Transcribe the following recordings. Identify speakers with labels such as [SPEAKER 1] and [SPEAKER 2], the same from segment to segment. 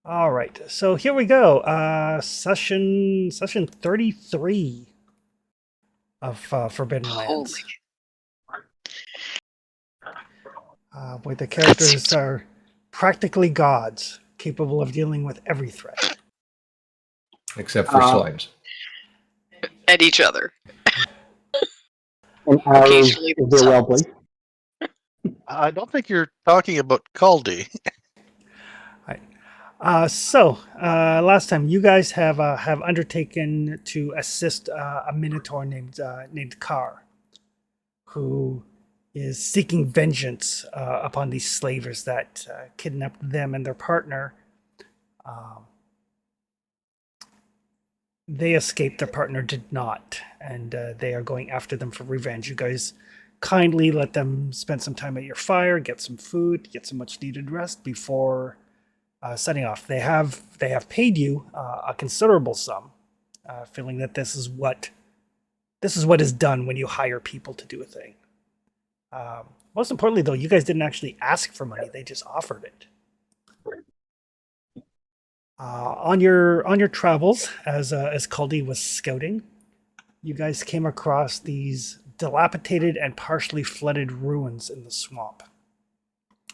[SPEAKER 1] All right, so here we go. Session 33 of Forbidden
[SPEAKER 2] Holy,
[SPEAKER 1] Lands, where the
[SPEAKER 2] that
[SPEAKER 1] characters
[SPEAKER 2] seems
[SPEAKER 1] are practically gods, capable of dealing with every threat.
[SPEAKER 3] except for
[SPEAKER 4] Uh,
[SPEAKER 3] slimes.
[SPEAKER 2] at each other,
[SPEAKER 4] and arrows
[SPEAKER 2] occasionally
[SPEAKER 4] if they're well
[SPEAKER 2] themselves.
[SPEAKER 4] placed.
[SPEAKER 5] I don't think you're talking about Caldi.
[SPEAKER 1] All right. Last time you guys have undertaken to assist a minotaur named Kar, who is seeking vengeance upon these slavers that kidnapped them and their partner. Um, they escaped, their partner did not, and they are going after them for revenge. You guys kindly let them spend some time at your fire, get some food, get some much needed rest before setting off. They have paid you a considerable sum, feeling that this is what is done when you hire people to do a thing. Most importantly, though, you guys didn't actually ask for money; they just offered it. On your travels, as Caldi was scouting, you guys came across these dilapidated and partially flooded ruins in the swamp.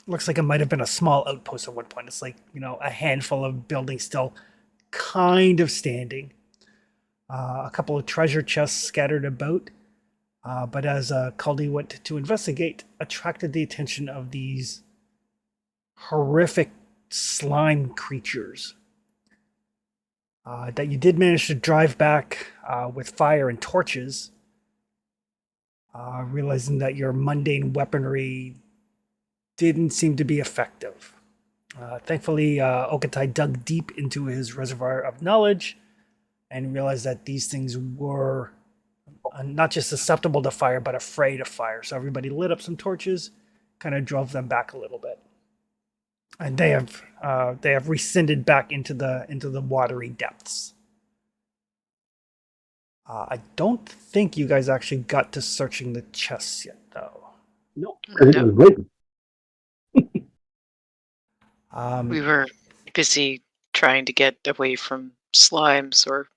[SPEAKER 1] Looks like it might have been a small outpost at one point. It's like, a handful of buildings still kind of standing. A couple of treasure chests scattered about. But as Caldi went to investigate, attracted the attention of these horrific slime creatures that you did manage to drive back with fire and torches, realizing that your mundane weaponry didn't seem to be effective. Thankfully, Okatai dug deep into his reservoir of knowledge and realized that these things were not just susceptible to fire, but afraid of fire. So everybody lit up some torches, kind of drove them back a little bit, and they have rescinded back into the watery depths. I don't think you guys actually got to searching the chests yet, though.
[SPEAKER 4] No, because it was written.
[SPEAKER 2] We
[SPEAKER 1] Um,
[SPEAKER 2] were busy trying to get away from slimes or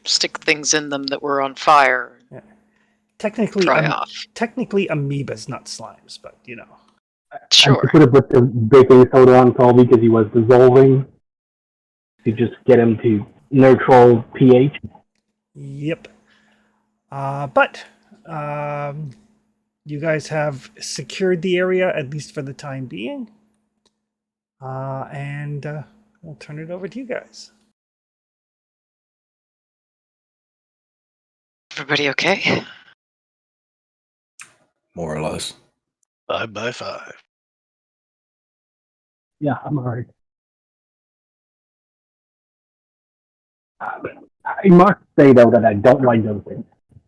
[SPEAKER 2] stick things in them that were on fire and
[SPEAKER 1] technically,
[SPEAKER 2] dry off.
[SPEAKER 1] technically amoebas, not slimes, but
[SPEAKER 4] I
[SPEAKER 2] Sure.
[SPEAKER 4] could have put the baking soda on Paul because he was dissolving to just get him to neutral pH.
[SPEAKER 1] Yep. But you guys have secured the area, at least for the time being. And we'll turn it over to you guys.
[SPEAKER 2] Everybody okay?
[SPEAKER 3] More or less.
[SPEAKER 5] 5x5.
[SPEAKER 4] Yeah, I'm alright. I must say though that I don't like those things.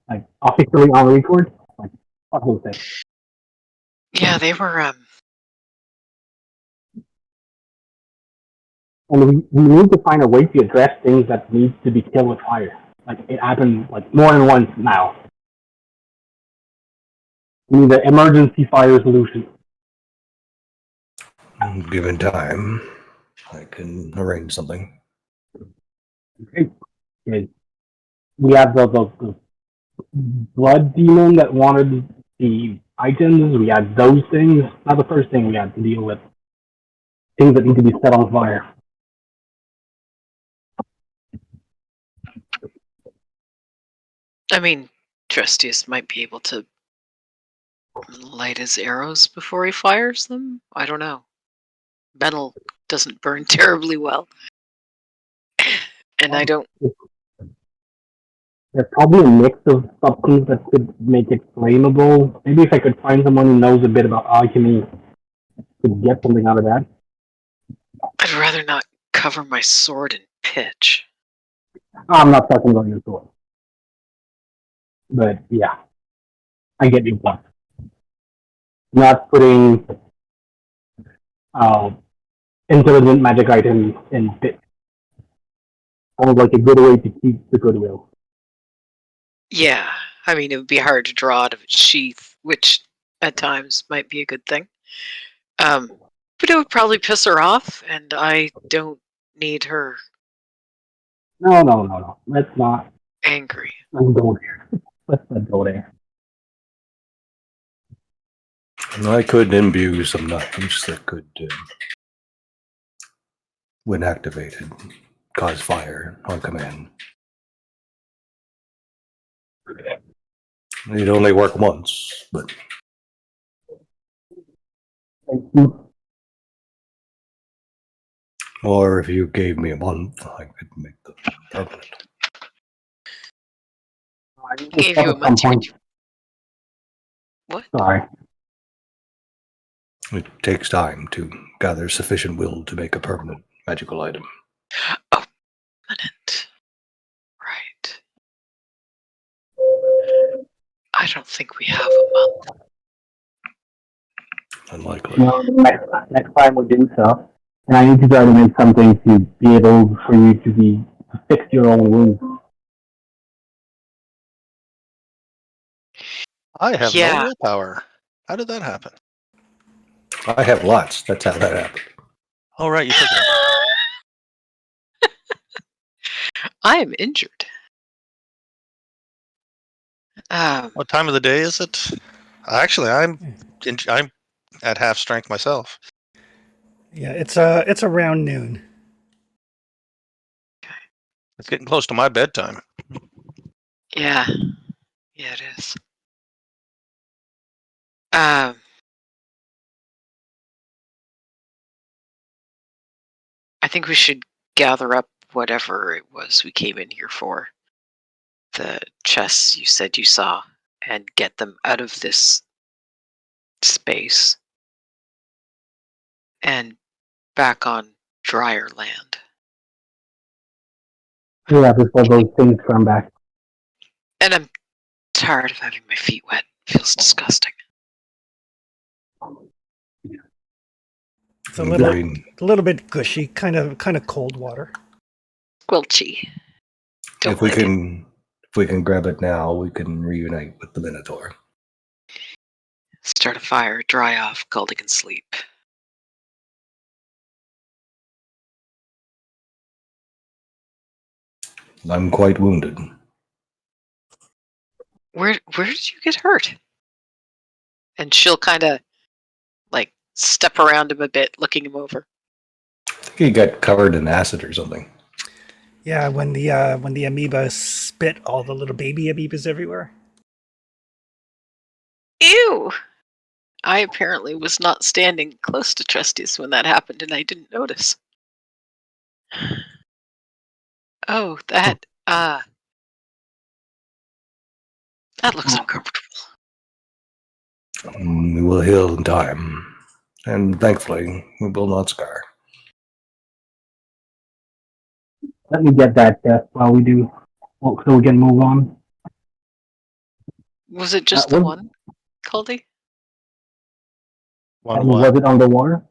[SPEAKER 4] Like officially on record, like fuck those things.
[SPEAKER 2] Yeah, they were.
[SPEAKER 4] And we need to find a way to address things that need to be killed with fire. Like it happened like more than once now. We need an emergency fire solution.
[SPEAKER 3] Given time, I can arrange something.
[SPEAKER 4] Okay. Okay. We have the blood demon that wanted the items. We had those things. Not the first thing we had to deal with. Things that need to be set on fire.
[SPEAKER 2] I mean, Trustius might be able to light his arrows before he fires them. I don't know. Metal doesn't burn terribly well, and I don't.
[SPEAKER 4] There's probably a mix of substance that could make it flammable. Maybe if I could find someone who knows a bit about alchemy, could get something out of that.
[SPEAKER 2] I'd rather not cover my sword in pitch.
[SPEAKER 4] I'm not talking about your sword. But yeah, I get your point. Not putting uh, intelligent magic items in pit. Sounds like a good way to keep the goodwill.
[SPEAKER 2] Yeah, I mean, it would be hard to draw out of its sheath, which at times might be a good thing. But it would probably piss her off, and I don't need her
[SPEAKER 4] No. Let's not.
[SPEAKER 2] angry.
[SPEAKER 4] Let's go there. Let's not go there.
[SPEAKER 3] And I could imbue some knives that could, when activated, cause fire on command. It'd only work once, but
[SPEAKER 4] Thank you.
[SPEAKER 3] or if you gave me a month, I could make them permanent.
[SPEAKER 4] I need to
[SPEAKER 2] Gave
[SPEAKER 4] stop
[SPEAKER 2] you a
[SPEAKER 4] at some
[SPEAKER 2] month.
[SPEAKER 4] point.
[SPEAKER 2] What?
[SPEAKER 4] Sorry.
[SPEAKER 3] It takes time to gather sufficient will to make a permanent magical item.
[SPEAKER 2] Minute. Right. I don't think we have a month.
[SPEAKER 3] Unlikely.
[SPEAKER 4] No, next time we do so. And I need to try to make something to be able for you to fix your own wounds.
[SPEAKER 5] I have
[SPEAKER 2] Yeah.
[SPEAKER 5] no willpower. How did that happen?
[SPEAKER 3] I have lots. That's how that happened.
[SPEAKER 5] Oh, right, you took it.
[SPEAKER 2] I am injured.
[SPEAKER 5] What time of the day is it? Actually, I'm at half strength myself.
[SPEAKER 1] Yeah, it's around noon.
[SPEAKER 5] It's getting close to my bedtime.
[SPEAKER 2] Yeah. Yeah, it is. I think we should gather up whatever it was we came in here for. The chests you said you saw, and get them out of this space and back on drier land.
[SPEAKER 4] Yeah, before those things come back.
[SPEAKER 2] And I'm tired of having my feet wet. It feels disgusting.
[SPEAKER 1] It's a little
[SPEAKER 3] Green.
[SPEAKER 1] bit gushy, kind of cold water.
[SPEAKER 2] Squelchy. Don't
[SPEAKER 3] If we
[SPEAKER 2] like it.
[SPEAKER 3] can grab it now, we can reunite with the Minotaur.
[SPEAKER 2] Start a fire, dry off, Galdic can sleep.
[SPEAKER 3] I'm quite wounded.
[SPEAKER 2] Where did you get hurt? And she'll kind of like step around him a bit, looking him over.
[SPEAKER 3] I think he got covered in acid or something.
[SPEAKER 1] Yeah, when the amoeba spit all the little baby amoebas everywhere.
[SPEAKER 2] Ew! I apparently was not standing close to Trustius when that happened, and I didn't notice. Oh, that looks uncomfortable.
[SPEAKER 3] We will heal in time. And thankfully, we will not scar.
[SPEAKER 4] Let me get that test while we do, so we can move on.
[SPEAKER 2] Was it just the
[SPEAKER 4] was-
[SPEAKER 2] one, Caldy?
[SPEAKER 5] One
[SPEAKER 4] And
[SPEAKER 5] what?
[SPEAKER 4] was it underwater?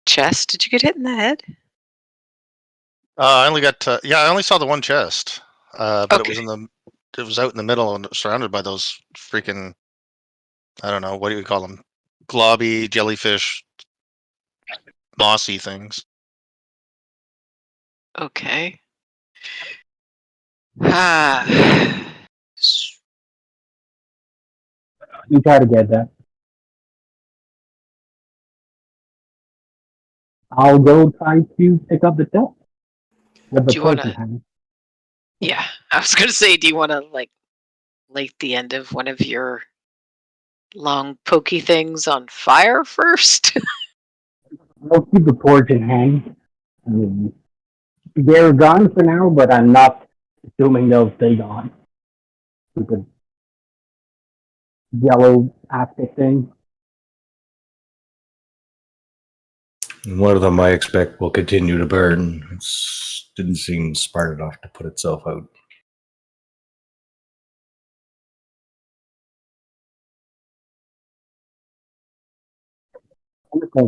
[SPEAKER 2] Chest? Did you get hit in the head?
[SPEAKER 5] I only got I only saw the one chest. But
[SPEAKER 2] Okay.
[SPEAKER 5] it was out in the middle and surrounded by those freaking, I don't know, what do you call them? Globby, jellyfish, mossy things.
[SPEAKER 2] Okay. Ah.
[SPEAKER 4] You try to get that. I'll go try to pick up the test. With the
[SPEAKER 2] Do you wanna-
[SPEAKER 4] torch in hand.
[SPEAKER 2] Yeah, I was gonna say, do you want to like light the end of one of your long pokey things on fire first?
[SPEAKER 4] I'll keep the torch in hand. They're gone for now, but I'm not assuming they'll stay gone. Stupid yellow acid thing.
[SPEAKER 3] And one of them, I expect, will continue to burn. It didn't seem smart enough to put itself out.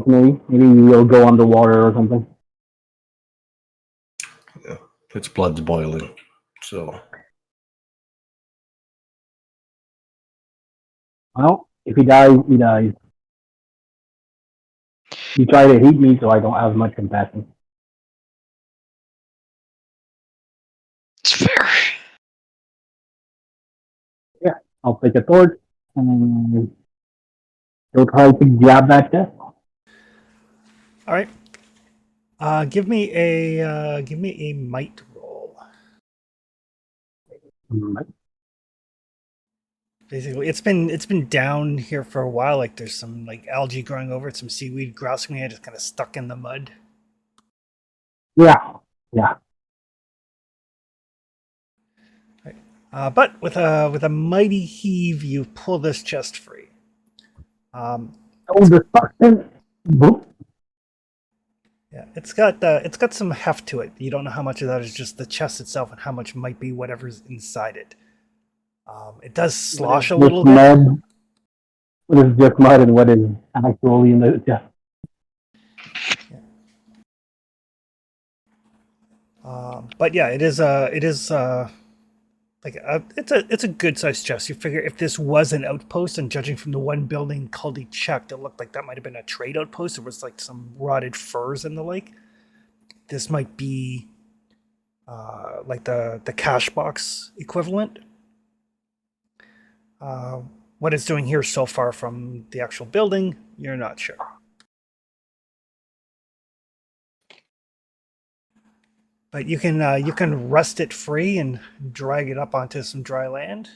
[SPEAKER 4] Maybe you'll go underwater or something.
[SPEAKER 3] Its blood's boiling. So,
[SPEAKER 4] Well, if he dies, he dies. You try to heat me so I don't have much compassion.
[SPEAKER 2] It's fair.
[SPEAKER 4] I'll take a torch and he'll try to grab that chest.
[SPEAKER 1] All right. Give me a might roll. Basically, it's been down here for a while. Like there's some like algae growing over it, some seaweed grousing it, just kind of stuck in the mud.
[SPEAKER 4] Yeah, yeah.
[SPEAKER 1] But with a mighty heave, you pull this chest free.
[SPEAKER 4] Oh, the suction. Boop.
[SPEAKER 1] Yeah, it's got some heft to it. You don't know how much of that is just the chest itself, and how much might be whatever's inside it. It does slosh a
[SPEAKER 4] Just
[SPEAKER 1] little bit.
[SPEAKER 4] mud. What is just mud and what is actually in the chest?
[SPEAKER 1] But yeah, it's a good sized chest. You figure if this was an outpost, and judging from the one building Caldy checked, it looked like that might have been a trade outpost. There was like some rotted furs and the like. This might be like the cash box equivalent. What it's doing here so far from the actual building, you're not sure. But you can rust it free and drag it up onto some dry land.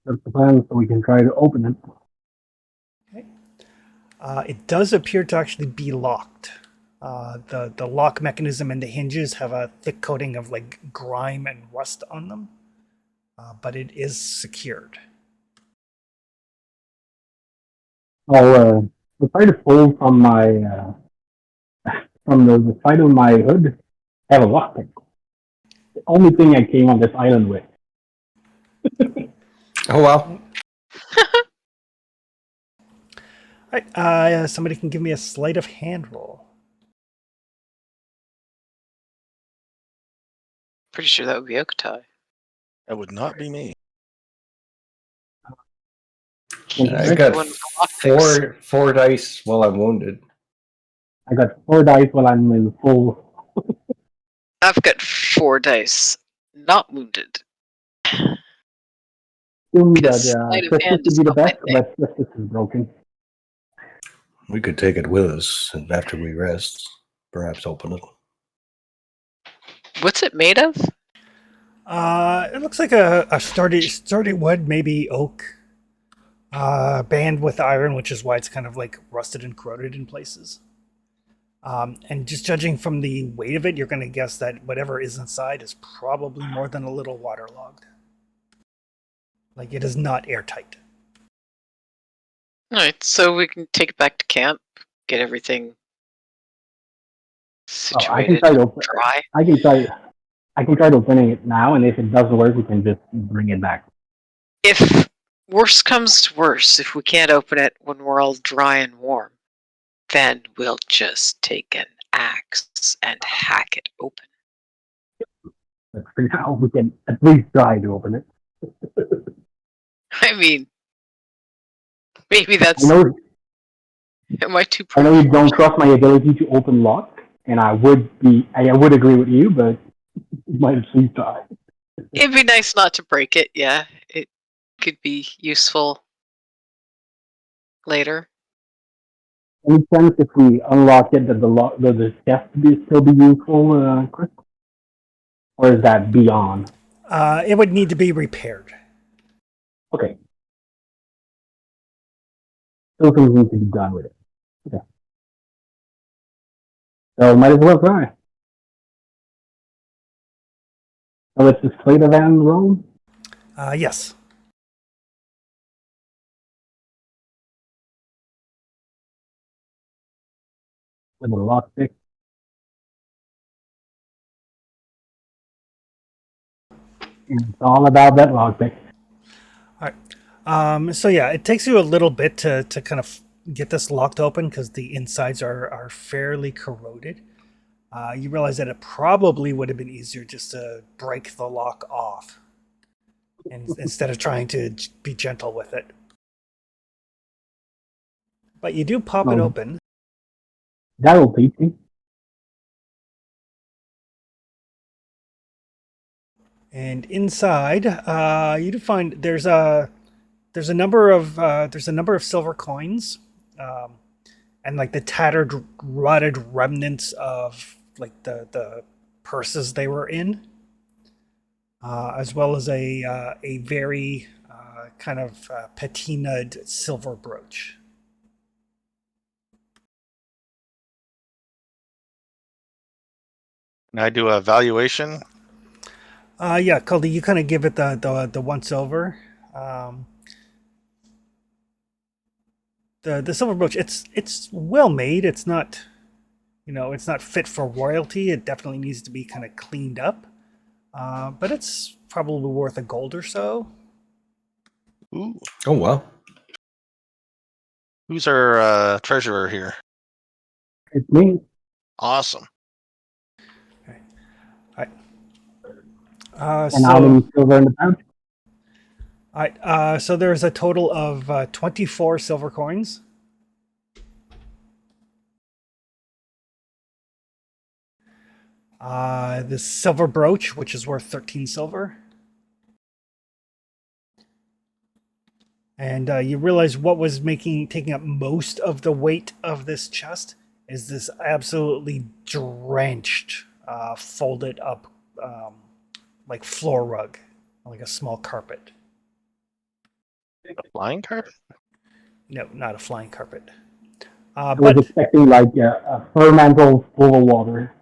[SPEAKER 4] That's the plan, so we can try to open it.
[SPEAKER 1] It does appear to actually be locked. The lock mechanism and the hinges have a thick coating of like grime and rust on them, but it is secured.
[SPEAKER 4] I'll try to pull from my from the side of my hood. I have a lockpick. The only thing I came on this island with.
[SPEAKER 3] Oh well.
[SPEAKER 1] All right, somebody can give me a sleight of hand roll.
[SPEAKER 2] Pretty sure that would be Okatai.
[SPEAKER 5] That would not be me.
[SPEAKER 3] I got four dice while I'm wounded.
[SPEAKER 4] I got 4 dice while I'm in full.
[SPEAKER 2] I've got 4 dice, not wounded.
[SPEAKER 4] Assume
[SPEAKER 2] Because
[SPEAKER 4] that
[SPEAKER 2] sleight of
[SPEAKER 4] Christmas
[SPEAKER 2] hand
[SPEAKER 4] would
[SPEAKER 2] is
[SPEAKER 4] be the
[SPEAKER 2] not my
[SPEAKER 4] best,
[SPEAKER 2] thing.
[SPEAKER 4] but Christmas is broken.
[SPEAKER 3] We could take it with us, and after we rest, perhaps open it.
[SPEAKER 2] What's it made of?
[SPEAKER 1] It looks like a sturdy wood, maybe oak, band with iron, which is why it's kind of like rusted and corroded in places. And just judging from the weight of it, you're going to guess that whatever is inside is probably more than a little waterlogged. Like it is not airtight.
[SPEAKER 2] Alright, so we can take it back to camp, get everything
[SPEAKER 4] Oh, I can
[SPEAKER 2] situated,
[SPEAKER 4] try to open.
[SPEAKER 2] dry.
[SPEAKER 4] I can try to opening it now, and if it doesn't work, we can just bring it back.
[SPEAKER 2] If worse comes to worse, if we can't open it when we're all dry and warm, then we'll just take an axe and hack it open.
[SPEAKER 4] But for now, we can at least try to open it.
[SPEAKER 2] I mean, maybe
[SPEAKER 4] I
[SPEAKER 2] that's
[SPEAKER 4] know,
[SPEAKER 2] am I too
[SPEAKER 4] I know you don't trust my ability to open lock, and I would agree with you, but you might at least try.
[SPEAKER 2] It'd be nice not to break it, yeah. It could be useful later.
[SPEAKER 4] Any sense if we unlock it that the chest still be useful, Chris? Or is that beyond?
[SPEAKER 1] It would need to be repaired.
[SPEAKER 4] Okay. Still things need to be done with it. Okay. So might as well try. So let's just play the van roll.
[SPEAKER 1] Yes.
[SPEAKER 4] With a lockpick. And it's all about that lockpick.
[SPEAKER 1] So yeah, it takes you a little bit to kind of get this locked open because the insides are fairly corroded. You realize that it probably would have been easier just to break the lock off, and instead of trying to be gentle with it. But you do pop it open.
[SPEAKER 4] That'll teach me.
[SPEAKER 1] And inside, you do find there's a number of silver coins, and like the tattered, rotted remnants of like the purses they were in, as well as a very kind of patinaed silver brooch.
[SPEAKER 5] Can I do a valuation?
[SPEAKER 1] Yeah, Caldy, you kind of give it the one silver. Um, the silver brooch, it's well made. It's not, it's not fit for royalty. It definitely needs to be kind of cleaned up. But it's probably worth a gold or so.
[SPEAKER 5] Ooh.
[SPEAKER 3] Oh wow.
[SPEAKER 5] Who's our treasurer here?
[SPEAKER 4] It's me.
[SPEAKER 5] Awesome.
[SPEAKER 4] And how many silver in the pouch?
[SPEAKER 1] So there's a total of 24 silver coins. The silver brooch, which is worth 13 silver. And you realize what was taking up most of the weight of this chest is this absolutely drenched, folded up, like floor rug, like a small carpet.
[SPEAKER 5] A flying carpet?
[SPEAKER 1] No, not a flying carpet.
[SPEAKER 4] I was
[SPEAKER 1] But
[SPEAKER 4] expecting like a fur mantle full of water.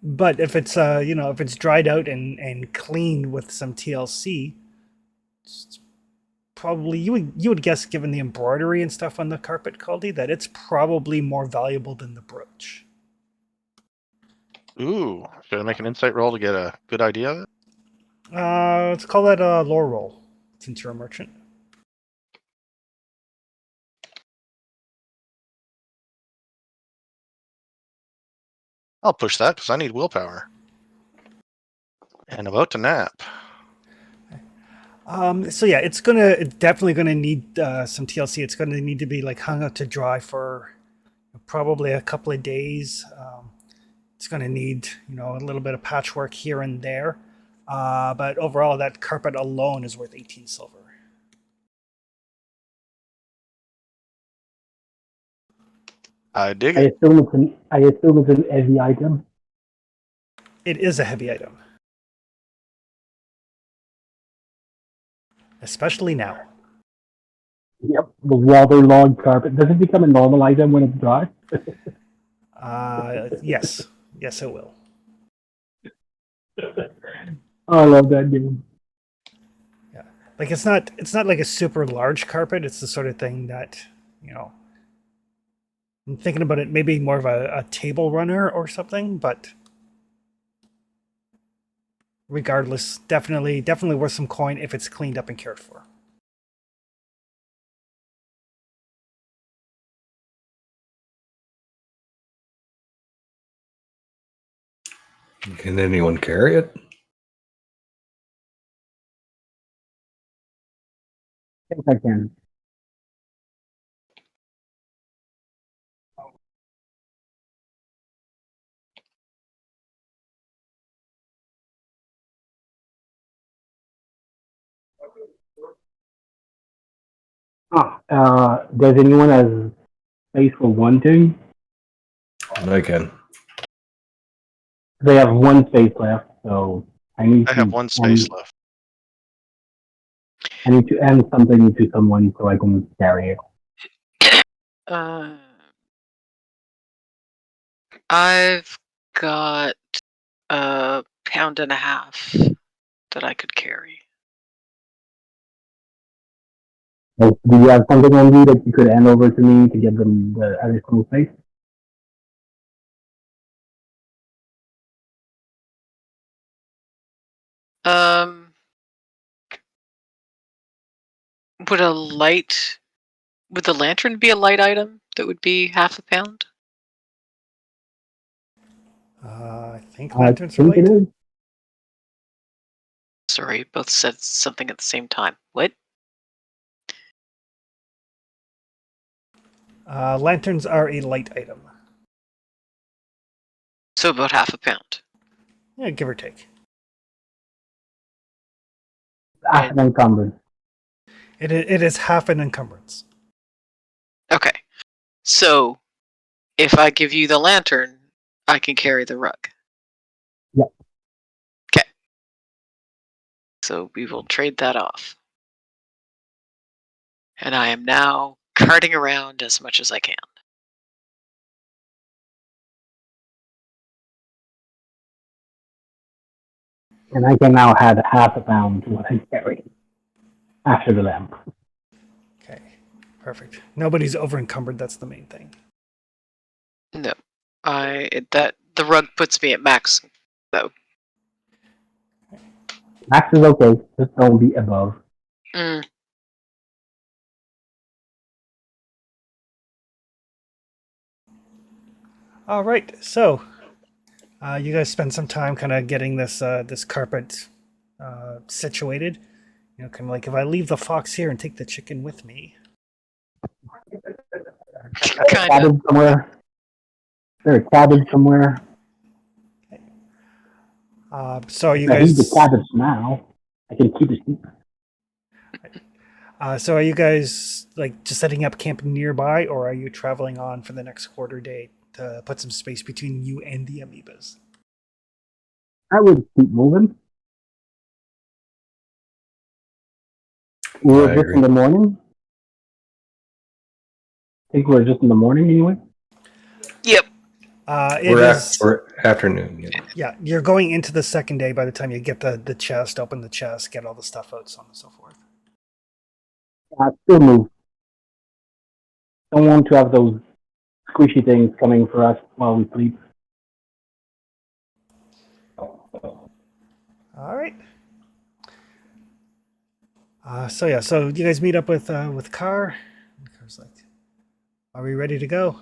[SPEAKER 1] but if it's if it's dried out and cleaned with some TLC, it's probably you would guess, given the embroidery and stuff on the carpet, Caldy, that it's probably more valuable than the brooch.
[SPEAKER 5] Ooh. Should I make an insight roll to get a good idea of it?
[SPEAKER 1] Let's call that a lore roll, since you're a merchant.
[SPEAKER 5] I'll push that because I need willpower. And about to nap.
[SPEAKER 1] So yeah, it's definitely gonna need some TLC. It's gonna need to be like hung out to dry for probably a couple of days. It's gonna need a little bit of patchwork here and there, but overall, that carpet alone is worth 18 silver.
[SPEAKER 5] I dig
[SPEAKER 4] I
[SPEAKER 5] it.
[SPEAKER 4] assume it's an heavy item.
[SPEAKER 1] It is a heavy item, especially now.
[SPEAKER 4] Yep, the waterlogged carpet. Does it become a normal item when it's dry?
[SPEAKER 1] Yes, it will.
[SPEAKER 4] Oh, I love that game.
[SPEAKER 1] Yeah, like it's not like a super large carpet. It's the sort of thing that I'm thinking about it, maybe more of a table runner or something, but regardless, definitely worth some coin if it's cleaned up and cared for.
[SPEAKER 3] Can anyone carry it?
[SPEAKER 4] I think I can. Does anyone have space for one thing?
[SPEAKER 3] I can.
[SPEAKER 4] They have one space left, so I need
[SPEAKER 5] I
[SPEAKER 4] to
[SPEAKER 5] have one space
[SPEAKER 4] end,
[SPEAKER 5] left.
[SPEAKER 4] I need to end something to someone so I can carry it.
[SPEAKER 2] I've got a pound and a half that I could carry.
[SPEAKER 4] So, do you have something on you that you could hand over to me to give them the additional space?
[SPEAKER 2] Um, would the lantern be a light item that would be half a pound?
[SPEAKER 1] I think
[SPEAKER 4] I
[SPEAKER 1] lanterns are
[SPEAKER 4] think it
[SPEAKER 1] light.
[SPEAKER 4] is.
[SPEAKER 2] Sorry, both said something at the same time. What?
[SPEAKER 1] Lanterns are a light item.
[SPEAKER 2] So about half a pound.
[SPEAKER 1] Yeah, give or take.
[SPEAKER 4] Half an encumbered.
[SPEAKER 1] It is half an encumbrance.
[SPEAKER 2] Okay. So if I give you the lantern, I can carry the rug.
[SPEAKER 4] Yep.
[SPEAKER 2] Okay. So we will trade that off. And I am now carting around as much as I can.
[SPEAKER 4] And I can now add half a pound to what I carry after the lamp.
[SPEAKER 1] Okay, perfect. Nobody's over encumbered. That's the main thing.
[SPEAKER 2] No. The rug puts me at max, though.
[SPEAKER 4] Max is okay, just don't be above.
[SPEAKER 2] Mm.
[SPEAKER 1] All right, so you guys spend some time kind of getting this carpet situated. You know, kind of like if I leave the fox here and take the chicken with me.
[SPEAKER 2] Kind of.
[SPEAKER 4] Cabin somewhere. There a cabin somewhere.
[SPEAKER 1] So are you
[SPEAKER 4] If I need the
[SPEAKER 1] guys?
[SPEAKER 4] cabbage now, I can keep it.
[SPEAKER 1] So are you guys like just setting up camp nearby, or are you traveling on for the next quarter day to put some space between you and the amoebas?
[SPEAKER 4] I would keep moving. We're
[SPEAKER 3] I
[SPEAKER 4] just
[SPEAKER 3] agree.
[SPEAKER 4] in the morning. I think we're just in the morning anyway.
[SPEAKER 2] Yep.
[SPEAKER 3] We're afternoon. Yeah.
[SPEAKER 1] Yeah, you're going into the second day by the time you get the chest, open the chest, get all the stuff out, so on and so forth.
[SPEAKER 4] Still move. Don't want to have those squishy things coming for us while we sleep.
[SPEAKER 1] All right. So yeah, so you guys meet up with Carr. Carr's like, "Are we ready to go?"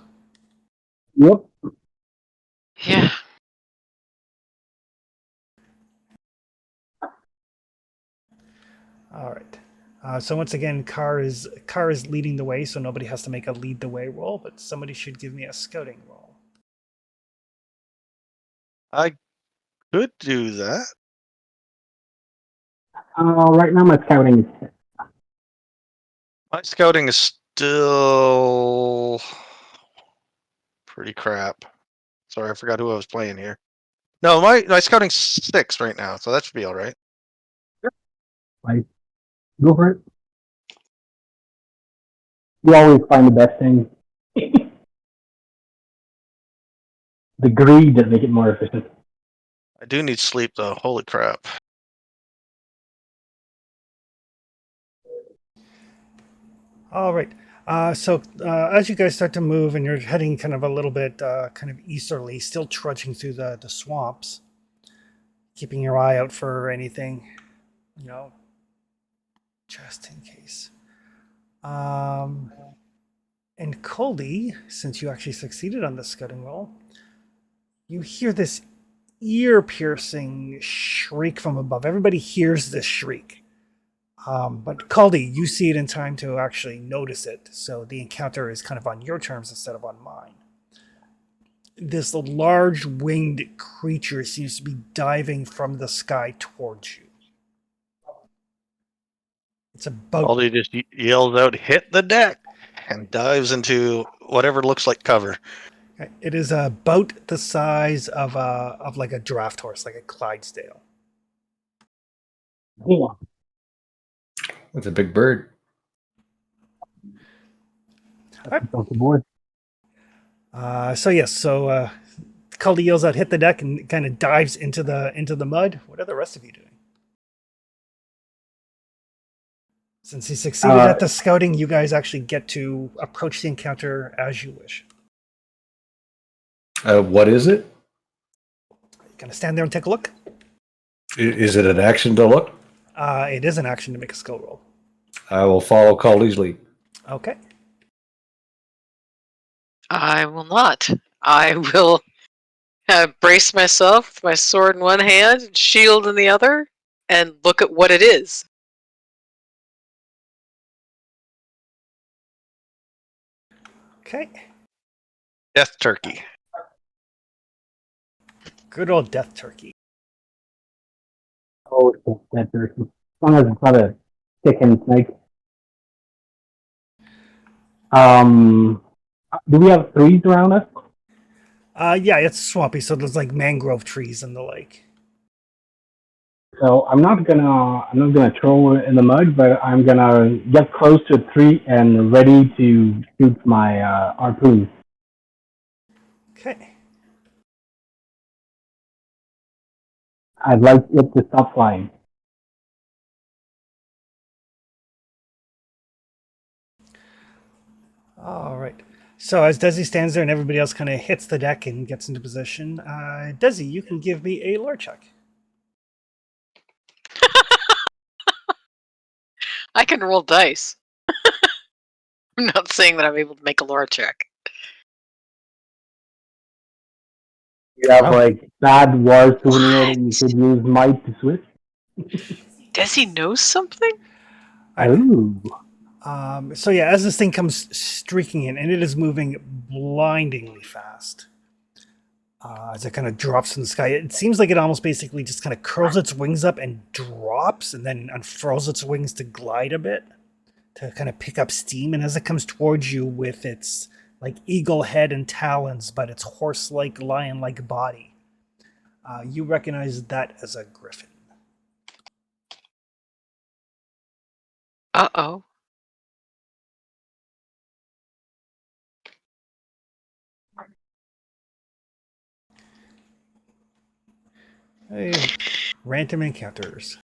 [SPEAKER 4] Yep.
[SPEAKER 2] Yeah.
[SPEAKER 1] All right. So once again, Carr is leading the way, so nobody has to make a lead the way roll, but somebody should give me a scouting roll.
[SPEAKER 5] I could do that.
[SPEAKER 4] Right now my scouting is
[SPEAKER 5] My scouting is still pretty crap. Sorry, I forgot who I was playing here. No, my scouting's 6 right now, so that should be all right.
[SPEAKER 4] go for it. You always find the best thing. The greed that make it more efficient.
[SPEAKER 5] I do need sleep though. Holy crap!
[SPEAKER 1] All right. So as you guys start to move and you're heading kind of a little bit kind of easterly, still trudging through the swamps, keeping your eye out for anything, you know, just in case. And Coldy, since you actually succeeded on the scouting roll, you hear this ear-piercing shriek from above. Everybody hears this shriek. But Caldy, you see it in time to actually notice it, so the encounter is kind of on your terms instead of on mine. This large winged creature seems to be diving from the sky towards you. It's about
[SPEAKER 5] Aldi just yells out, "Hit the deck!" and dives into whatever looks like cover.
[SPEAKER 1] it is about the size of like a draft horse, like a Clydesdale.
[SPEAKER 4] Yeah.
[SPEAKER 3] That's a big bird.
[SPEAKER 4] That's off the board.
[SPEAKER 1] So yes, so Caldy yells out, "Hit the deck!" and kind of dives into the mud. What are the rest of you doing? Since he succeeded at the scouting, you guys actually get to approach the encounter as you wish.
[SPEAKER 3] What is it?
[SPEAKER 1] Gonna stand there and take a look.
[SPEAKER 3] Is it an action to look?
[SPEAKER 1] It is an action to make a skill roll.
[SPEAKER 3] I will follow Caldy's lead.
[SPEAKER 1] Okay.
[SPEAKER 2] I will not. I will brace myself with my sword in one hand and shield in the other and look at what it is.
[SPEAKER 1] Okay.
[SPEAKER 5] Death turkey.
[SPEAKER 1] Good old death turkey.
[SPEAKER 4] Oh, it's that turkey. As long as it's not a chicken snake. Do we have trees around us?
[SPEAKER 1] Yeah, it's swampy, so there's like mangrove trees and the like.
[SPEAKER 4] So I'm not gonna throw it in the mud, but I'm gonna get close to a tree and ready to shoot my harpoon.
[SPEAKER 1] Okay.
[SPEAKER 4] I'd like it to stop flying.
[SPEAKER 1] All right. So as Desi stands there and everybody else kind of hits the deck and gets into position, Desi, you can give me a lore check.
[SPEAKER 2] I can roll dice. I'm not saying that I'm able to make a lore check.
[SPEAKER 4] You have
[SPEAKER 3] Oh.
[SPEAKER 4] like bad war souvenir that you could use might to switch.
[SPEAKER 2] Does he know something?
[SPEAKER 1] All right.
[SPEAKER 4] Ooh.
[SPEAKER 1] So yeah, as this thing comes streaking in, and it is moving blindingly fast, as it kind of drops in the sky, it seems like it almost basically just kind of curls its wings up and drops, and then unfurls its wings to glide a bit, to kind of pick up steam. And as it comes towards you with its like eagle head and talons, but its horse-like, lion-like body, you recognize that as a griffin.
[SPEAKER 2] Uh-oh.
[SPEAKER 1] Hey, random encounters.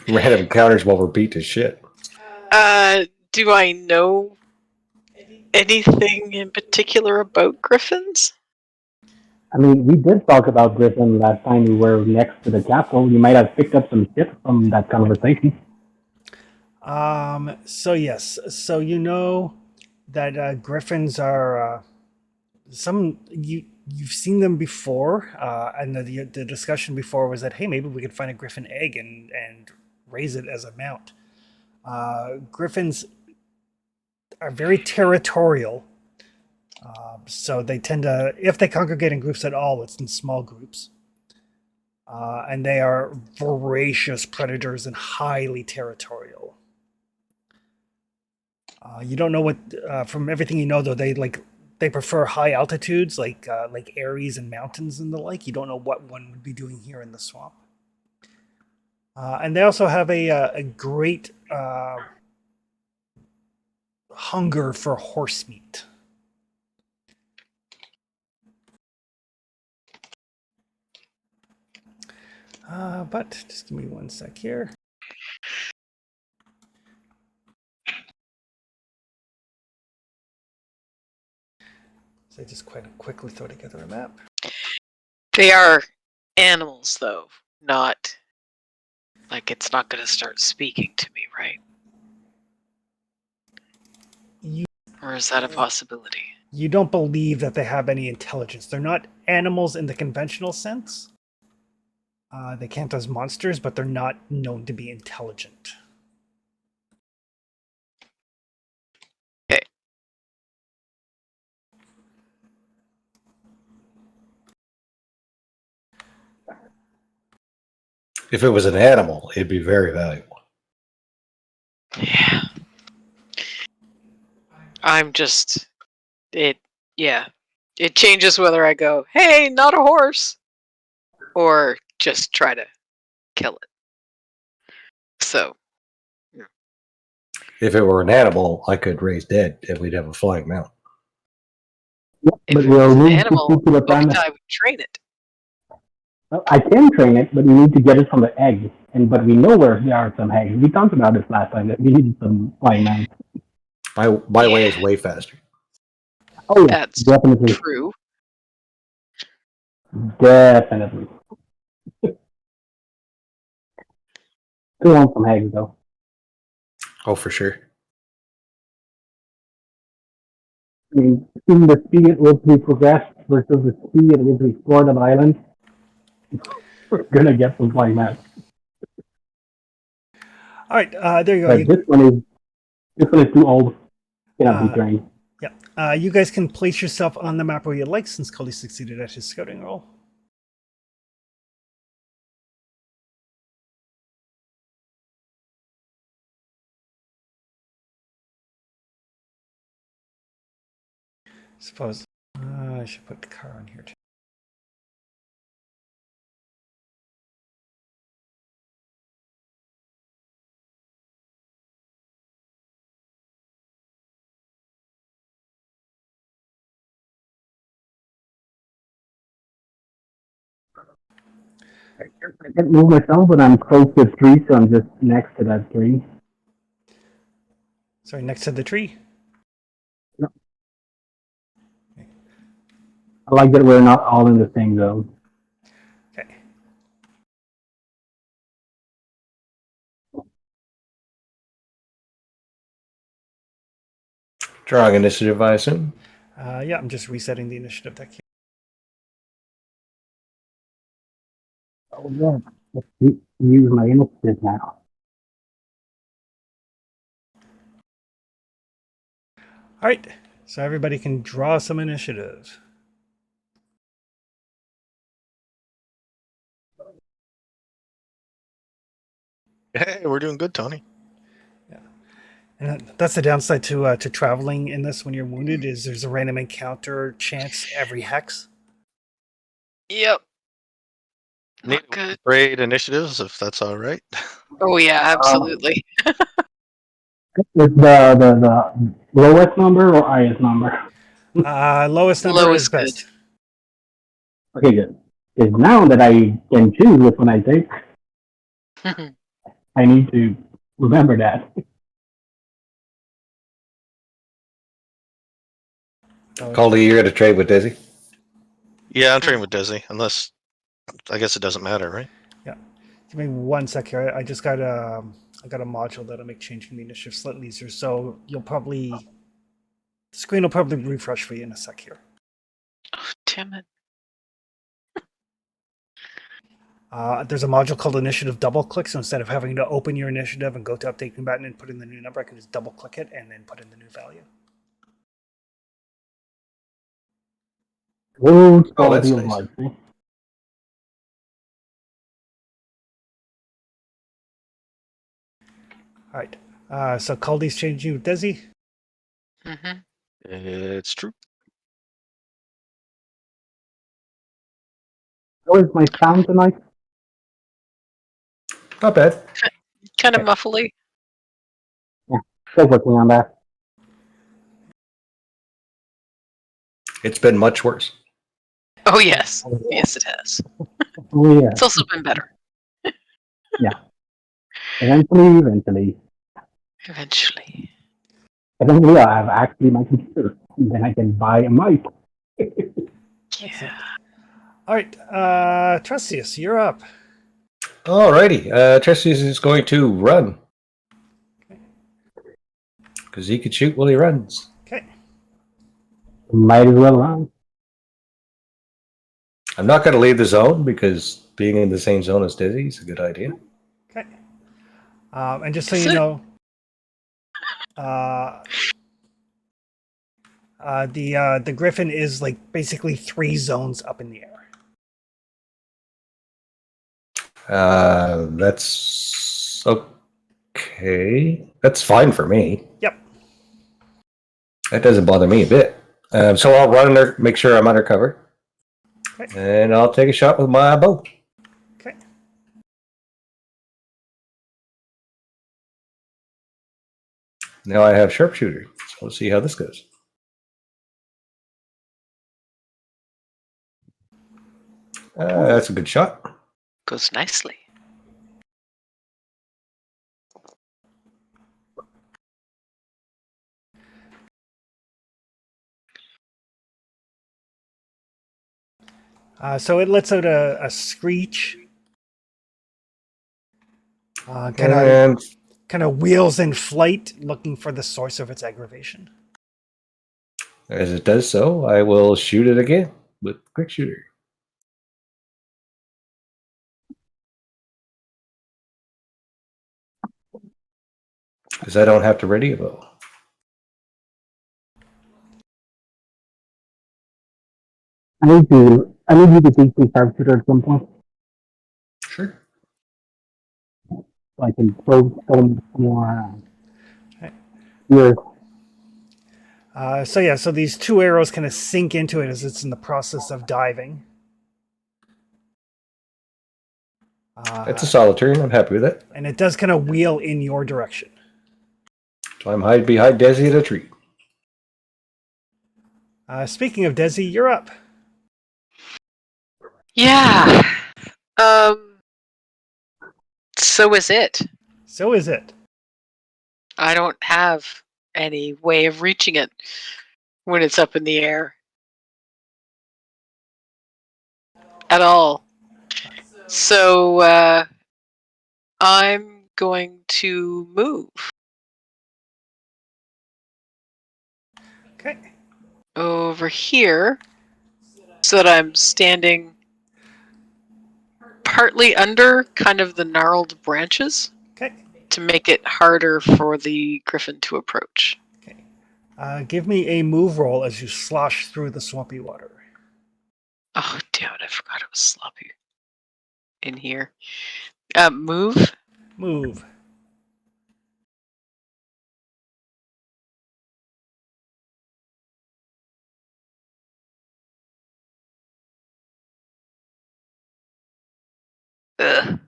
[SPEAKER 3] Random encounters while we're beat to shit.
[SPEAKER 2] Do I know anything in particular about griffins?
[SPEAKER 4] I mean, we did talk about Griffin last time we were next to the castle. You might have picked up some shit from that conversation.
[SPEAKER 1] So yes, so you know that griffins are you've seen them before, and the discussion before was that hey, maybe we could find a griffin egg and raise it as a mount. Griffins are very territorial, so they tend to, if they congregate in groups at all, it's in small groups. And they are voracious predators and highly territorial. You don't know what, from everything you know, though, they prefer high altitudes, like Aries and mountains and the like. You don't know what one would be doing here in the swamp. And they also have a great hunger for horse meat. But just give me one sec here. So I just quite quickly throw together a map.
[SPEAKER 2] They are animals, though, not like it's not going to start speaking to me, right? Or is that a possibility?
[SPEAKER 1] You don't believe that they have any intelligence. They're not animals in the conventional sense. They count as monsters, but they're not known to be intelligent.
[SPEAKER 2] Okay.
[SPEAKER 3] If it was an animal, it'd be very valuable.
[SPEAKER 2] Yeah. I'm just... It changes whether I go, hey, not a horse, or just try to kill it. So,
[SPEAKER 3] If it were an animal, I could raise dead and we'd have a flying mount.
[SPEAKER 2] if
[SPEAKER 4] But
[SPEAKER 2] it
[SPEAKER 4] we'll
[SPEAKER 2] was an
[SPEAKER 4] need
[SPEAKER 2] animal,
[SPEAKER 4] to keep it on
[SPEAKER 2] I would train it.
[SPEAKER 4] I can train it, but we need to get it from the egg. But we know where there are some eggs. We talked about this last time that we needed some flying mounts.
[SPEAKER 3] My way is way faster.
[SPEAKER 4] Oh yeah,
[SPEAKER 2] That's
[SPEAKER 4] definitely,
[SPEAKER 2] true.
[SPEAKER 4] definitely. We want some eggs though.
[SPEAKER 3] Oh, for sure.
[SPEAKER 4] I mean, seeing the speed at which we progressed versus the speed at which we explored an island, we're gonna get some flying mounts.
[SPEAKER 1] All right, there you go.
[SPEAKER 4] But this one is too old. Gonna be trained.
[SPEAKER 1] You guys can place yourself on the map where you like, since Cully succeeded at his scouting roll. Suppose I should put the car on here too.
[SPEAKER 4] I can't move myself, but I'm close to 3, so I'm just next to that 3.
[SPEAKER 1] Sorry, next to the tree.
[SPEAKER 4] I like that we're not all in the same zone.
[SPEAKER 1] Okay.
[SPEAKER 3] Drawing initiative, I assume.
[SPEAKER 1] Yeah, I'm just resetting the initiative deck here.
[SPEAKER 4] Oh yeah, let's use my initiative now.
[SPEAKER 1] All right, so everybody can draw some initiative.
[SPEAKER 5] Hey, we're doing good, Tony.
[SPEAKER 1] And that's the downside to traveling in this when you're wounded is there's a random encounter chance every hex.
[SPEAKER 2] Yep.
[SPEAKER 5] Need
[SPEAKER 2] Not good.
[SPEAKER 5] trade initiatives if that's all right.
[SPEAKER 2] Oh yeah, absolutely.
[SPEAKER 4] Is the lowest number or highest number?
[SPEAKER 1] Lowest number
[SPEAKER 2] Low
[SPEAKER 1] is
[SPEAKER 2] is good.
[SPEAKER 1] best.
[SPEAKER 4] Okay, good. Because now that I can choose which one I take, I need to remember that.
[SPEAKER 3] Caldy, you're going to trade with Desi?
[SPEAKER 5] Yeah, I'm trading with Desi, unless I guess it doesn't matter, right?
[SPEAKER 1] Give me 1 sec here. I just got I got a module that'll make changing the initiative slightly easier. So you'll probably the screen will probably refresh for you in a sec here.
[SPEAKER 2] Oh, damn it.
[SPEAKER 1] There's a module called Initiative Double Click. So instead of having to open your initiative and go to Update Combatant and put in the new number, I can just double click it and then put in the new value.
[SPEAKER 4] Oh,
[SPEAKER 3] that's
[SPEAKER 4] quality of
[SPEAKER 3] nice.
[SPEAKER 4] life. Eh?
[SPEAKER 1] All right. So Caldy's changing with Desi.
[SPEAKER 2] Mm-hmm.
[SPEAKER 5] It's true.
[SPEAKER 4] How is my sound tonight?
[SPEAKER 3] Not bad.
[SPEAKER 2] Kind of
[SPEAKER 4] Okay.
[SPEAKER 2] muffly.
[SPEAKER 4] Still working on that.
[SPEAKER 3] It's been much worse.
[SPEAKER 2] Oh yes. Yes, it has.
[SPEAKER 4] Oh yeah.
[SPEAKER 2] It's also been better.
[SPEAKER 4] Eventually.
[SPEAKER 2] Eventually.
[SPEAKER 4] Eventually, I have actually my computer. And then I can buy a mic.
[SPEAKER 2] Yeah.
[SPEAKER 1] All right. Trustius, you're up.
[SPEAKER 3] Alrighty. Trestius is going to run. Because he could shoot while he runs.
[SPEAKER 1] Okay.
[SPEAKER 4] Might as well run.
[SPEAKER 3] I'm not going to leave the zone because being in the same zone as Dizzy is a good idea.
[SPEAKER 1] Okay. And just so
[SPEAKER 2] Is
[SPEAKER 1] you
[SPEAKER 2] it?
[SPEAKER 1] know, the Griffin is like basically 3 zones up in the air.
[SPEAKER 3] That's okay. That's fine for me.
[SPEAKER 1] Yep.
[SPEAKER 3] That doesn't bother me a bit. So I'll run under, make sure I'm under cover.
[SPEAKER 1] Okay.
[SPEAKER 3] And I'll take a shot with my bow.
[SPEAKER 1] Okay.
[SPEAKER 3] Now I have sharpshooter. So we'll see how this goes. That's a good shot.
[SPEAKER 2] Goes nicely.
[SPEAKER 1] So it lets out a screech. Kind
[SPEAKER 3] And
[SPEAKER 1] of wheels in flight, looking for the source of its aggravation.
[SPEAKER 3] as it does so, I will shoot it again with quick shooter. Because I don't have to ready a bow.
[SPEAKER 4] I need you to teach me sharpshooter at some point,
[SPEAKER 3] Sure.
[SPEAKER 4] so I can throw some more.
[SPEAKER 1] Okay.
[SPEAKER 4] Here,
[SPEAKER 1] So these two arrows kind of sink into it as it's in the process of diving.
[SPEAKER 3] It's a solid turn. I'm happy with it.
[SPEAKER 1] And it does kind of wheel in your direction.
[SPEAKER 3] So I'm hide behind Desi at a tree.
[SPEAKER 1] Speaking of Desi, you're up.
[SPEAKER 2] Yeah. So is it.
[SPEAKER 1] So is it.
[SPEAKER 2] I don't have any way of reaching it when it's up in the air. At all. So I'm going to move
[SPEAKER 1] Okay.
[SPEAKER 2] over here so that I'm standing partly under kind of the gnarled branches
[SPEAKER 1] Okay.
[SPEAKER 2] to make it harder for the griffin to approach.
[SPEAKER 1] Okay. Give me a move roll as you slosh through the swampy water.
[SPEAKER 2] Oh, damn it, I forgot it was sloppy in here. Move.
[SPEAKER 1] Move.
[SPEAKER 2] Ugh.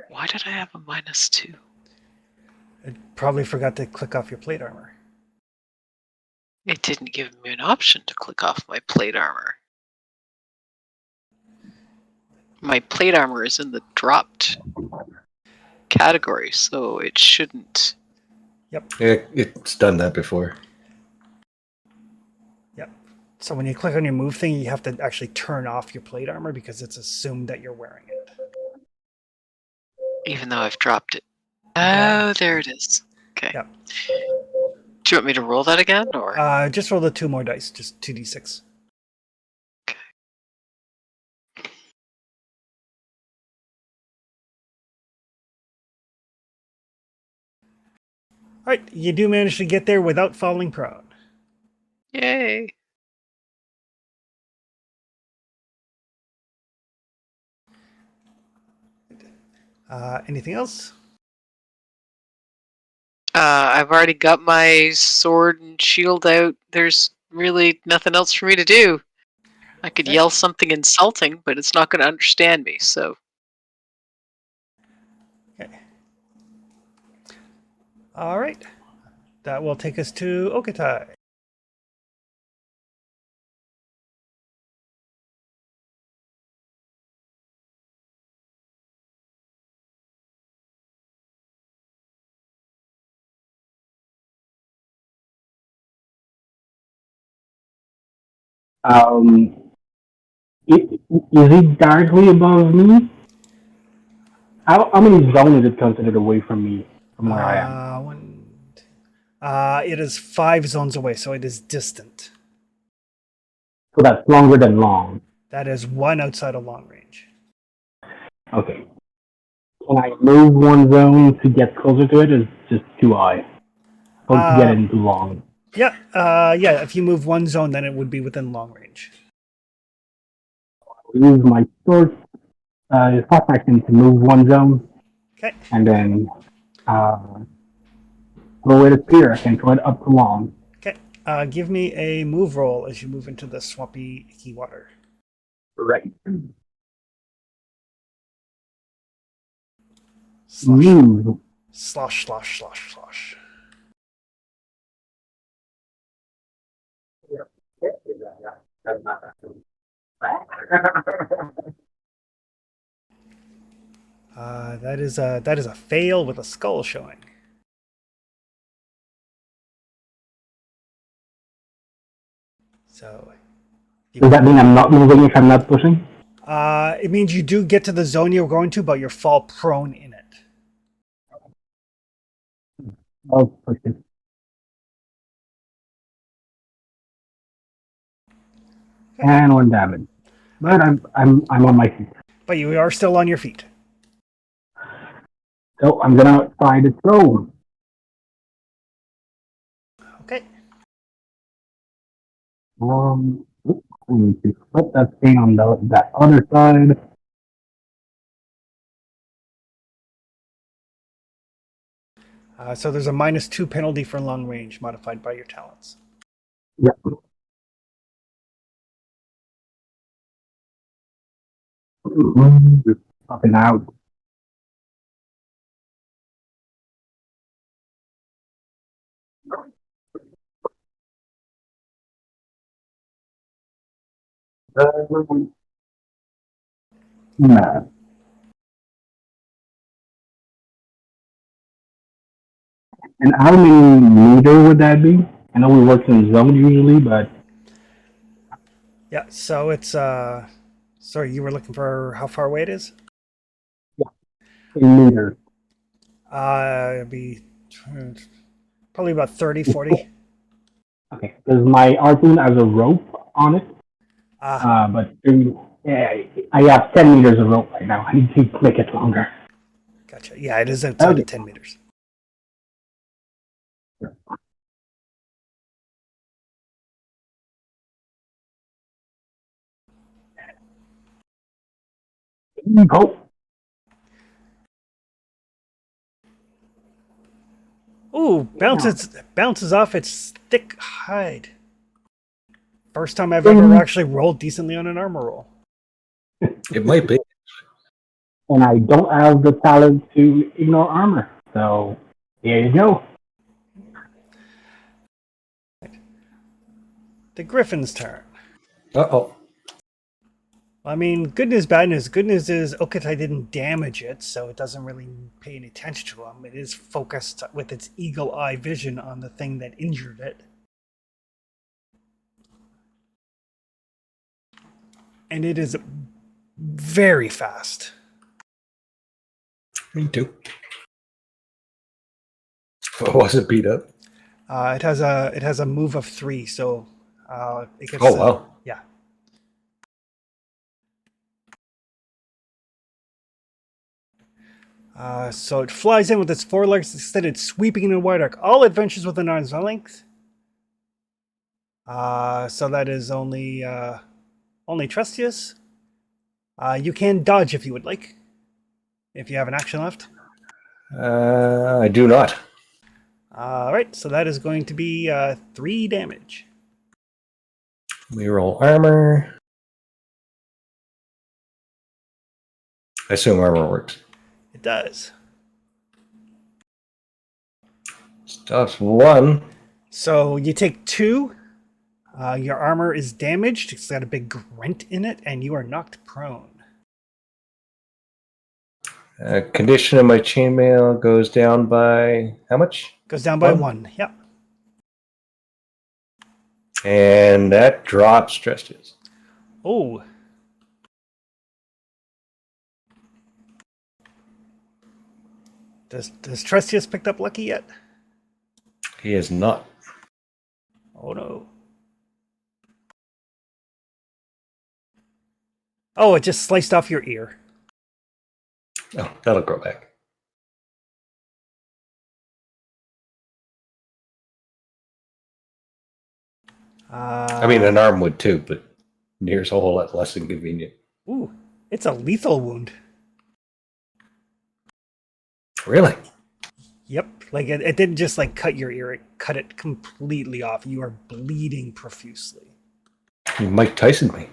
[SPEAKER 2] Why did I have a -2?
[SPEAKER 1] I probably forgot to click off your plate armor.
[SPEAKER 2] It didn't give me an option to click off my plate armor. My plate armor is in the dropped category, so it shouldn't.
[SPEAKER 3] It's done that before.
[SPEAKER 1] Yep. So when you click on your move thing, you have to actually turn off your plate armor because it's assumed that you're wearing it.
[SPEAKER 2] Even though I've dropped it.
[SPEAKER 1] Yeah.
[SPEAKER 2] Oh, there it is. Okay.
[SPEAKER 1] Yep.
[SPEAKER 2] Do you want me to roll that again, or?
[SPEAKER 1] Just roll the 2 more dice, just 2d6. All right, you do manage to get there without falling prone.
[SPEAKER 2] Yay.
[SPEAKER 1] Anything else?
[SPEAKER 2] I've already got my sword and shield out. There's really nothing else for me to do. I could
[SPEAKER 1] Okay.
[SPEAKER 2] yell something insulting, but it's not going to understand me, so.
[SPEAKER 1] Okay. All right. That will take us to Okatai.
[SPEAKER 4] Is he directly above me? How many zones is it considered away from me, from where I am?
[SPEAKER 1] It is 5 zones away, so it is distant.
[SPEAKER 4] So that's longer than long.
[SPEAKER 1] That is 1 outside of long range.
[SPEAKER 4] Okay. Can I move one zone to get closer to it, or is it just too high? Or to get into long?
[SPEAKER 1] Yeah, if you move 1 zone, then it would be within long range.
[SPEAKER 4] Use my sword, fast action to move one zone,
[SPEAKER 1] Okay.
[SPEAKER 4] and then throw it a spear. I can throw it up to long.
[SPEAKER 1] Okay. Give me a move roll as you move into the swampy, icky water.
[SPEAKER 4] Right.
[SPEAKER 1] Slosh,
[SPEAKER 4] Move.
[SPEAKER 1] slosh, slosh, slosh, slosh. That is a fail with a skull showing. So,
[SPEAKER 4] Does that mean I'm not moving if I'm not pushing?
[SPEAKER 1] it means you do get to the zone you're going to, but you're fall prone in it.
[SPEAKER 4] I'll push it. And 1 damage. But I'm on my feet.
[SPEAKER 1] But you are still on your feet.
[SPEAKER 4] So I'm gonna try to throw.
[SPEAKER 1] Okay.
[SPEAKER 4] I need to flip that thing on that other side.
[SPEAKER 1] So there's a -2 penalty for long range modified by your talents.
[SPEAKER 4] Yep. Just popping out. Nah. And how many meter would that be? I know we work in zone usually, but
[SPEAKER 1] Yeah, so it's sorry, you were looking for how far away it is?
[SPEAKER 4] in meters.
[SPEAKER 1] It'd be probably about 30, 40.
[SPEAKER 4] Okay, because my harpoon has a rope on it,
[SPEAKER 1] Ah,
[SPEAKER 4] but yeah, I have 10 meters of rope right now. I need to make it longer.
[SPEAKER 1] gotcha. Yeah, it is outside
[SPEAKER 4] Okay.
[SPEAKER 1] of 10 meters.
[SPEAKER 4] Oh,
[SPEAKER 1] Ooh, bounces off its thick hide. First time I've ever actually rolled decently on an armor roll.
[SPEAKER 3] It might be.
[SPEAKER 4] and I don't have the talent to ignore armor. So there you go.
[SPEAKER 1] The Griffin's turn.
[SPEAKER 3] Uh-oh.
[SPEAKER 1] I mean, good news, bad news. Good news is Okatai didn't damage it, so it doesn't really pay any attention to him. It is focused with its eagle eye vision on the thing that injured it. And it is very fast.
[SPEAKER 3] Me too. What was it beat up?
[SPEAKER 1] It has a move of 3, so it gets.
[SPEAKER 3] Oh, wow.
[SPEAKER 1] Yeah. So it flies in with its forelegs extended, sweeping in a wide arc. All adventures within arm's length. So that is only Trustius. You can dodge if you would like, if you have an action left.
[SPEAKER 3] I do not.
[SPEAKER 1] All right, so that is going to be 3 damage.
[SPEAKER 3] We roll armor. I assume armor works.
[SPEAKER 1] It does.
[SPEAKER 3] Stuff's 1.
[SPEAKER 1] So you take 2. Your armor is damaged. It's got a big rent in it, and you are knocked prone.
[SPEAKER 3] Condition of my chainmail goes down by how much?
[SPEAKER 1] Goes down by
[SPEAKER 3] 1.
[SPEAKER 1] 1. Yep.
[SPEAKER 3] And that drops Trustius.
[SPEAKER 1] Oh. Does Trustius picked up Lucky yet?
[SPEAKER 3] He is not.
[SPEAKER 1] Oh no. Oh, it just sliced off your ear.
[SPEAKER 3] Oh, that'll grow back. I mean, an arm would too, but Near's a whole lot less inconvenient.
[SPEAKER 1] Ooh, it's a lethal wound.
[SPEAKER 3] Really?
[SPEAKER 1] Yep, like it didn't just like cut your ear; it cut it completely off. You are bleeding profusely.
[SPEAKER 3] You Mike Tyson me.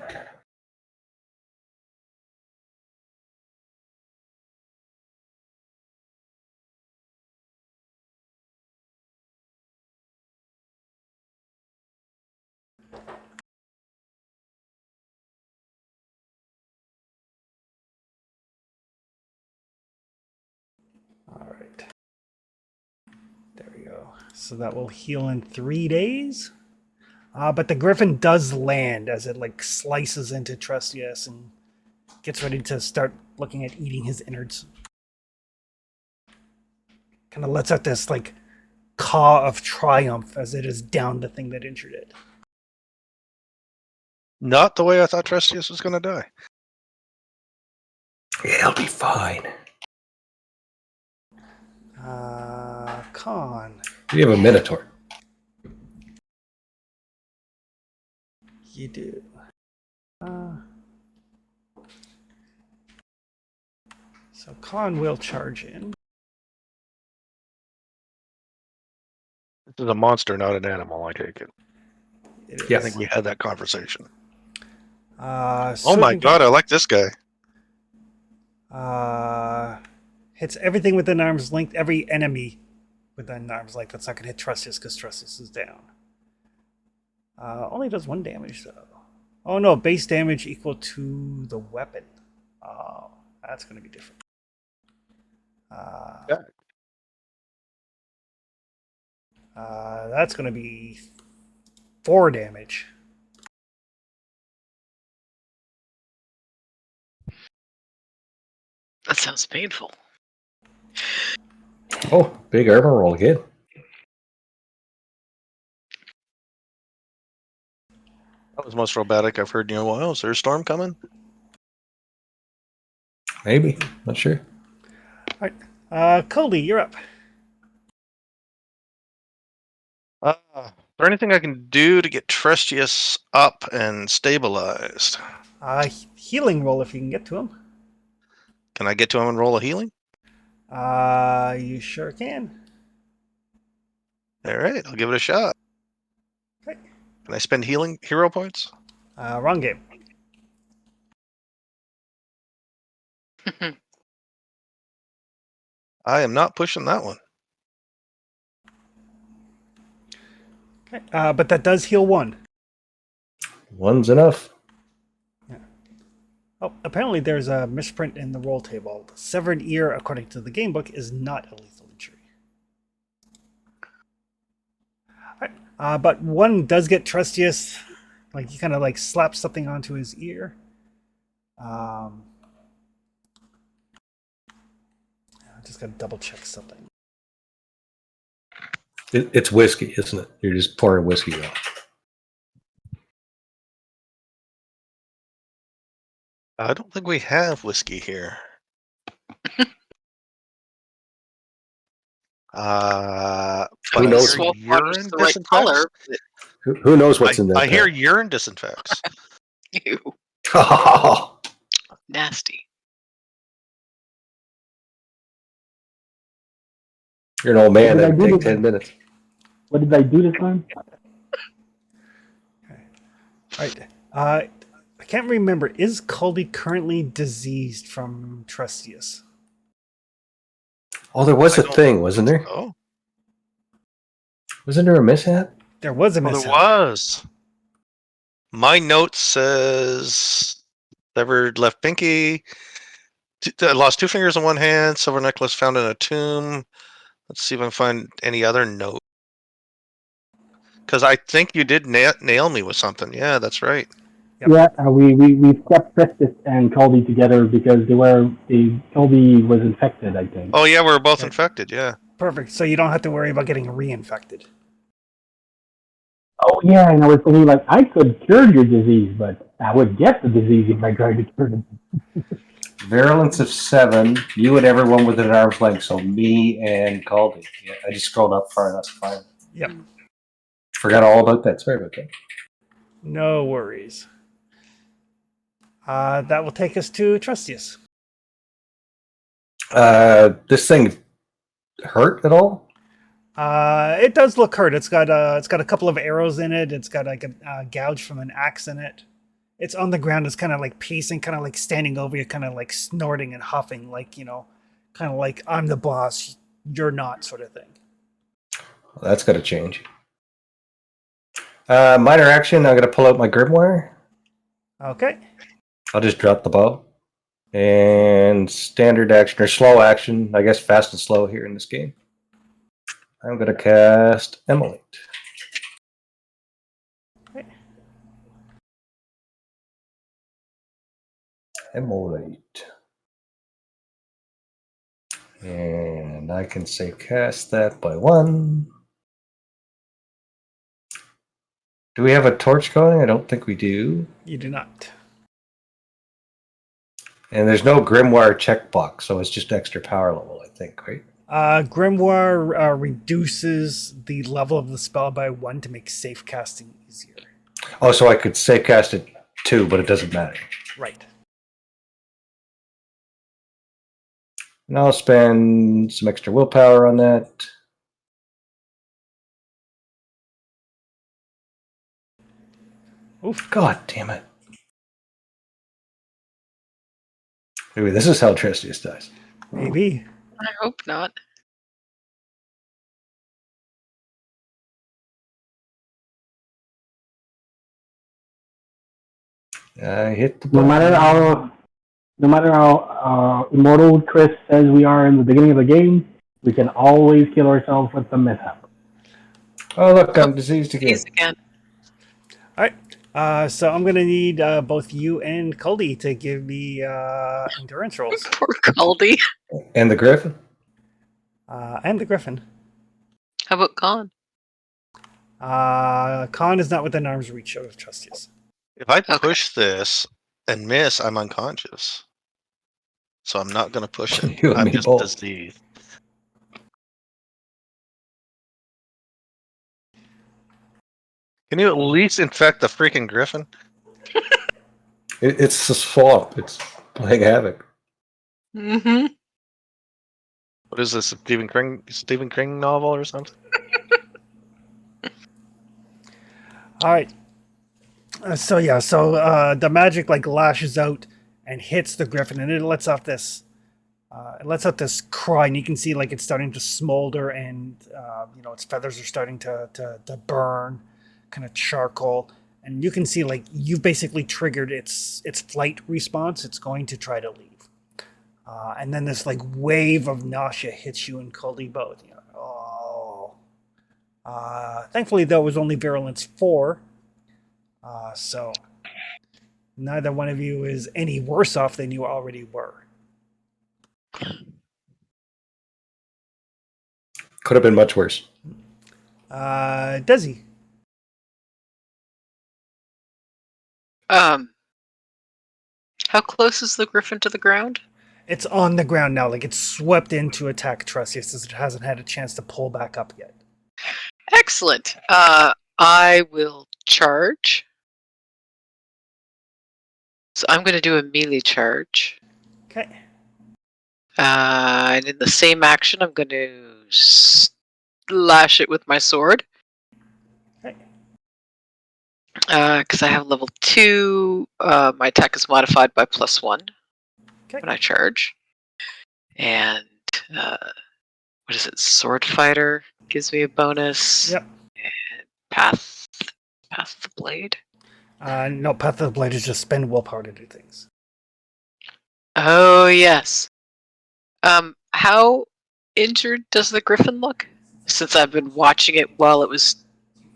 [SPEAKER 1] All right, there we go. So that will heal in 3 days. But the griffin does land as it like slices into Trustius and gets ready to start looking at eating his innards. Kind of lets out this like caw of triumph as it is down the thing that injured it.
[SPEAKER 5] Not the way I thought Trustius was going to die.
[SPEAKER 3] It'll be fine.
[SPEAKER 1] Con.
[SPEAKER 3] You have a Minotaur.
[SPEAKER 1] You do. So Con will charge in.
[SPEAKER 5] This is a monster, not an animal, I take it.
[SPEAKER 1] It is.
[SPEAKER 3] Yeah.
[SPEAKER 5] I think we had that conversation.
[SPEAKER 1] Oh
[SPEAKER 5] Oh my god, I like this guy.
[SPEAKER 1] Hits everything within arm's length, every enemy within arm's length. That's not going to hit Trustius because Trustius is down. Only does 1 damage though. Oh no, base damage equal to the weapon. Oh, that's going to be different.
[SPEAKER 5] Yeah.
[SPEAKER 1] That's going to be 4 damage.
[SPEAKER 2] That sounds painful.
[SPEAKER 3] Oh, big armor roll again.
[SPEAKER 5] That was the most robotic I've heard in a while. Is there a storm coming?
[SPEAKER 3] Maybe. Not sure.
[SPEAKER 1] All right. Cody, you're up.
[SPEAKER 5] Is there anything I can do to get Trustius up and stabilized?
[SPEAKER 1] Healing roll if you can get to him.
[SPEAKER 5] Can I get to him and roll a healing?
[SPEAKER 1] You sure can.
[SPEAKER 5] All right, I'll give it a shot.
[SPEAKER 1] Okay.
[SPEAKER 5] Can I spend healing hero points?
[SPEAKER 1] Wrong game.
[SPEAKER 5] I am not pushing that one.
[SPEAKER 1] Okay. But that does heal 1.
[SPEAKER 3] One's enough.
[SPEAKER 1] Oh, apparently there's a misprint in the roll table. Severed ear, according to the game book, is not a lethal injury. Alright, but 1 does get Trustius. Like, he kind of like slaps something onto his ear. I just gotta double check something.
[SPEAKER 3] It's whiskey, isn't it? You're just pouring whiskey out.
[SPEAKER 5] I don't think we have whiskey here. But
[SPEAKER 3] Who knows?
[SPEAKER 5] I hear
[SPEAKER 2] Swap water's
[SPEAKER 5] urine
[SPEAKER 2] the right
[SPEAKER 5] disinfects.
[SPEAKER 2] color.
[SPEAKER 3] Who knows what's in that?
[SPEAKER 5] I hear urine disinfects.
[SPEAKER 2] Ew,
[SPEAKER 3] Oh,
[SPEAKER 2] nasty.
[SPEAKER 3] you're an old man.
[SPEAKER 4] What did I
[SPEAKER 3] That'd
[SPEAKER 4] do
[SPEAKER 3] take
[SPEAKER 4] to-
[SPEAKER 3] 10 minutes.
[SPEAKER 4] What did I do this time?
[SPEAKER 1] Alright. I can't remember. Is Caldy currently diseased from Trustius?
[SPEAKER 3] Oh, there was
[SPEAKER 5] I
[SPEAKER 3] a
[SPEAKER 5] don't-
[SPEAKER 3] thing, wasn't there?
[SPEAKER 5] Oh,
[SPEAKER 3] Wasn't there a mishap?
[SPEAKER 1] There was a
[SPEAKER 5] well,
[SPEAKER 1] mishap.
[SPEAKER 5] there was. My note says severed left pinky. Lost 2 fingers on one hand. Silver necklace found in a tomb. Let's see if I can find any other note. Because I think you did nail me with something. Yeah, that's right.
[SPEAKER 1] Yep.
[SPEAKER 4] Yeah, we kept Prestis and Colby together because Colby was infected, I think.
[SPEAKER 5] Oh yeah, we were both
[SPEAKER 1] Okay.
[SPEAKER 5] infected. Yeah.
[SPEAKER 1] Perfect. So you don't have to worry about getting reinfected.
[SPEAKER 4] Oh yeah, and I was thinking like I could cure your disease, but I would get the disease if I tried to cure it.
[SPEAKER 3] Virulence of 7. You and everyone within arm's length. So me and Caldy. Yeah, I just scrolled up far enough to find it.
[SPEAKER 1] Yep.
[SPEAKER 3] Forgot all about that. Sorry about that.
[SPEAKER 1] No worries. That will take us to Trustius.
[SPEAKER 3] This thing hurt at all?
[SPEAKER 1] It does look hurt. It's got a couple of arrows in it. It's got like a gouge from an axe in it. It's on the ground. It's kind of like pacing, kind of like standing over you, kind of like snorting and huffing, like, you know, kind of like I'm the boss, you're not, sort of thing.
[SPEAKER 3] Well, that's got to change. Minor action. I'm going to pull out my grimoire.
[SPEAKER 1] Okay.
[SPEAKER 3] I'll just drop the bow. And standard action or slow action. I guess fast and slow here in this game. I'm going to cast Immolate.
[SPEAKER 1] Okay.
[SPEAKER 3] Immolate. And I can say cast that by 1. Do we have a torch going? I don't think we do.
[SPEAKER 1] You do not.
[SPEAKER 3] And there's no grimoire checkbox, so it's just extra power level, I think, right?
[SPEAKER 1] Grimoire reduces the level of the spell by 1 to make safe casting easier.
[SPEAKER 3] Oh, so I could say cast it 2, but it doesn't matter.
[SPEAKER 1] Right.
[SPEAKER 3] And I'll spend some extra willpower on that.
[SPEAKER 1] Oof.
[SPEAKER 3] God damn it. Maybe this is how Trestius dies.
[SPEAKER 1] Maybe.
[SPEAKER 2] I hope not.
[SPEAKER 3] I hit the
[SPEAKER 4] No
[SPEAKER 3] button.
[SPEAKER 4] matter how immortal Chris says we are in the beginning of the game, we can always kill ourselves with the mishap.
[SPEAKER 3] Oh, look, I'm diseased again.
[SPEAKER 2] Please again.
[SPEAKER 1] All right. So I'm gonna need both you and Culdy to give me endurance rolls,
[SPEAKER 2] Poor Caldy.
[SPEAKER 3] And the griffin?
[SPEAKER 1] and the Griffin.
[SPEAKER 2] How about Con?
[SPEAKER 1] Khan is not within arm's reach of Trustius.
[SPEAKER 5] If I
[SPEAKER 2] Okay.
[SPEAKER 5] push this and miss, I'm unconscious. So I'm not gonna push it.
[SPEAKER 3] You and
[SPEAKER 5] I'm
[SPEAKER 3] me
[SPEAKER 5] just
[SPEAKER 3] both.
[SPEAKER 5] diseased. Can you at least infect the freaking griffin?
[SPEAKER 3] It's the swamp. It's playing havoc.
[SPEAKER 2] Mm-hmm.
[SPEAKER 5] What is this, a Stephen King novel or something?
[SPEAKER 1] All right. So the magic like lashes out and hits the Griffin, and it lets out this cry, and you can see like it's starting to smolder, and its feathers are starting to burn, kind of charcoal, and you can see like you've basically triggered its flight response. It's going to try to leave, and then this like wave of nausea hits you and Cully both. Oh. Thankfully, though, it was only virulence 4. So neither one of you is any worse off than you already were.
[SPEAKER 3] Could have been much worse.
[SPEAKER 1] Desi.
[SPEAKER 2] How close is the griffin to the ground?
[SPEAKER 1] It's on the ground now, like it's swept in to attack Trustius as it hasn't had a chance to pull back up yet.
[SPEAKER 2] Excellent. I will charge. So I'm going to do a melee charge.
[SPEAKER 1] Okay.
[SPEAKER 2] And in the same action, I'm going to slash it with my sword.
[SPEAKER 1] Okay.
[SPEAKER 2] Because I have level 2, my attack is modified by +1
[SPEAKER 1] Okay.
[SPEAKER 2] when I charge. And what is it? Sword Fighter gives me a bonus.
[SPEAKER 1] Yep.
[SPEAKER 2] And Path of the Blade.
[SPEAKER 1] No, Path of the Blade is just spend willpower to do things.
[SPEAKER 2] Oh yes. How injured does the griffin look? Since I've been watching it while it was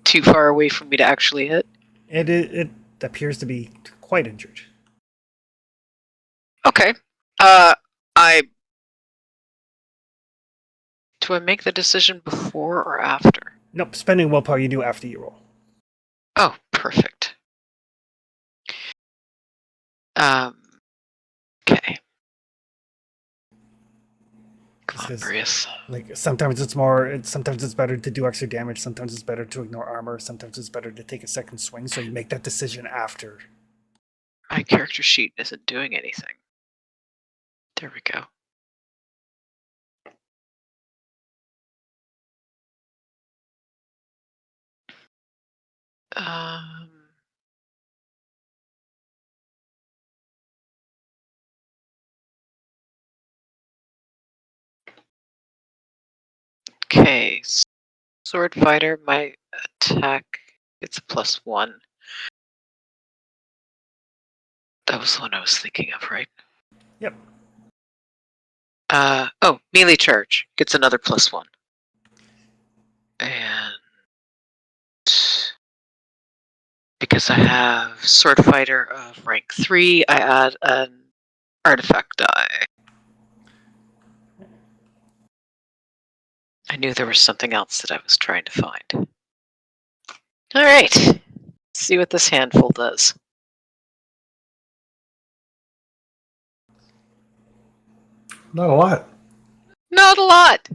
[SPEAKER 2] too far away for me to actually hit.
[SPEAKER 1] It appears to be quite injured.
[SPEAKER 2] Okay. Do I make the decision before or after?
[SPEAKER 1] Nope, spending willpower you do after you roll.
[SPEAKER 2] Oh, perfect. Okay. Come on,
[SPEAKER 1] Because,
[SPEAKER 2] Brius.
[SPEAKER 1] like sometimes it's better to do extra damage, sometimes it's better to ignore armor, sometimes it's better to take a second swing, so you make that decision after.
[SPEAKER 2] My character sheet isn't doing anything. There we go. Okay. Sword Fighter, my attack, it's a +1. That was the one I was thinking of, right?
[SPEAKER 1] Yep.
[SPEAKER 2] Melee charge gets another +1. And because I have Sword Fighter of rank 3, I add an artifact die. I knew there was something else that I was trying to find. Alright. Let's see what this handful does.
[SPEAKER 3] Not a lot.
[SPEAKER 2] Not a lot!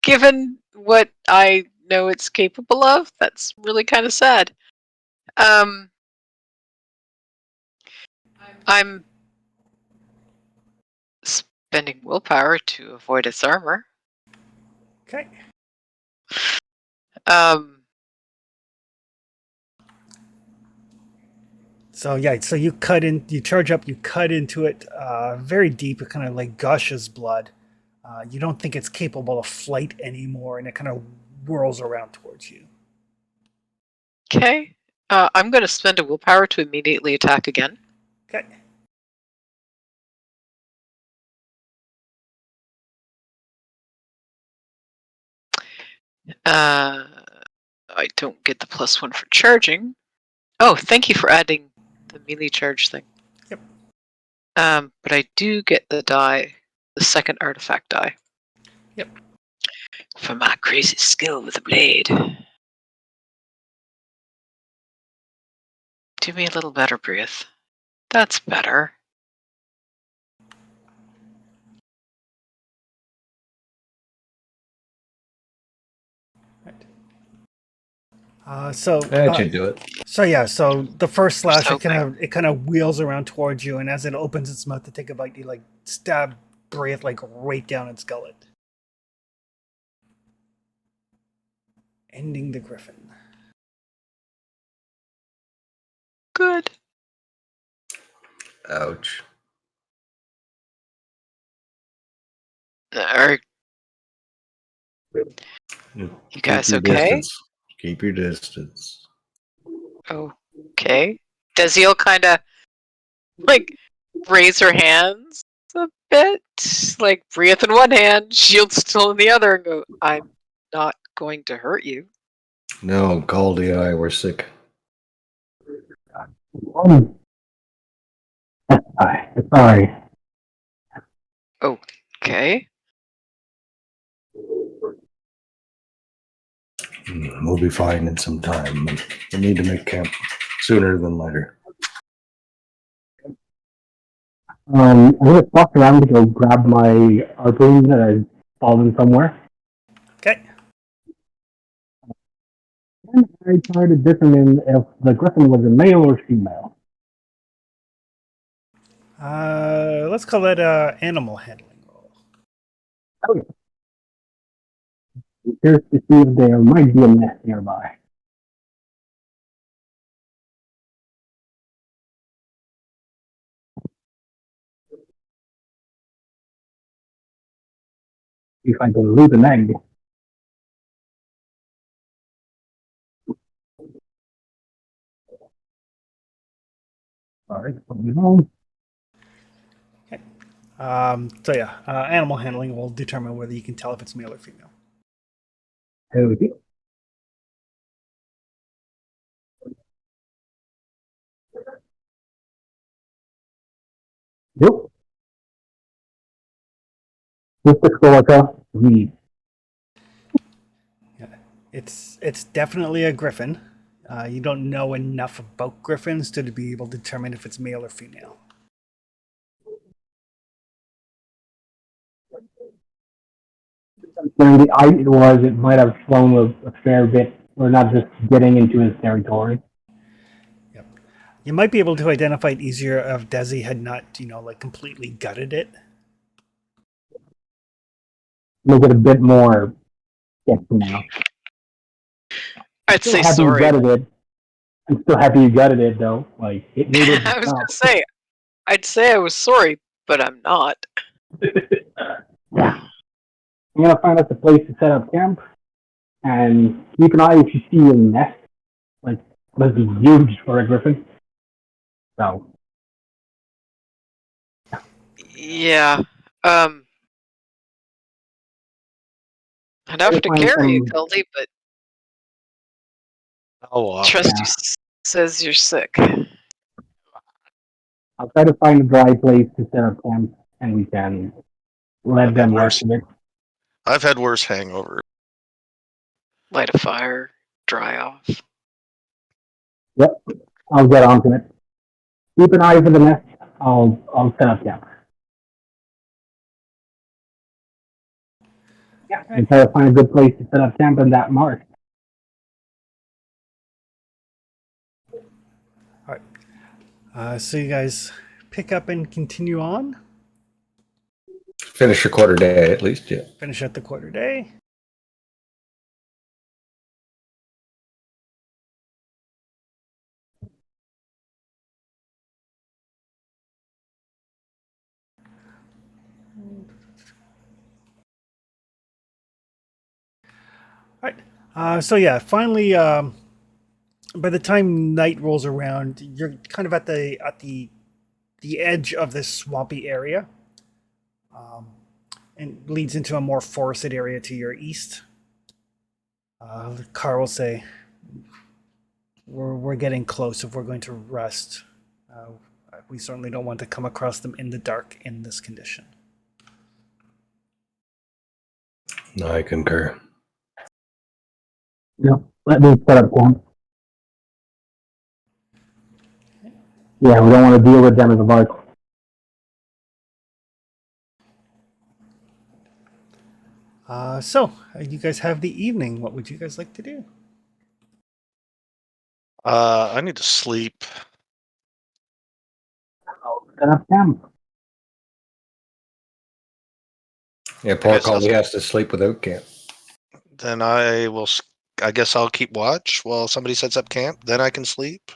[SPEAKER 2] Given what I know it's capable of, that's really kind of sad. I'm spending willpower to avoid its armor.
[SPEAKER 1] Okay. So yeah, so you charge up, you cut into it very deep. It kind of like gushes blood. You don't think it's capable of flight anymore, and it kind of whirls around towards you.
[SPEAKER 2] Okay. I'm going to spend a willpower to immediately attack again.
[SPEAKER 1] Okay.
[SPEAKER 2] I don't get the +1 for charging. Oh, thank you for adding the melee charge thing.
[SPEAKER 1] Yep.
[SPEAKER 2] But I do get the die, the second artifact die.
[SPEAKER 1] Yep.
[SPEAKER 2] For my crazy skill with the blade. Do me a little better, Breath. That's better.
[SPEAKER 3] That should do it.
[SPEAKER 1] So yeah, so the first slash,
[SPEAKER 2] So
[SPEAKER 1] it kind of wheels around towards you, and as it opens its mouth to take a bite, you like stab Braith like right down its gullet, ending the griffin.
[SPEAKER 2] Good.
[SPEAKER 3] Ouch.
[SPEAKER 2] Are you guys okay?
[SPEAKER 3] Keep your distance.
[SPEAKER 2] Okay. Desiel kind of like raise her hands a bit, like breath in one hand, shield still in the other, and go, I'm not going to hurt you.
[SPEAKER 3] No, Caldy and I were sick.
[SPEAKER 4] Sorry.
[SPEAKER 2] Okay.
[SPEAKER 3] We'll be fine in some time. We need to make camp sooner than later.
[SPEAKER 4] I'm gonna walk around to go grab my harpoon that I've fallen somewhere.
[SPEAKER 1] Okay.
[SPEAKER 4] And I try to determine if the griffin was a male or female.
[SPEAKER 1] Let's call that animal handling roll.
[SPEAKER 4] Here's to see if there might be a nest nearby. See if I can loot an egg. Sorry, you know.
[SPEAKER 1] So yeah, animal handling will determine whether you can tell if it's male or female.
[SPEAKER 4] Okay. Yep. Just the score, read.
[SPEAKER 1] It's definitely a griffin. You don't know enough about griffins to be able to determine if it's male or female.
[SPEAKER 4] During the ice it might have flown a fair bit. We're not just getting into his territory.
[SPEAKER 1] Yep. You might be able to identify it easier if Desi had not, like completely gutted it.
[SPEAKER 4] Make it a bit more sketchy now.
[SPEAKER 2] I'd say
[SPEAKER 4] happy
[SPEAKER 2] sorry.
[SPEAKER 4] You gutted it. I'm still happy you gutted it, though. Like, it needed
[SPEAKER 2] I was going to say, I'd say I was sorry, but I'm not.
[SPEAKER 4] Yeah. I'm going to find us a place to set up camp. And keep an eye if you see a nest. Like, it must be huge for a griffin. So.
[SPEAKER 2] Yeah. I'd have to carry you, Goldie, but Trusty says you're sick.
[SPEAKER 4] I'll try to find a dry place to set up camp, and we can let them rest a bit.
[SPEAKER 5] I've had worse hangovers.
[SPEAKER 2] Light a fire, dry off.
[SPEAKER 4] Yep, I'll get onto it. Keep an eye for the nest. I'll set up camp. Yeah, and try to find a good place to set up camp in that marsh.
[SPEAKER 1] So you guys pick up and continue on?
[SPEAKER 3] Finish your quarter day at least, yeah.
[SPEAKER 1] Finish at the quarter day. All right. So yeah, finally, by the time night rolls around, you're kind of at the edge of this swampy area, and leads into a more forested area to your east. The car will say, "We're getting close. If we're going to rest, we certainly don't want to come across them in the dark in this condition."
[SPEAKER 3] No, I concur.
[SPEAKER 4] Yeah, let me set up camp. Yeah, we don't want to deal with them in the dark.
[SPEAKER 1] So you guys have the evening. What would you guys like to do?
[SPEAKER 5] I need to sleep.
[SPEAKER 4] Set up camp.
[SPEAKER 3] Yeah, poor
[SPEAKER 5] guess
[SPEAKER 3] Colby
[SPEAKER 5] that's-
[SPEAKER 3] has to sleep without camp.
[SPEAKER 5] Then I will. I guess I'll keep watch while somebody sets up camp. Then I can sleep.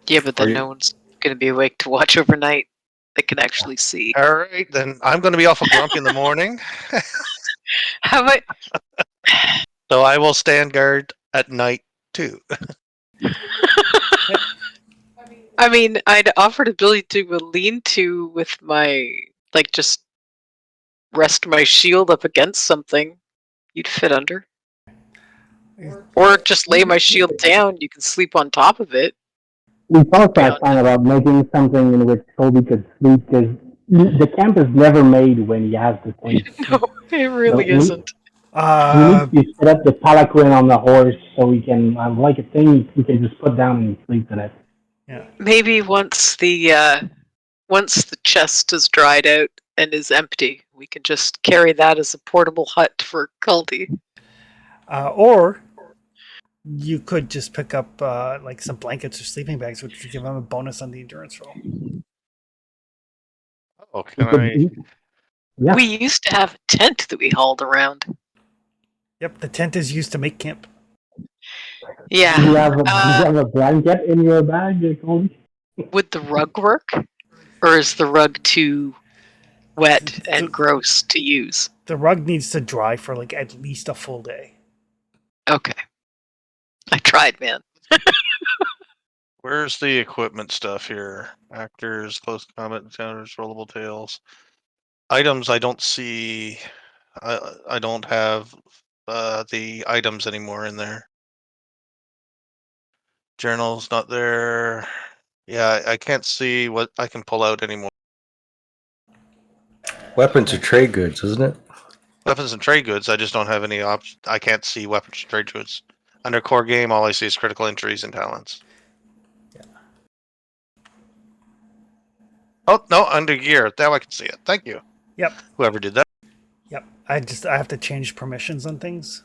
[SPEAKER 2] Yeah, but then
[SPEAKER 3] you-
[SPEAKER 2] no one's gonna be awake to watch overnight. They can actually see.
[SPEAKER 5] All right, then I'm going to be awful grumpy in the morning.
[SPEAKER 2] How about?
[SPEAKER 5] So I will stand guard at night too.
[SPEAKER 2] I mean, I'd offered ability to lean to with my just rest my shield up against something. You'd fit under, or just lay my shield down. You can sleep on top of it.
[SPEAKER 4] We talked last time about making something in which Toby could sleep because the camp is never made when he has to sleep.
[SPEAKER 2] No, it really
[SPEAKER 4] No,
[SPEAKER 2] isn't.
[SPEAKER 4] We need to set up the palanquin on the horse so we can, like a thing we can just put down and sleep in it.
[SPEAKER 1] Yeah.
[SPEAKER 2] Maybe once the chest is dried out and is empty, we can just carry that as a portable hut for Culty.
[SPEAKER 1] Or you could just pick up like some blankets or sleeping bags, which would give them a bonus on the endurance roll.
[SPEAKER 5] Oh,
[SPEAKER 4] We
[SPEAKER 5] can
[SPEAKER 4] could-
[SPEAKER 5] I?
[SPEAKER 4] Yeah,
[SPEAKER 2] We used to have a tent that we hauled around.
[SPEAKER 1] Yep, the tent is used to make camp.
[SPEAKER 2] Yeah.
[SPEAKER 4] do you have a blanket in your bag, Cody?
[SPEAKER 2] Would the rug work? Or is the rug too wet and gross to use?
[SPEAKER 1] The rug needs to dry for like at least a full day.
[SPEAKER 2] Okay. I tried, man.
[SPEAKER 5] Where's the equipment stuff here? Actors, close combat encounters, rollable tails. Items I don't see. I don't have the items anymore in there. Journal's not there. Yeah, I can't see what I can pull out anymore.
[SPEAKER 3] Weapons are trade goods, isn't it?
[SPEAKER 5] Weapons and trade goods, I just don't have any I can't see weapons and trade goods. Under core game, all I see is critical injuries and talents. Oh, no, under gear. Now I can see it. Thank you.
[SPEAKER 1] Yep.
[SPEAKER 5] Whoever did that.
[SPEAKER 1] Yep. I have to change permissions on things.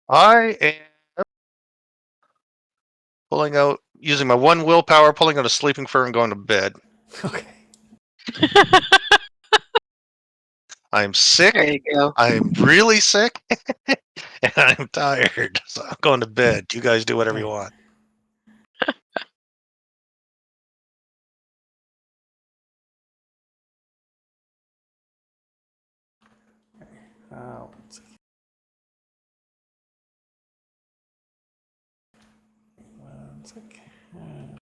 [SPEAKER 5] I am pulling out, using my one willpower, pulling out a sleeping fur and going to bed.
[SPEAKER 1] Okay.
[SPEAKER 5] I'm sick.
[SPEAKER 2] There you go.
[SPEAKER 5] I'm really sick. And I'm tired. So I'm going to bed. You guys do whatever you want.
[SPEAKER 1] One second. One second.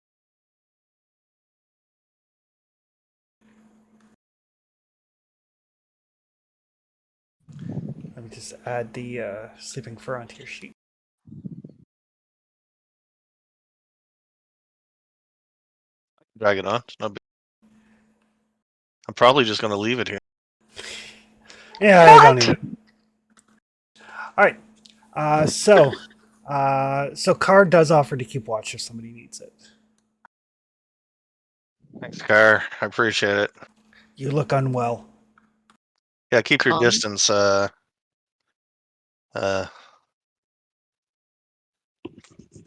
[SPEAKER 1] Let me just add the sleeping fur onto your sheet.
[SPEAKER 5] Drag it on. It's no big. I'm probably just going to leave it here.
[SPEAKER 1] Yeah, I don't need it. All right. So Car does offer to keep watch if somebody needs it.
[SPEAKER 5] Thanks, Car. I appreciate it.
[SPEAKER 1] You look unwell.
[SPEAKER 5] Yeah, keep your
[SPEAKER 2] Um,
[SPEAKER 5] distance.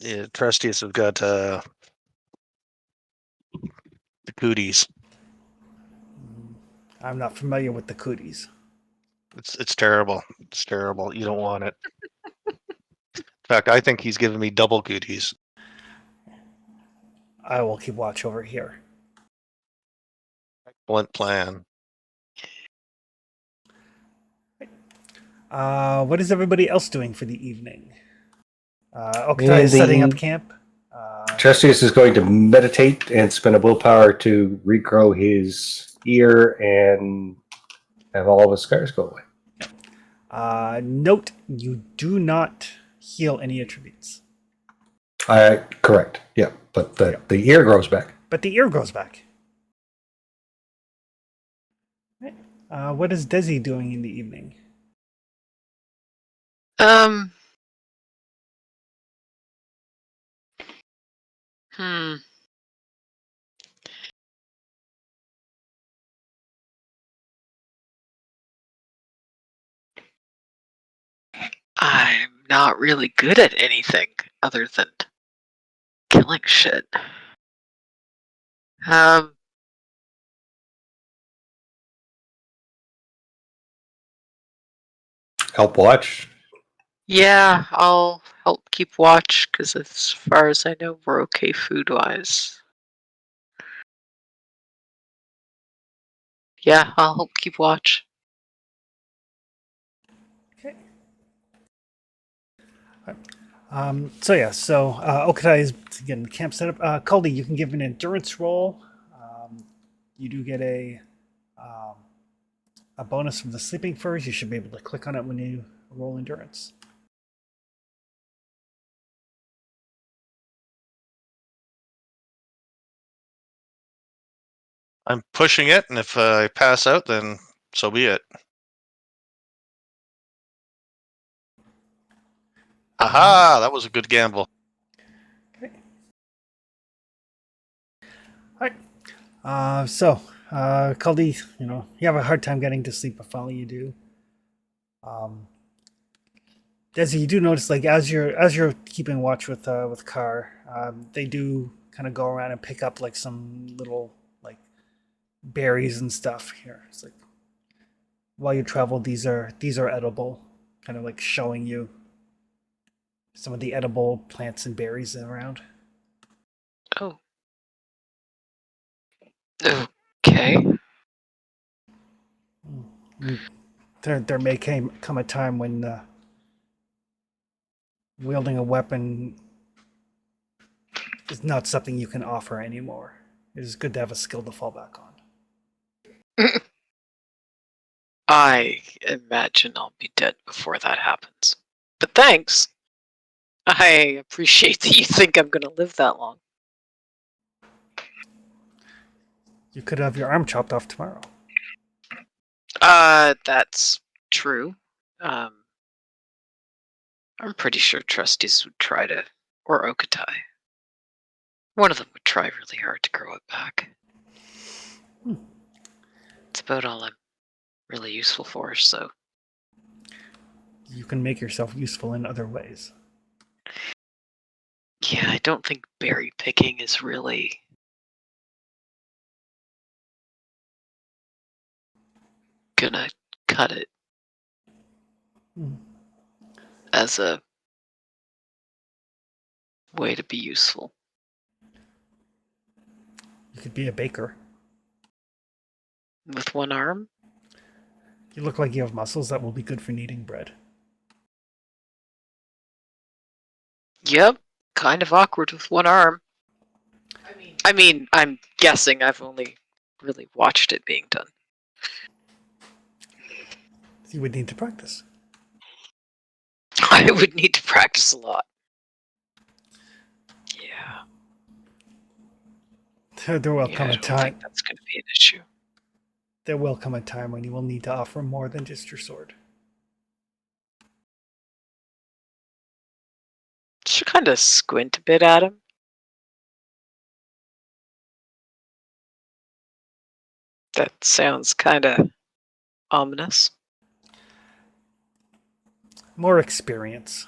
[SPEAKER 5] Yeah, Trustius have got the cooties.
[SPEAKER 1] I'm not familiar with the cooties.
[SPEAKER 5] It's terrible. It's terrible. You don't want it. In fact, I think he's giving me double cooties.
[SPEAKER 1] I will keep watch over here.
[SPEAKER 5] Excellent plan.
[SPEAKER 1] What is everybody else doing for the evening? Okutai
[SPEAKER 3] And
[SPEAKER 1] is setting up
[SPEAKER 3] the-
[SPEAKER 1] camp.
[SPEAKER 3] Trustius is going to meditate and spend a willpower to regrow his ear and have all of his scars go away.
[SPEAKER 1] Note, you do not heal any attributes,
[SPEAKER 3] Correct. Yeah, but the ear grows back.
[SPEAKER 1] but the ear grows back. Right. What is Desi doing in the evening?
[SPEAKER 2] Um. Hmm. I'm not really good at anything other than killing shit. Um.
[SPEAKER 3] Help watch.
[SPEAKER 2] Yeah, I'll help keep watch because as far as I know, we're okay food-wise. Yeah, I'll help keep watch.
[SPEAKER 1] Okay. So Okutai is getting the camp set up. Caldi, you can give an endurance roll. You do get a bonus from the sleeping furs. You should be able to click on it when you roll endurance.
[SPEAKER 5] I'm pushing it, and if I pass out, then so be it. Aha! That was a good gamble.
[SPEAKER 1] Okay. All right. Caldi, you have a hard time getting to sleep, but finally you do. Desi, you do notice, like as you're keeping watch with Car, they do kind of go around and pick up like some little like berries and stuff here. It's like while you travel, these are edible, kind of like showing you some of the edible plants and berries around.
[SPEAKER 2] Oh. Okay.
[SPEAKER 1] There may come a time when wielding a weapon is not something you can offer anymore. It is good to have a skill to fall back on.
[SPEAKER 2] I imagine I'll be dead before that happens. But thanks. I appreciate that you think I'm gonna live that long.
[SPEAKER 1] You could have your arm chopped off tomorrow.
[SPEAKER 2] That's true. I'm pretty sure Trustees would try to, or Okutai. One of them would try really hard to grow it back. It's about all I'm really useful for, so.
[SPEAKER 1] You can make yourself useful in other ways.
[SPEAKER 2] Yeah, I don't think berry picking is really gonna cut it as a way to be useful.
[SPEAKER 1] You could be a baker.
[SPEAKER 2] With one arm?
[SPEAKER 1] You look like you have muscles that will be good for kneading bread.
[SPEAKER 2] Yep, kind of awkward with one arm. I mean, I'm guessing I've only really watched it being done.
[SPEAKER 1] You would need to practice.
[SPEAKER 2] I would need to practice a lot. Yeah.
[SPEAKER 1] There will
[SPEAKER 2] Yeah,
[SPEAKER 1] come
[SPEAKER 2] I
[SPEAKER 1] a
[SPEAKER 2] don't
[SPEAKER 1] time.
[SPEAKER 2] think that's going to be an issue.
[SPEAKER 1] There will come a time when you will need to offer more than just your sword.
[SPEAKER 2] Should kind of squint a bit at him. That sounds kind of ominous.
[SPEAKER 1] More experience.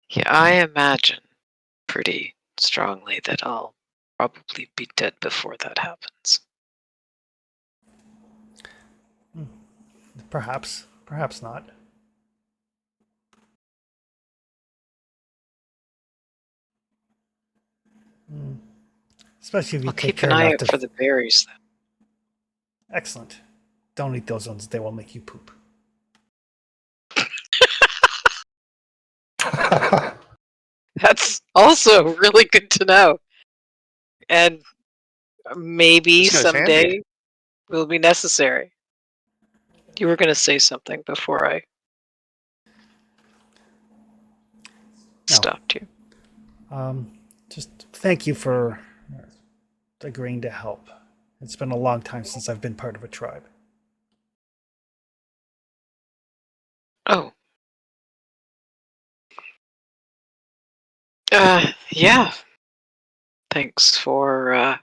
[SPEAKER 2] Yeah, I imagine pretty strongly that I'll probably be dead before that happens.
[SPEAKER 1] Perhaps, perhaps not. Hmm. Especially if you
[SPEAKER 2] I'll
[SPEAKER 1] take
[SPEAKER 2] keep an
[SPEAKER 1] care
[SPEAKER 2] eye
[SPEAKER 1] not
[SPEAKER 2] out
[SPEAKER 1] to.
[SPEAKER 2] for the berries then.
[SPEAKER 1] Excellent. Don't eat those ones; they will make you poop.
[SPEAKER 2] That's also really good to know. And maybe
[SPEAKER 5] This guy's handy.
[SPEAKER 2] someday will be necessary. You were going to say something before I
[SPEAKER 1] No.
[SPEAKER 2] stopped you.
[SPEAKER 1] Just thank you for agreeing to help. It's been a long time since I've been part of a tribe.
[SPEAKER 2] Oh. Yeah. Thanks for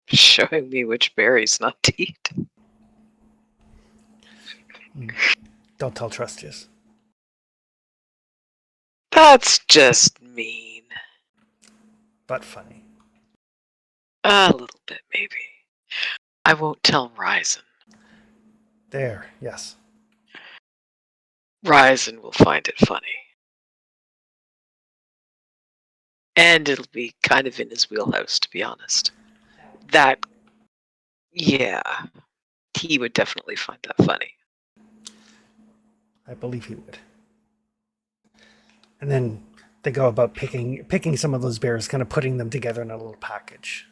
[SPEAKER 2] showing me which berries not to eat.
[SPEAKER 1] Don't tell Trustius.
[SPEAKER 2] That's just mean.
[SPEAKER 1] But funny.
[SPEAKER 2] A little bit, maybe. I won't tell Ryzen.
[SPEAKER 1] There, yes.
[SPEAKER 2] Ryzen will find it funny. And it'll be kind of in his wheelhouse, to be honest. That, yeah, he would definitely find that funny.
[SPEAKER 1] I believe he would. And then they go about picking some of those berries, kind of putting them together in a little package.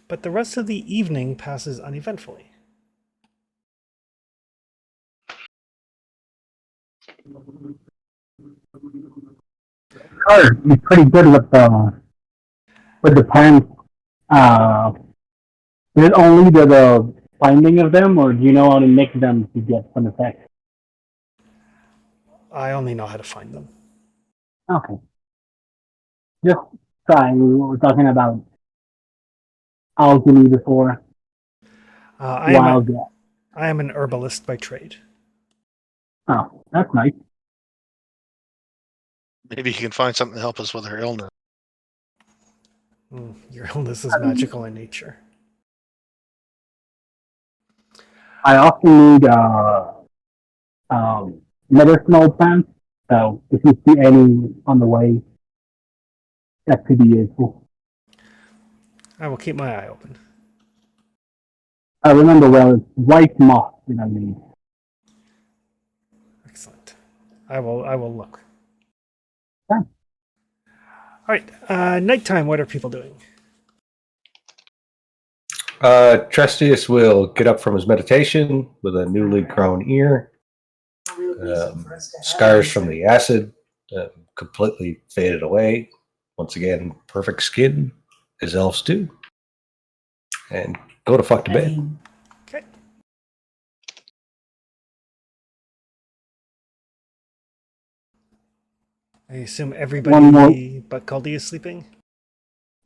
[SPEAKER 1] But the rest of the evening passes uneventfully.
[SPEAKER 4] Sure, you're pretty good with the plans. Is it only the finding of them, or do you know how to make them to get some effect?
[SPEAKER 1] I only know how to find them.
[SPEAKER 4] Okay. Just trying. We were talking about alchemy before.
[SPEAKER 1] I am an herbalist by trade.
[SPEAKER 4] Oh, that's nice.
[SPEAKER 5] Maybe he can find something to help us with her illness.
[SPEAKER 1] Your illness is magical in nature.
[SPEAKER 4] I also need medicinal plants. So if you see any on the way, that could be useful.
[SPEAKER 1] I will keep my eye open.
[SPEAKER 4] I remember well, it's white moss that I need.
[SPEAKER 1] Excellent. I will look.
[SPEAKER 4] Yeah.
[SPEAKER 1] All right. Nighttime. What are people doing?
[SPEAKER 3] Trustius will get up from his meditation with a newly grown ear. Scars from the acid completely faded away. Once again, perfect skin, as elves do. And go to fuck to bed.
[SPEAKER 1] Okay. I assume everybody but Caldi is sleeping?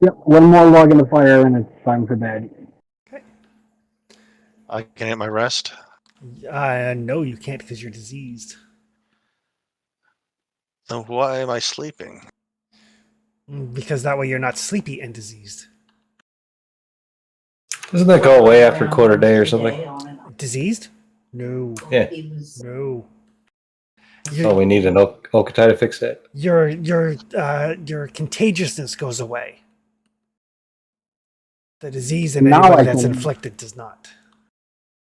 [SPEAKER 4] Yep, one more log in the fire and it's time for bed.
[SPEAKER 1] Okay.
[SPEAKER 5] I can hit my rest.
[SPEAKER 1] No, you can't because you're diseased.
[SPEAKER 5] Then why am I sleeping?
[SPEAKER 1] Because that way you're not sleepy and diseased.
[SPEAKER 3] Doesn't that go away after a quarter day or something?
[SPEAKER 1] Diseased? No.
[SPEAKER 3] Yeah.
[SPEAKER 1] No.
[SPEAKER 3] Oh, we need an Okatai to fix that.
[SPEAKER 1] Your contagiousness goes away. The disease in
[SPEAKER 4] Now
[SPEAKER 1] anybody
[SPEAKER 4] I
[SPEAKER 1] that's
[SPEAKER 4] can-
[SPEAKER 1] inflicted does not.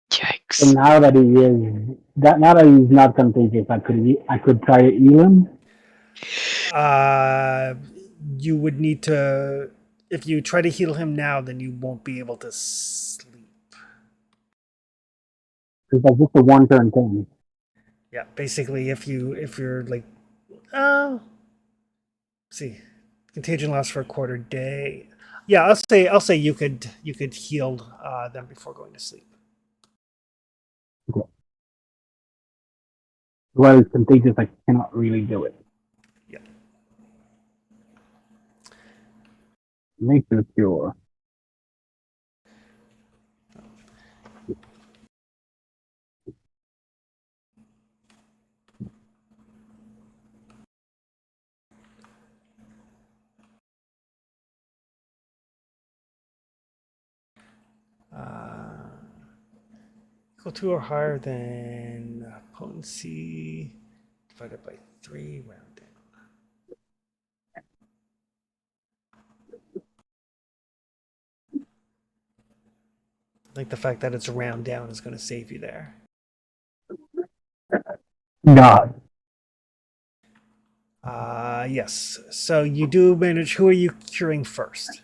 [SPEAKER 2] Yikes.
[SPEAKER 4] And now that now that he's not contagious, I could try to heal him.
[SPEAKER 1] You would need to. If you try to heal him now, then you won't be able to sleep.
[SPEAKER 4] Because that's just a one-turn thing.
[SPEAKER 1] Yeah, basically, if you're like, see, contagion lasts for a quarter day. Yeah, I'll say you could heal them before going to sleep.
[SPEAKER 4] While it's contagious, I cannot really do it.
[SPEAKER 1] Yeah.
[SPEAKER 4] Nature cure.
[SPEAKER 1] Equal to or higher than potency divided by 3 round down. I think the fact that it's round down is going to save you there.
[SPEAKER 4] God.
[SPEAKER 1] Yes. So you do manage. Who are you curing first?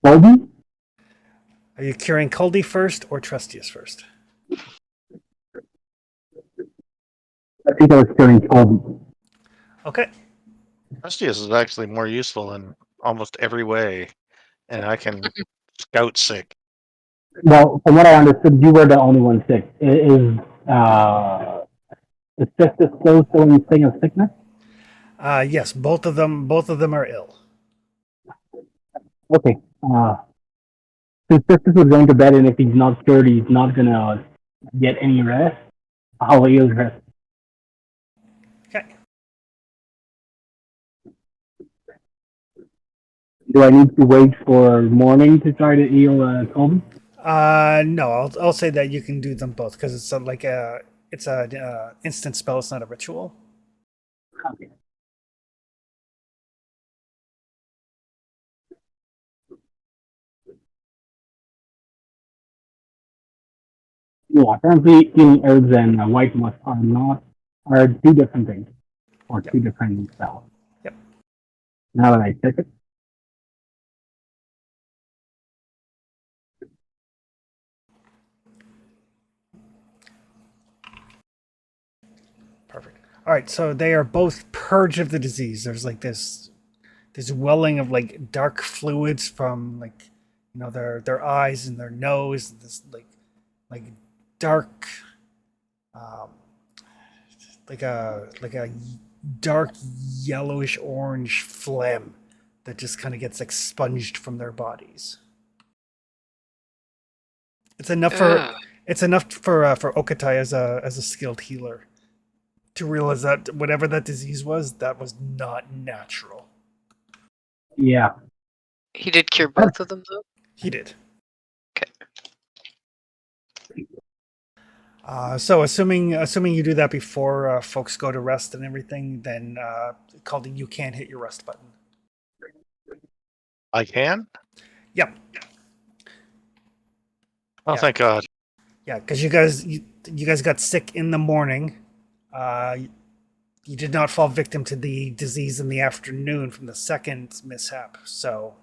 [SPEAKER 4] Golden?
[SPEAKER 1] Are you curing Caldy first or Trustius first?
[SPEAKER 4] I think I was curing Golden.
[SPEAKER 1] Okay.
[SPEAKER 5] Trustius is actually more useful in almost every way, and I can scout sick.
[SPEAKER 4] Well, from what I understood, you were the only one sick. Is Justice still showing thing of sickness?
[SPEAKER 1] Yes, both of them are ill.
[SPEAKER 4] Okay. Since Justice was going to bed, and if he's not cured, he's not gonna get any rest. I'll heal rest.
[SPEAKER 1] Okay.
[SPEAKER 4] Do I need to wait for morning to try to heal Colby?
[SPEAKER 1] No, I'll say that you can do them both because it's a instant spell. It's not a ritual.
[SPEAKER 4] Okay. Yeah, apparently healing herbs and white musk are two different things or two different spells.
[SPEAKER 1] Yep.
[SPEAKER 4] Now that I check it.
[SPEAKER 1] Perfect. All right, so they are both purged of the disease. There's like this welling of like dark fluids from like their eyes and their nose. This like dark, um, like a dark yellowish orange phlegm that just kind of gets expunged from their bodies. It's enough for
[SPEAKER 2] Ugh.
[SPEAKER 1] for Okatai as a skilled healer to realize that whatever that disease was, that was not natural.
[SPEAKER 4] Yeah.
[SPEAKER 2] He did cure both of them, though?
[SPEAKER 1] He did.
[SPEAKER 2] Okay.
[SPEAKER 1] So assuming you do that before folks go to rest and everything, then Caldy, you can hit your rest button.
[SPEAKER 5] I can?
[SPEAKER 1] Yep.
[SPEAKER 5] Oh,
[SPEAKER 1] Yeah.
[SPEAKER 5] thank God.
[SPEAKER 1] Yeah, because you guys got sick in the morning. You did not fall victim to the disease in the afternoon from the second mishap. So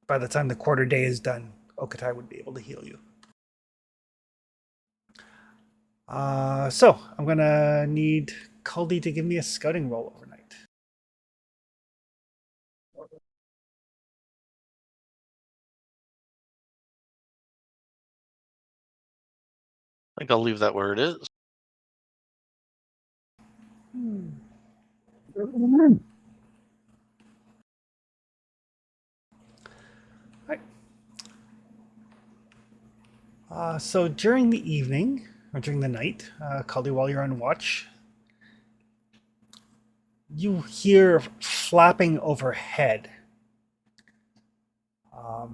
[SPEAKER 1] by the time the quarter day is done, Okatai would be able to heal you. So I'm gonna need Caldy to give me a scouting roll overnight.
[SPEAKER 5] I think I'll leave that where it is.
[SPEAKER 1] So during the evening, or during the night, Caldy, while you're on watch, you hear flapping overhead.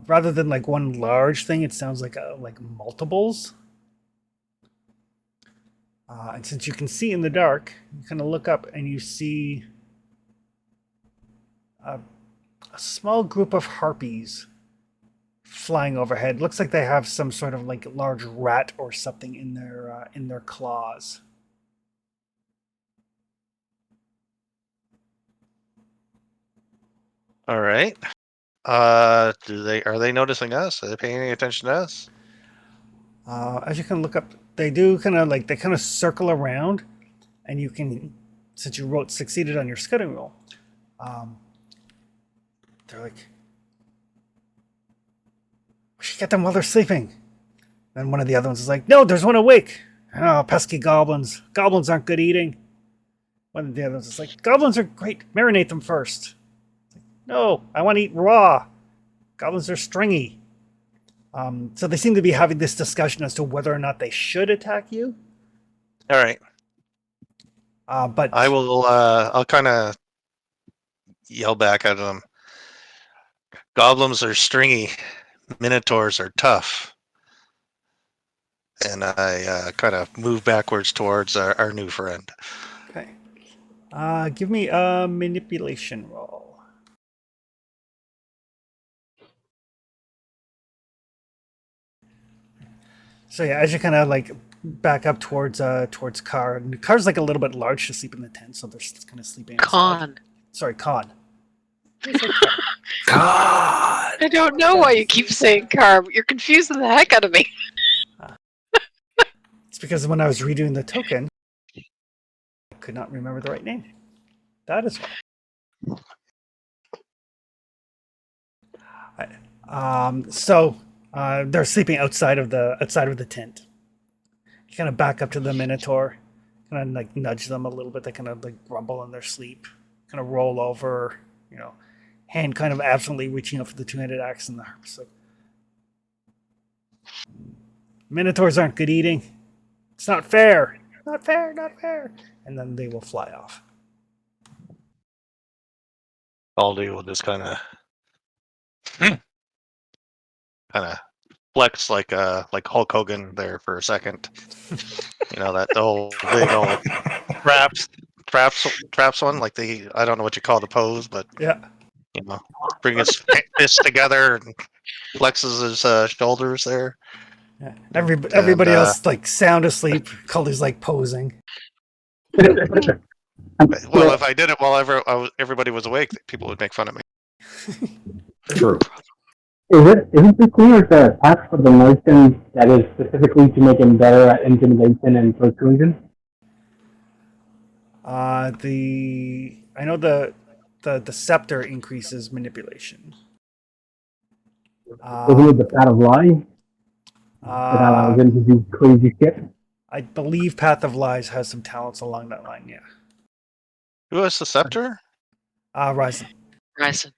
[SPEAKER 1] Rather than like one large thing, it sounds like multiples. And since you can see in the dark, you kind of look up and you see a small group of harpies flying overhead. Looks like they have some sort of like large rat or something in their claws.
[SPEAKER 5] All right. Are they noticing us? Are they paying any attention to us?
[SPEAKER 1] As you can look up, they do kind of circle around, and you can, since you succeeded on your scouting roll, they're like, we should get them while they're sleeping. Then one of the other ones is like, no, there's one awake. Oh, pesky goblins. Goblins aren't good eating. One of the others is like, goblins are great. Marinate them first. It's like, no, I want to eat raw. Goblins are stringy. So they seem to be having this discussion as to whether or not they should attack you.
[SPEAKER 5] All right.
[SPEAKER 1] But
[SPEAKER 5] I will. I'll kind of yell back at them. Goblins are stringy. Minotaurs are tough. And I kind of move backwards towards our new friend.
[SPEAKER 1] okay. Give me a manipulation roll. So yeah, as you kind of like back up towards Car, and Car's like a little bit large to sleep in the tent, so they're kind of sleeping. Inside.
[SPEAKER 2] Con.
[SPEAKER 1] Sorry, Con.
[SPEAKER 3] God.
[SPEAKER 2] I don't know why you keep saying car, but you're confusing the heck out of me.
[SPEAKER 1] It's because when I was redoing the token, I could not remember the right name. That is why. So they're sleeping outside of the tent. You kind of back up to the Minotaur, kind of like nudge them a little bit. They kind of like grumble in their sleep, kind of roll over, hand kind of absently reaching up for the two-handed axe and the harps. Like, Minotaurs aren't good eating. It's not fair. Not fair. Not fair. And then they will fly off.
[SPEAKER 5] Aldi will just kind of flex like Hulk Hogan there for a second. That old big old traps one. Like I don't know what you call the pose, but
[SPEAKER 1] Yeah.
[SPEAKER 5] bring his fists together and flexes his shoulders there.
[SPEAKER 1] Yeah. Everybody else like sound asleep. Calder's like posing.
[SPEAKER 5] Well, if I did it while everybody was awake, people would make fun of me.
[SPEAKER 3] True.
[SPEAKER 4] Isn't this thing or the task for the merchant that is specifically to make him better at intimidation and persuasion?
[SPEAKER 1] I know the scepter increases manipulation.
[SPEAKER 4] Isn't it the Path of Lie that allows him to do crazy shit?
[SPEAKER 1] I believe Path of Lies has some talents along that line. Yeah.
[SPEAKER 5] Who has the scepter?
[SPEAKER 1] Ryzen.
[SPEAKER 2] Ryzen.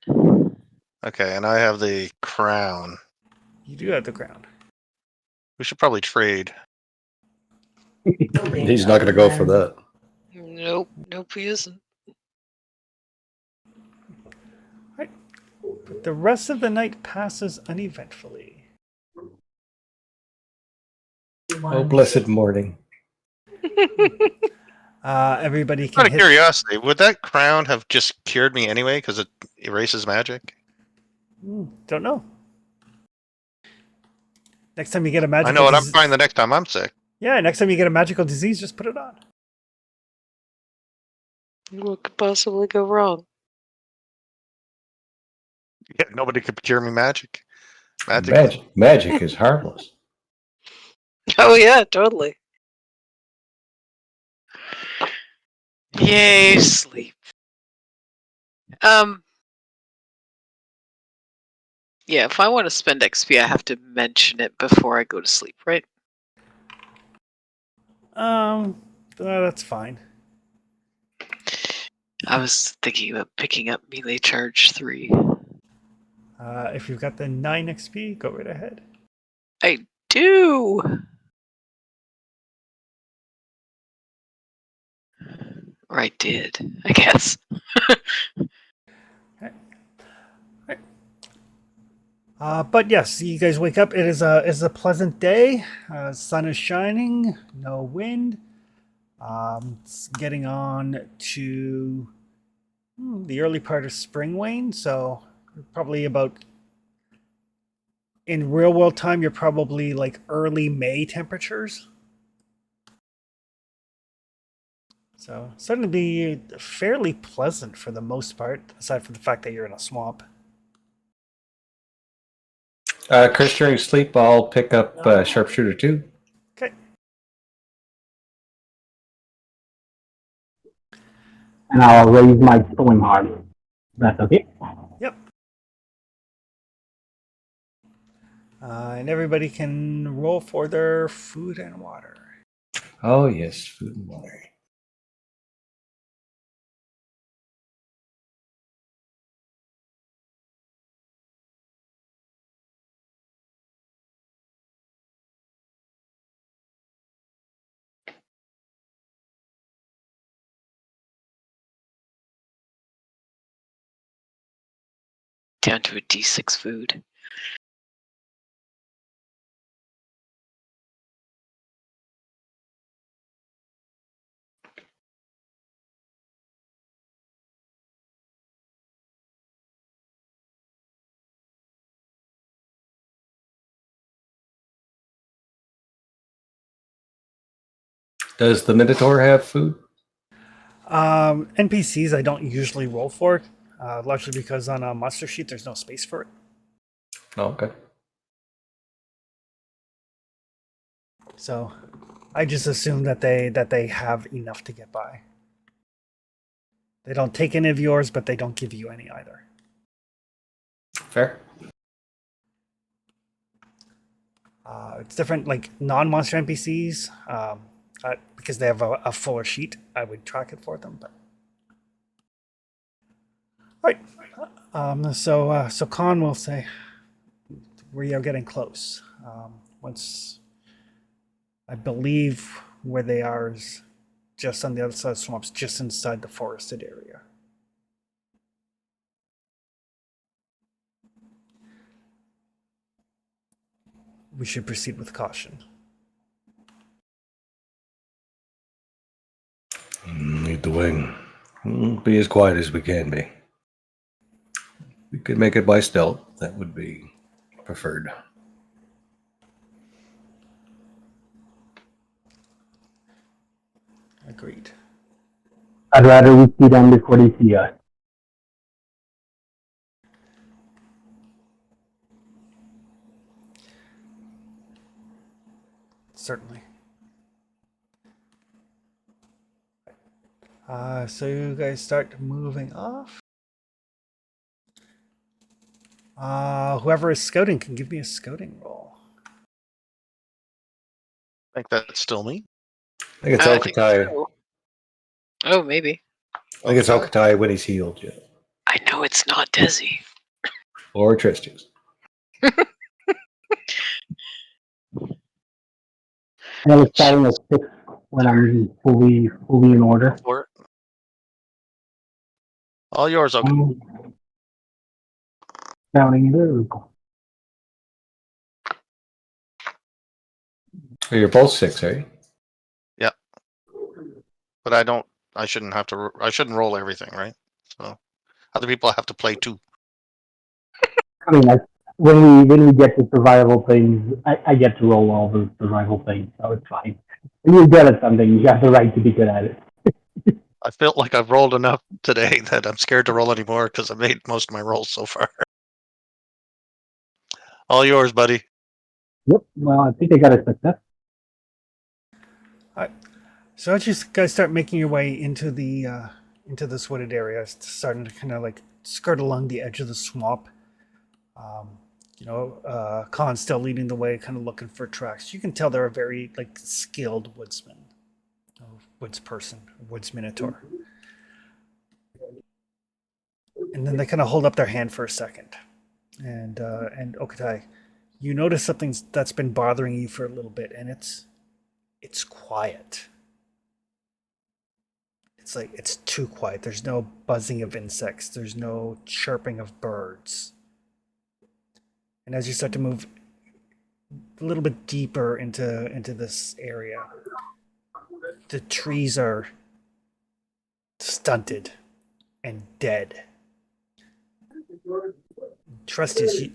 [SPEAKER 5] Okay, and I have the crown.
[SPEAKER 1] You do have the ground.
[SPEAKER 5] We should probably trade.
[SPEAKER 3] He's not going to go for that.
[SPEAKER 2] Nope, he isn't.
[SPEAKER 1] But the rest of the night passes uneventfully.
[SPEAKER 3] Oh, blessed morning.
[SPEAKER 1] Everybody can
[SPEAKER 5] Out of
[SPEAKER 1] hit.
[SPEAKER 5] curiosity, would that crown have just cured me anyway because it erases magic?
[SPEAKER 1] Don't know. Next time you get a magical
[SPEAKER 5] I know what I'm
[SPEAKER 1] disease-
[SPEAKER 5] fine the next time I'm sick.
[SPEAKER 1] Yeah, next time you get a magical disease, just put it on.
[SPEAKER 2] What could possibly go wrong?
[SPEAKER 5] Yeah, nobody could cure me magic.
[SPEAKER 3] Magic is harmless.
[SPEAKER 2] Oh yeah, totally. Yay, sleep. Yeah, if I want to spend XP, I have to mention it before I go to sleep, right?
[SPEAKER 1] That's fine.
[SPEAKER 2] I was thinking about picking up melee charge 3.
[SPEAKER 1] If you've got the 9 XP, go right ahead.
[SPEAKER 2] I do. Or I did, I guess.
[SPEAKER 1] But yes, you guys wake up. It is a pleasant day. Sun is shining. No wind. It's getting on to the early part of spring, Wayne. So probably about in real world time, you're probably like early May temperatures. So it's starting to be fairly pleasant for the most part, aside from the fact that you're in a swamp.
[SPEAKER 3] Chris, during sleep, I'll pick up Sharpshooter 2.
[SPEAKER 1] Okay.
[SPEAKER 4] And I'll raise my throwing hard. That's okay.
[SPEAKER 1] Yep. And everybody can roll for their food and water.
[SPEAKER 3] Oh, yes, food and water.
[SPEAKER 2] down to a D6 food.
[SPEAKER 3] Does the Minotaur have food?
[SPEAKER 1] NPCs I don't usually roll for, largely because on a monster sheet there's no space for it.
[SPEAKER 3] Oh, okay.
[SPEAKER 1] So I just assume that they have enough to get by. They don't take any of yours, but they don't give you any either.
[SPEAKER 3] Fair.
[SPEAKER 1] It's different, like non-monster NPCs, because they have a fuller sheet. I would track it for them, but all right. So Khan will say, "We are getting close." Once I believe where they are is just on the other side of the swamps, just inside the forested area. We should proceed with caution.
[SPEAKER 3] Lead the way. Be as quiet as we can be. We could make it by stealth. That would be preferred.
[SPEAKER 1] Agreed.
[SPEAKER 4] I'd rather we see them before they see us.
[SPEAKER 1] Certainly. So you guys start moving off. Whoever is scouting can give me a scouting roll.
[SPEAKER 5] I think that's still me.
[SPEAKER 3] I think it's
[SPEAKER 2] I think
[SPEAKER 3] Okatai.
[SPEAKER 2] so. Oh, maybe.
[SPEAKER 3] I think it's Okatai when he's healed, yeah.
[SPEAKER 2] I know it's not Desi.
[SPEAKER 3] Or Tristius.
[SPEAKER 4] And I was starting at 6 when I'm fully in order.
[SPEAKER 5] For it. All yours, okay.
[SPEAKER 4] Counting it.
[SPEAKER 3] Oh, you're both 6, are you?
[SPEAKER 5] But I shouldn't have to. I shouldn't roll everything, right? So other people have to play too.
[SPEAKER 4] I mean, when we get to survival things, I get to roll all the survival things, so it's fine. When you're good at something, you have the right to be good at it.
[SPEAKER 5] I felt like I've rolled enough today that I'm scared to roll anymore because I made most of my rolls so far. All yours, buddy.
[SPEAKER 4] Yep. Well, I think I got a success.
[SPEAKER 1] So as you guys start making your way into this wooded area, it's starting to kind of like skirt along the edge of the swamp. Khan's still leading the way, kind of looking for tracks. You can tell they're a very like skilled woodsman, woods person, woods minotaur. And then they kind of hold up their hand for a second, and Okatai, you notice something that's been bothering you for a little bit, and it's quiet. It's too quiet. There's no buzzing of insects. There's no chirping of birds. And as you start to move a little bit deeper into this area, the trees are stunted and dead. Trust is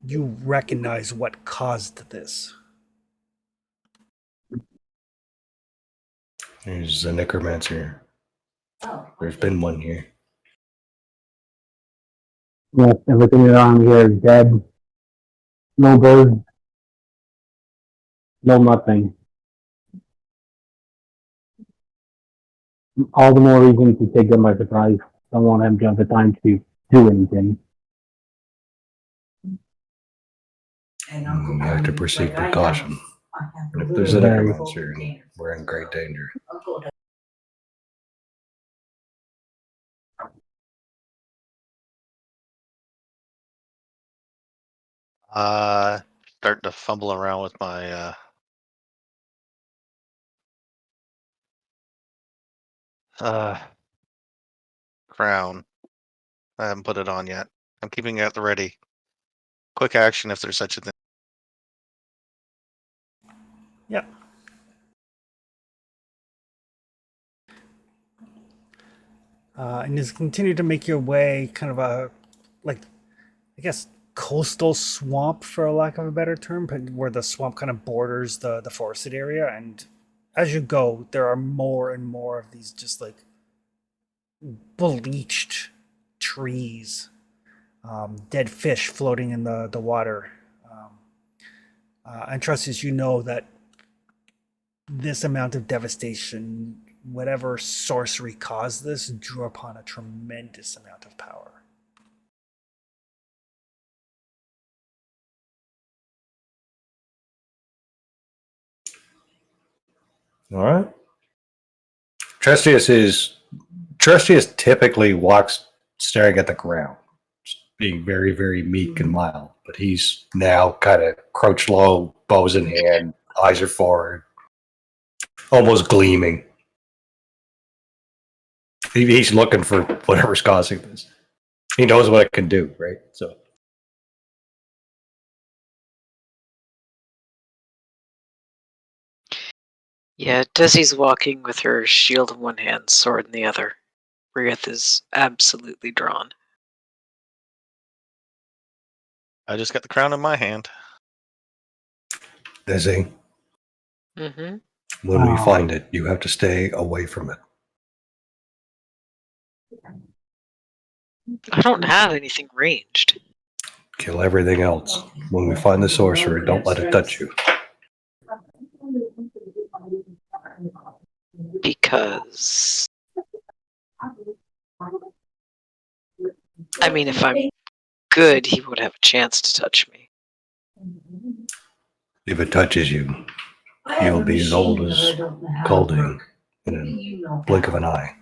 [SPEAKER 1] you recognize what caused this.
[SPEAKER 3] There's a necromancer. There's been one here.
[SPEAKER 4] Yes, everything around here is dead. No birds. No nothing. All the more reason to take them by surprise. Don't want them to have the time to do anything.
[SPEAKER 3] We have to proceed with caution. If there's a necromancer, we're in great danger.
[SPEAKER 5] Starting to fumble around with my crown. I haven't put it on yet. I'm keeping it at the ready. Quick action if there's such a thing.
[SPEAKER 1] Yeah. And just continue to make your way kind of a, like, I guess, coastal swamp, for a lack of a better term, but where the swamp kind of borders the forested area. And as you go, there are more and more of these just like bleached trees, dead fish floating in the water. And trust us, you know that this amount of devastation, whatever sorcery caused this, drew upon a tremendous amount of power.
[SPEAKER 3] All right. Trestius typically walks staring at the ground, being very, very meek and mild, but he's now kind of crouched low, bows in hand, eyes are forward, almost gleaming. He's looking for whatever's causing this. He knows what it can do, right? So.
[SPEAKER 2] Yeah, Desi's walking with her shield in one hand, sword in the other. Rieth is absolutely drawn.
[SPEAKER 5] I just got the crown in my hand.
[SPEAKER 3] Desi,
[SPEAKER 2] Mm-hmm.
[SPEAKER 3] when we find it, you have to stay away from it.
[SPEAKER 2] I don't have anything ranged.
[SPEAKER 3] Kill everything else. When we find the sorcerer, don't let it touch you.
[SPEAKER 2] Because I mean, if I'm good, he would have a chance to touch me.
[SPEAKER 3] If it touches you, you'll be as old as Golding in a blink of an eye.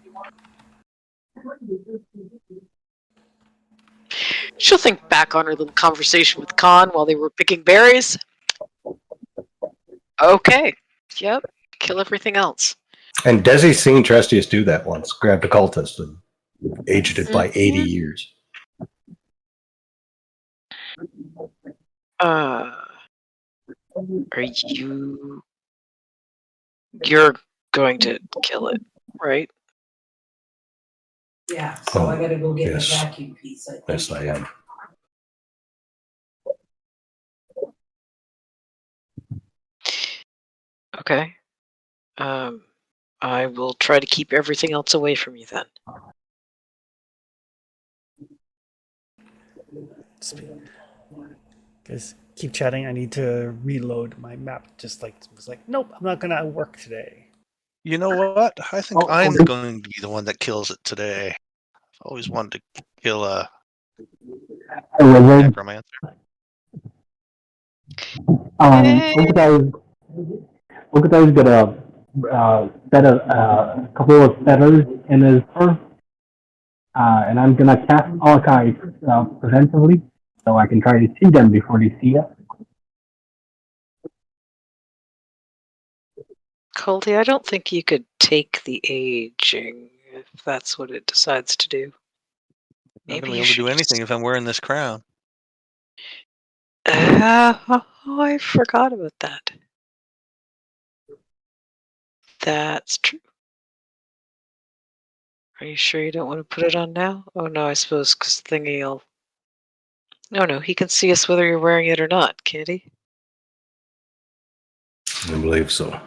[SPEAKER 2] She'll think back on her little conversation with Khan while they were picking berries. Okay. Yep. Kill everything else.
[SPEAKER 3] And Desi's seen Trestius do that once. Grabbed a cultist and aged it by 80 years.
[SPEAKER 2] Are you're going to kill it, right?
[SPEAKER 6] Yeah, so I gotta go get
[SPEAKER 3] yes.
[SPEAKER 6] the vacuum piece, I think.
[SPEAKER 3] Yes, I am.
[SPEAKER 2] Okay. I will try to keep everything else away from you then.
[SPEAKER 1] Guys, keep chatting. I need to reload my map. Just like was like, nope, I'm not gonna work today.
[SPEAKER 5] You know what? I think
[SPEAKER 4] Oh,
[SPEAKER 5] I'm
[SPEAKER 4] okay.
[SPEAKER 5] going to be the one that kills it today. I've always wanted to kill a necromancer.
[SPEAKER 4] Okatai's got a set of a couple of feathers in his fur, and I'm gonna cast Alakai preventively, so I can try to see them before they see us.
[SPEAKER 2] Coldy, I don't think you could take the aging if that's what it decides to do.
[SPEAKER 5] I'm not
[SPEAKER 2] Maybe
[SPEAKER 5] going to be
[SPEAKER 2] you
[SPEAKER 5] able to
[SPEAKER 2] should
[SPEAKER 5] do anything
[SPEAKER 2] just...
[SPEAKER 5] if I'm wearing this crown.
[SPEAKER 2] Oh, I forgot about that. That's true. Are you sure you don't want to put it on now? Oh no, I suppose because thingy'll... No, he can see us whether you're wearing it or not, can't he?
[SPEAKER 3] I believe so.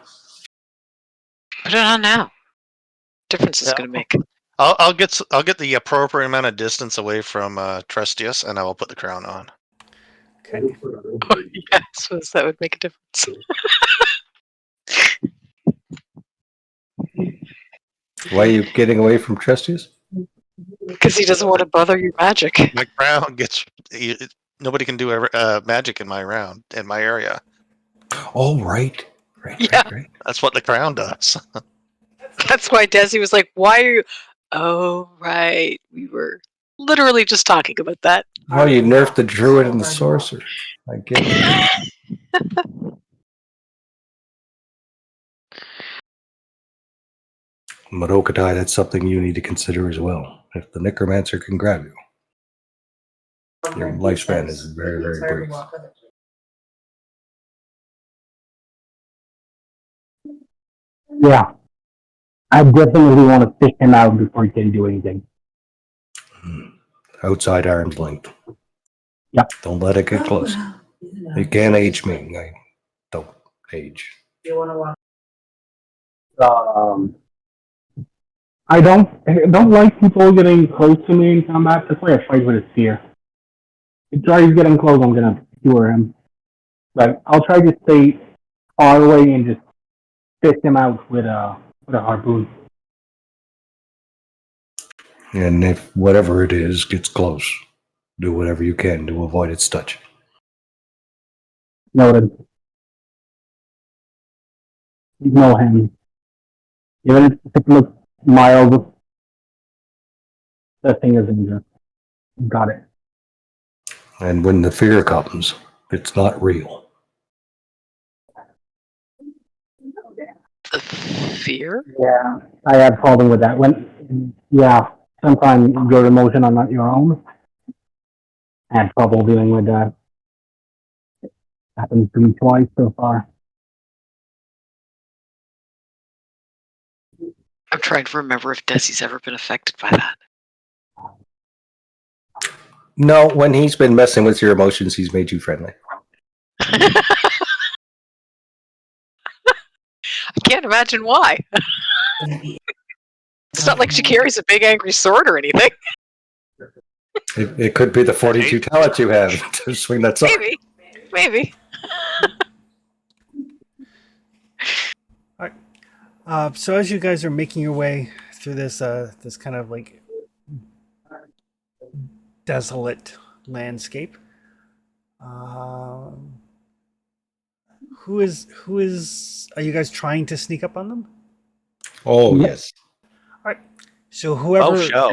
[SPEAKER 2] Put it on now. Difference is
[SPEAKER 5] Yeah.
[SPEAKER 2] going to make.
[SPEAKER 5] I'll get the appropriate amount of distance away from Trestius, and I will put the crown on.
[SPEAKER 1] Okay.
[SPEAKER 2] Yeah, I suppose that would make a difference.
[SPEAKER 3] Why are you getting away from Trestius?
[SPEAKER 2] Because he doesn't want to bother your magic.
[SPEAKER 5] My crown gets nobody can do magic in my round in my area.
[SPEAKER 3] Oh, right.
[SPEAKER 2] Yeah.
[SPEAKER 3] Right.
[SPEAKER 5] That's what the crown does.
[SPEAKER 2] That's why Desi was like, why are you... Oh, right. We were literally just talking about that.
[SPEAKER 3] Oh, you nerfed the druid and the sorcerer. I get it. But Okatai, that's something you need to consider as well. If the necromancer can grab you. Your lifespan is very, very brief.
[SPEAKER 4] Yeah. I definitely want to fish him out before he can do anything.
[SPEAKER 3] Outside arm's length.
[SPEAKER 4] Yep.
[SPEAKER 3] Don't let it get close. You can't age me. I don't age.
[SPEAKER 6] You wanna walk?
[SPEAKER 4] I don't like people getting close to me in combat. That's why I fight with a spear. If he tries getting close, I'm gonna skewer him. But I'll try to stay far away and just fish him out with a harpoon.
[SPEAKER 3] And if whatever it is gets close, do whatever you can to avoid its touch.
[SPEAKER 4] Noted. Ignore him. Even if it looks mild, that thing is injured. Got it.
[SPEAKER 3] And when the fear comes, it's not real.
[SPEAKER 2] The fear?
[SPEAKER 4] Yeah, I have problem with that. Sometimes your emotion are not your own. I had trouble dealing with that. Happened to me twice so far.
[SPEAKER 2] I'm trying to remember if Desi's ever been affected by that.
[SPEAKER 3] No, when he's been messing with your emotions, he's made you friendly.
[SPEAKER 2] I can't imagine why. It's not like she carries a big angry sword or anything.
[SPEAKER 3] It could be the 42 talent you have to swing that sword.
[SPEAKER 2] Maybe.
[SPEAKER 1] So as you guys are making your way through this this kind of like desolate landscape, who is? Are you guys trying to sneak up on them?
[SPEAKER 3] Oh,
[SPEAKER 4] Yeah.
[SPEAKER 3] yes.
[SPEAKER 1] All right. So whoever.
[SPEAKER 5] Oh, show.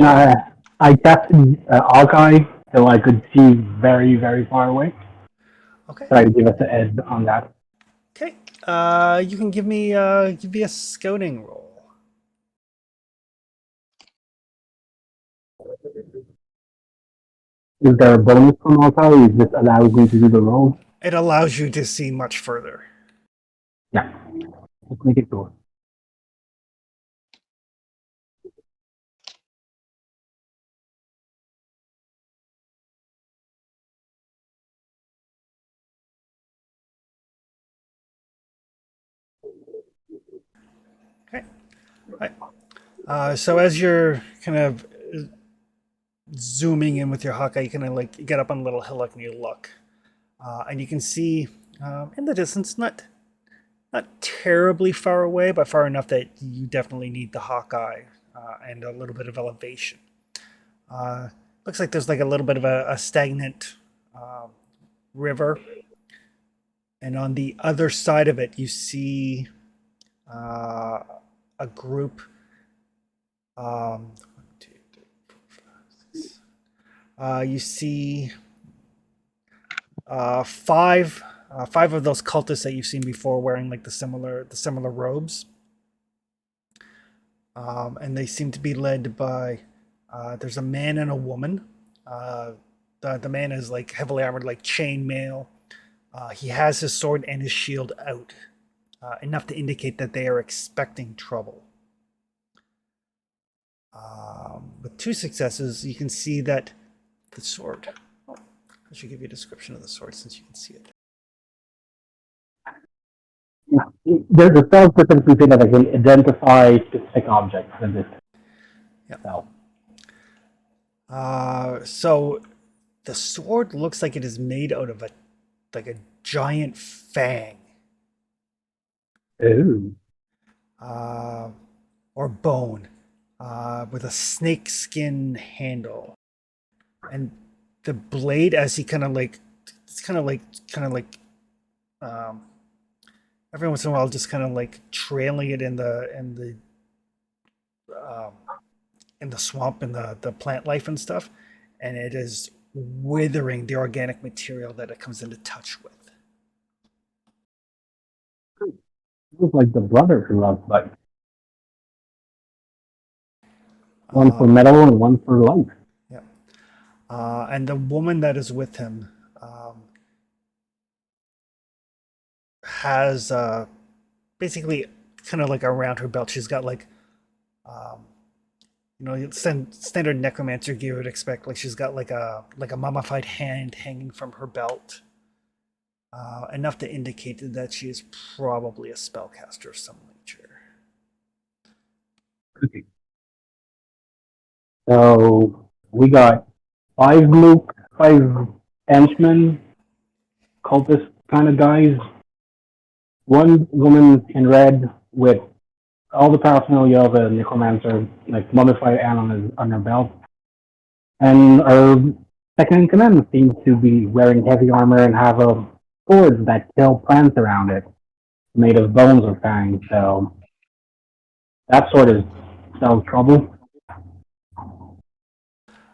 [SPEAKER 4] I tested Hawkeye so I could see very, very far away.
[SPEAKER 1] Okay.
[SPEAKER 4] Try to give us an edge on that.
[SPEAKER 1] Okay. You can give me a scouting roll.
[SPEAKER 4] Is there a bonus from Hawkeye or it just allows me to do the roll?
[SPEAKER 1] It allows you to see much further.
[SPEAKER 4] Yeah. Let's make it go.
[SPEAKER 1] Okay. So as you're kind of zooming in with your Hawkeye, you kind of like get up on a little hillock and you look, and you can see in the distance, not terribly far away, but far enough that you definitely need the Hawkeye and a little bit of elevation. Looks like there's like a little bit of a stagnant river, and on the other side of it, you see a group. 1, 2, 3, 4, 5, 6. You see five of those cultists that you've seen before wearing like the similar robes, and they seem to be led by there's a man and a woman. The man is like heavily armored, like chainmail. He has his sword and his shield out, enough to indicate that they are expecting trouble. With 2 successes, you can see that the sword. Oh, I should give you a description of the sword since you can see it.
[SPEAKER 4] There's a spell specifically saying that I can identify specific objects in this spell.
[SPEAKER 1] So the sword looks like it is made out of a giant fang.
[SPEAKER 4] Ooh.
[SPEAKER 1] Or bone, with a snake skin handle, and the blade, as he kind of like every once in a while, just kind of like trailing it in the swamp and the plant life and stuff, and it is withering the organic material that it comes into touch with.
[SPEAKER 4] Looks like the brother who loves life. One for metal and one for life.
[SPEAKER 1] Yeah. And the woman that is with him has basically kind of like around her belt. She's got like, standard necromancer gear would expect. Like she's got like a mummified hand hanging from her belt, enough to indicate that she is probably a spellcaster of some nature.
[SPEAKER 4] So we got five henchmen, cultist kind of guys. One woman in red with all the paraphernalia of a necromancer, like mummified hand on her belt. And our second in command seems to be wearing heavy armor and have a sword that kill plants around it, made of bones or fangs. So that sort of spells trouble.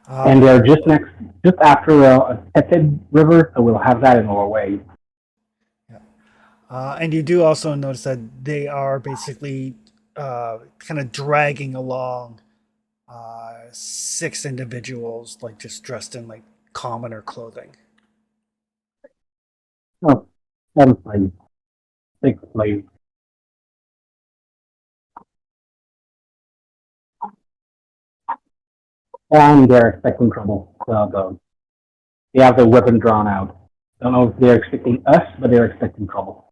[SPEAKER 4] And they're just after a tepid river, so we'll have that in our way.
[SPEAKER 1] And you do also notice that they are basically kind of dragging along 6 individuals, like just dressed in like commoner clothing.
[SPEAKER 4] Oh, 7 slaves. 6 slaves. And they're expecting trouble. So they have their weapon drawn out. Don't know if they're expecting us, but they're expecting trouble.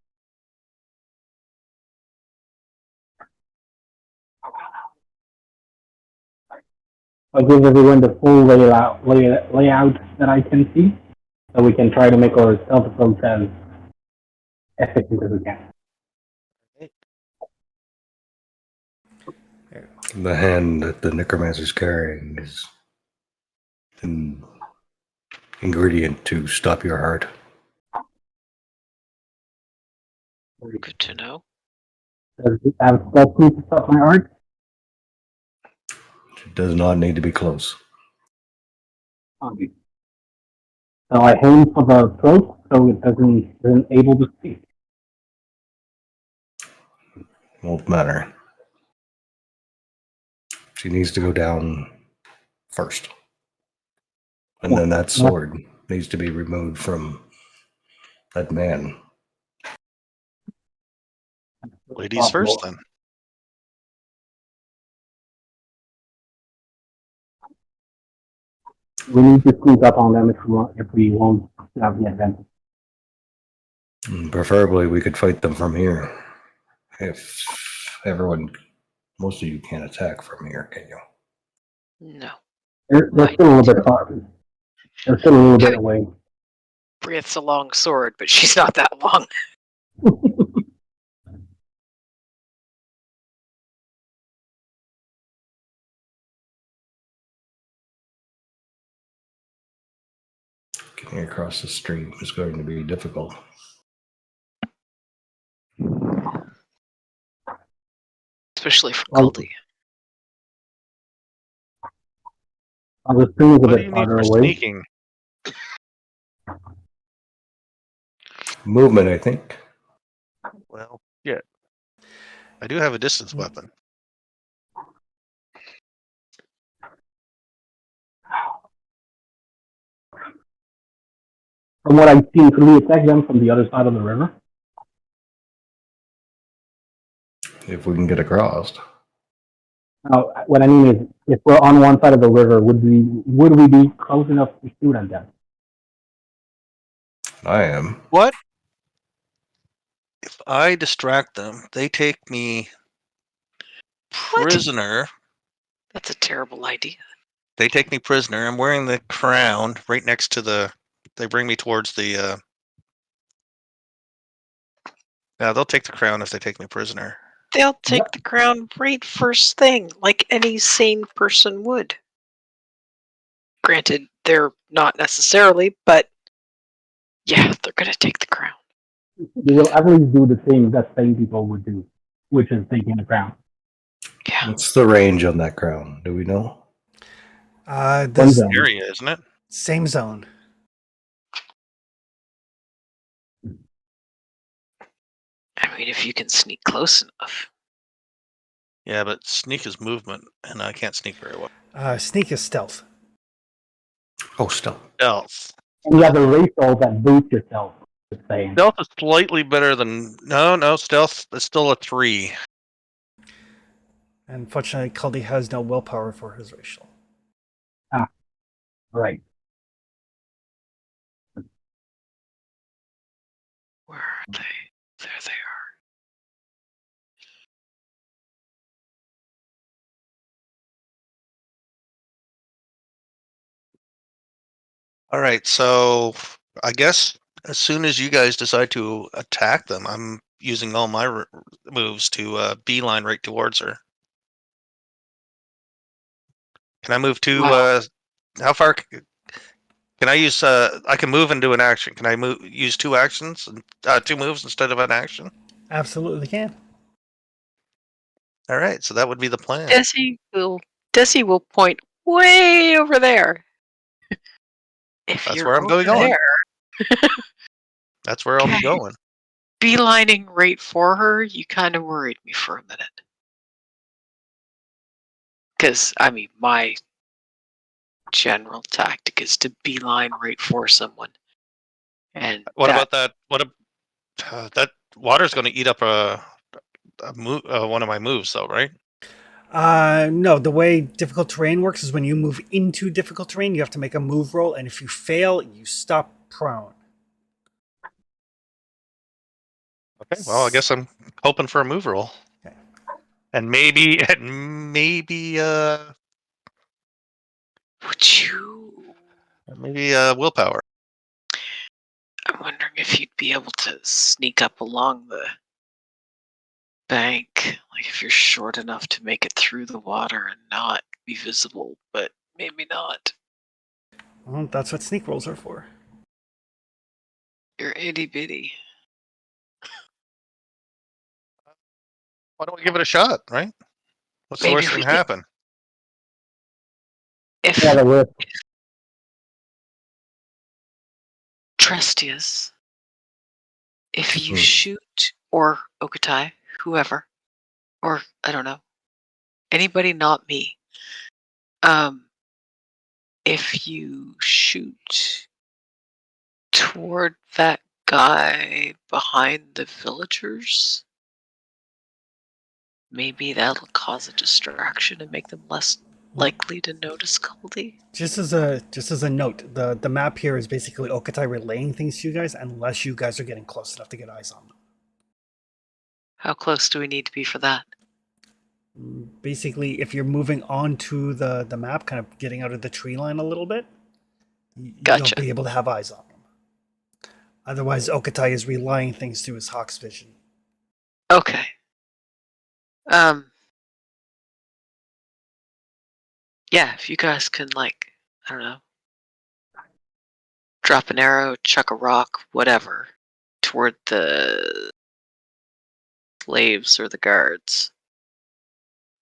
[SPEAKER 4] I'll give everyone the full layout that I can see, so we can try to make our stealth approach as effective as we can.
[SPEAKER 3] The hand that the necromancer's carrying is an ingredient to stop your heart.
[SPEAKER 2] Good to know.
[SPEAKER 4] Does it have stealth need to stop my art?
[SPEAKER 3] It does not need to be close.
[SPEAKER 4] Okay. So I aim for the throat so it isn't able to speak.
[SPEAKER 3] Won't matter. She needs to go down first. And then that sword needs to be removed from that man.
[SPEAKER 5] Ladies first, then.
[SPEAKER 4] We need to sneak up on them if we won't have the advantage.
[SPEAKER 3] Preferably, we could fight them from here. If most of you can't attack from here, can you?
[SPEAKER 2] No.
[SPEAKER 4] They're still a little bit far. They're still a little bit away.
[SPEAKER 2] Briath's a long sword, but she's not that long.
[SPEAKER 3] Getting across the stream is going to be difficult.
[SPEAKER 2] Especially for Goldie.
[SPEAKER 4] The stream is a
[SPEAKER 5] What do
[SPEAKER 4] bit
[SPEAKER 5] you need
[SPEAKER 4] farther
[SPEAKER 5] for
[SPEAKER 4] away.
[SPEAKER 5] sneaking?
[SPEAKER 3] Movement, I think.
[SPEAKER 5] Well, yeah. I do have a distance weapon.
[SPEAKER 4] From what I've seen, could we attack them from the other side of the river?
[SPEAKER 3] If we can get across.
[SPEAKER 4] What I mean is, if we're on one side of the river, would we be close enough to shoot at them?
[SPEAKER 3] I am.
[SPEAKER 5] What? If I distract them, they take me prisoner.
[SPEAKER 2] That's a terrible idea.
[SPEAKER 5] They take me prisoner. I'm wearing the crown right next to the. They bring me towards the. Yeah, they'll take the crown if they take me prisoner.
[SPEAKER 2] They'll take the crown right first thing, like any sane person would. Granted, they're not necessarily, but yeah, they're gonna take the crown.
[SPEAKER 4] They will always do the thing that sane people would do, which is taking the crown.
[SPEAKER 2] Yeah.
[SPEAKER 3] What's the range on that crown? Do we know?
[SPEAKER 1] The
[SPEAKER 4] zone.
[SPEAKER 5] Area, isn't it?
[SPEAKER 1] same zone.
[SPEAKER 2] I mean, if you can sneak close enough.
[SPEAKER 5] Yeah, but sneak is movement, and I can't sneak very well.
[SPEAKER 1] Sneak is stealth.
[SPEAKER 3] Oh, still.
[SPEAKER 5] Stealth.
[SPEAKER 4] And you have a racial that boosts yourself. Just saying.
[SPEAKER 5] Stealth is slightly better than no. Stealth is still a 3.
[SPEAKER 1] And fortunately, Caldi has no willpower for his racial.
[SPEAKER 4] Right.
[SPEAKER 2] Where are they? There they are.
[SPEAKER 5] All right, so I guess as soon as you guys decide to attack them, I'm using all my moves to beeline right towards her. Can I move to?
[SPEAKER 2] Wow.
[SPEAKER 5] How far? Can I use? I can move and do an action. Can I use 2 actions and 2 moves instead of an action?
[SPEAKER 1] Absolutely can.
[SPEAKER 5] All right, so that would be the plan.
[SPEAKER 2] Desi will point way over there. If
[SPEAKER 5] That's
[SPEAKER 2] you're
[SPEAKER 5] where I'm
[SPEAKER 2] over
[SPEAKER 5] going on.
[SPEAKER 2] there,
[SPEAKER 5] That's where I'll be
[SPEAKER 2] Okay.
[SPEAKER 5] going.
[SPEAKER 2] beelining right for her, you kind of worried me for a minute. Because, I mean, my general tactic is to beeline right for someone. And
[SPEAKER 5] What about that? That water's going to eat up one of my moves, though, right?
[SPEAKER 1] No, the way difficult terrain works is when you move into difficult terrain, you have to make a move roll, and if you fail, you stop prone.
[SPEAKER 5] Okay. Well, I guess I'm hoping for a move roll.
[SPEAKER 1] Okay.
[SPEAKER 5] And maybe
[SPEAKER 2] would you...
[SPEAKER 5] willpower.
[SPEAKER 2] I'm wondering if you'd be able to sneak up along the bank. Like, if you're short enough to make it through the water and not be visible, but maybe not.
[SPEAKER 1] Well, that's what sneak rolls are for.
[SPEAKER 2] You're itty bitty.
[SPEAKER 5] Why don't we give it a shot, right? What's the
[SPEAKER 2] Maybe
[SPEAKER 5] worst
[SPEAKER 2] if
[SPEAKER 5] that
[SPEAKER 2] we
[SPEAKER 5] can happen?
[SPEAKER 2] If
[SPEAKER 4] Yeah, the risk.
[SPEAKER 2] Trestius, if you
[SPEAKER 3] Mhm.
[SPEAKER 2] shoot, or Okutai, whoever, or I don't know, anybody not me, if you shoot toward that guy behind the villagers, maybe that'll cause a distraction and make them less likely to notice Caldi.
[SPEAKER 1] Just as a note, the map here is basically Okatai relaying things to you guys, unless you guys are getting close enough to get eyes on them.
[SPEAKER 2] How close do we need to be for that?
[SPEAKER 1] Basically, if you're moving onto the map, kind of getting out of the tree line a little bit,
[SPEAKER 2] Gotcha.
[SPEAKER 1] you'll be able to have eyes on them. Otherwise, Okatai is relaying things through his Hawk's vision.
[SPEAKER 2] Okay. Yeah, if you guys can, like, I don't know, drop an arrow, chuck a rock, whatever, toward the slaves or the guards,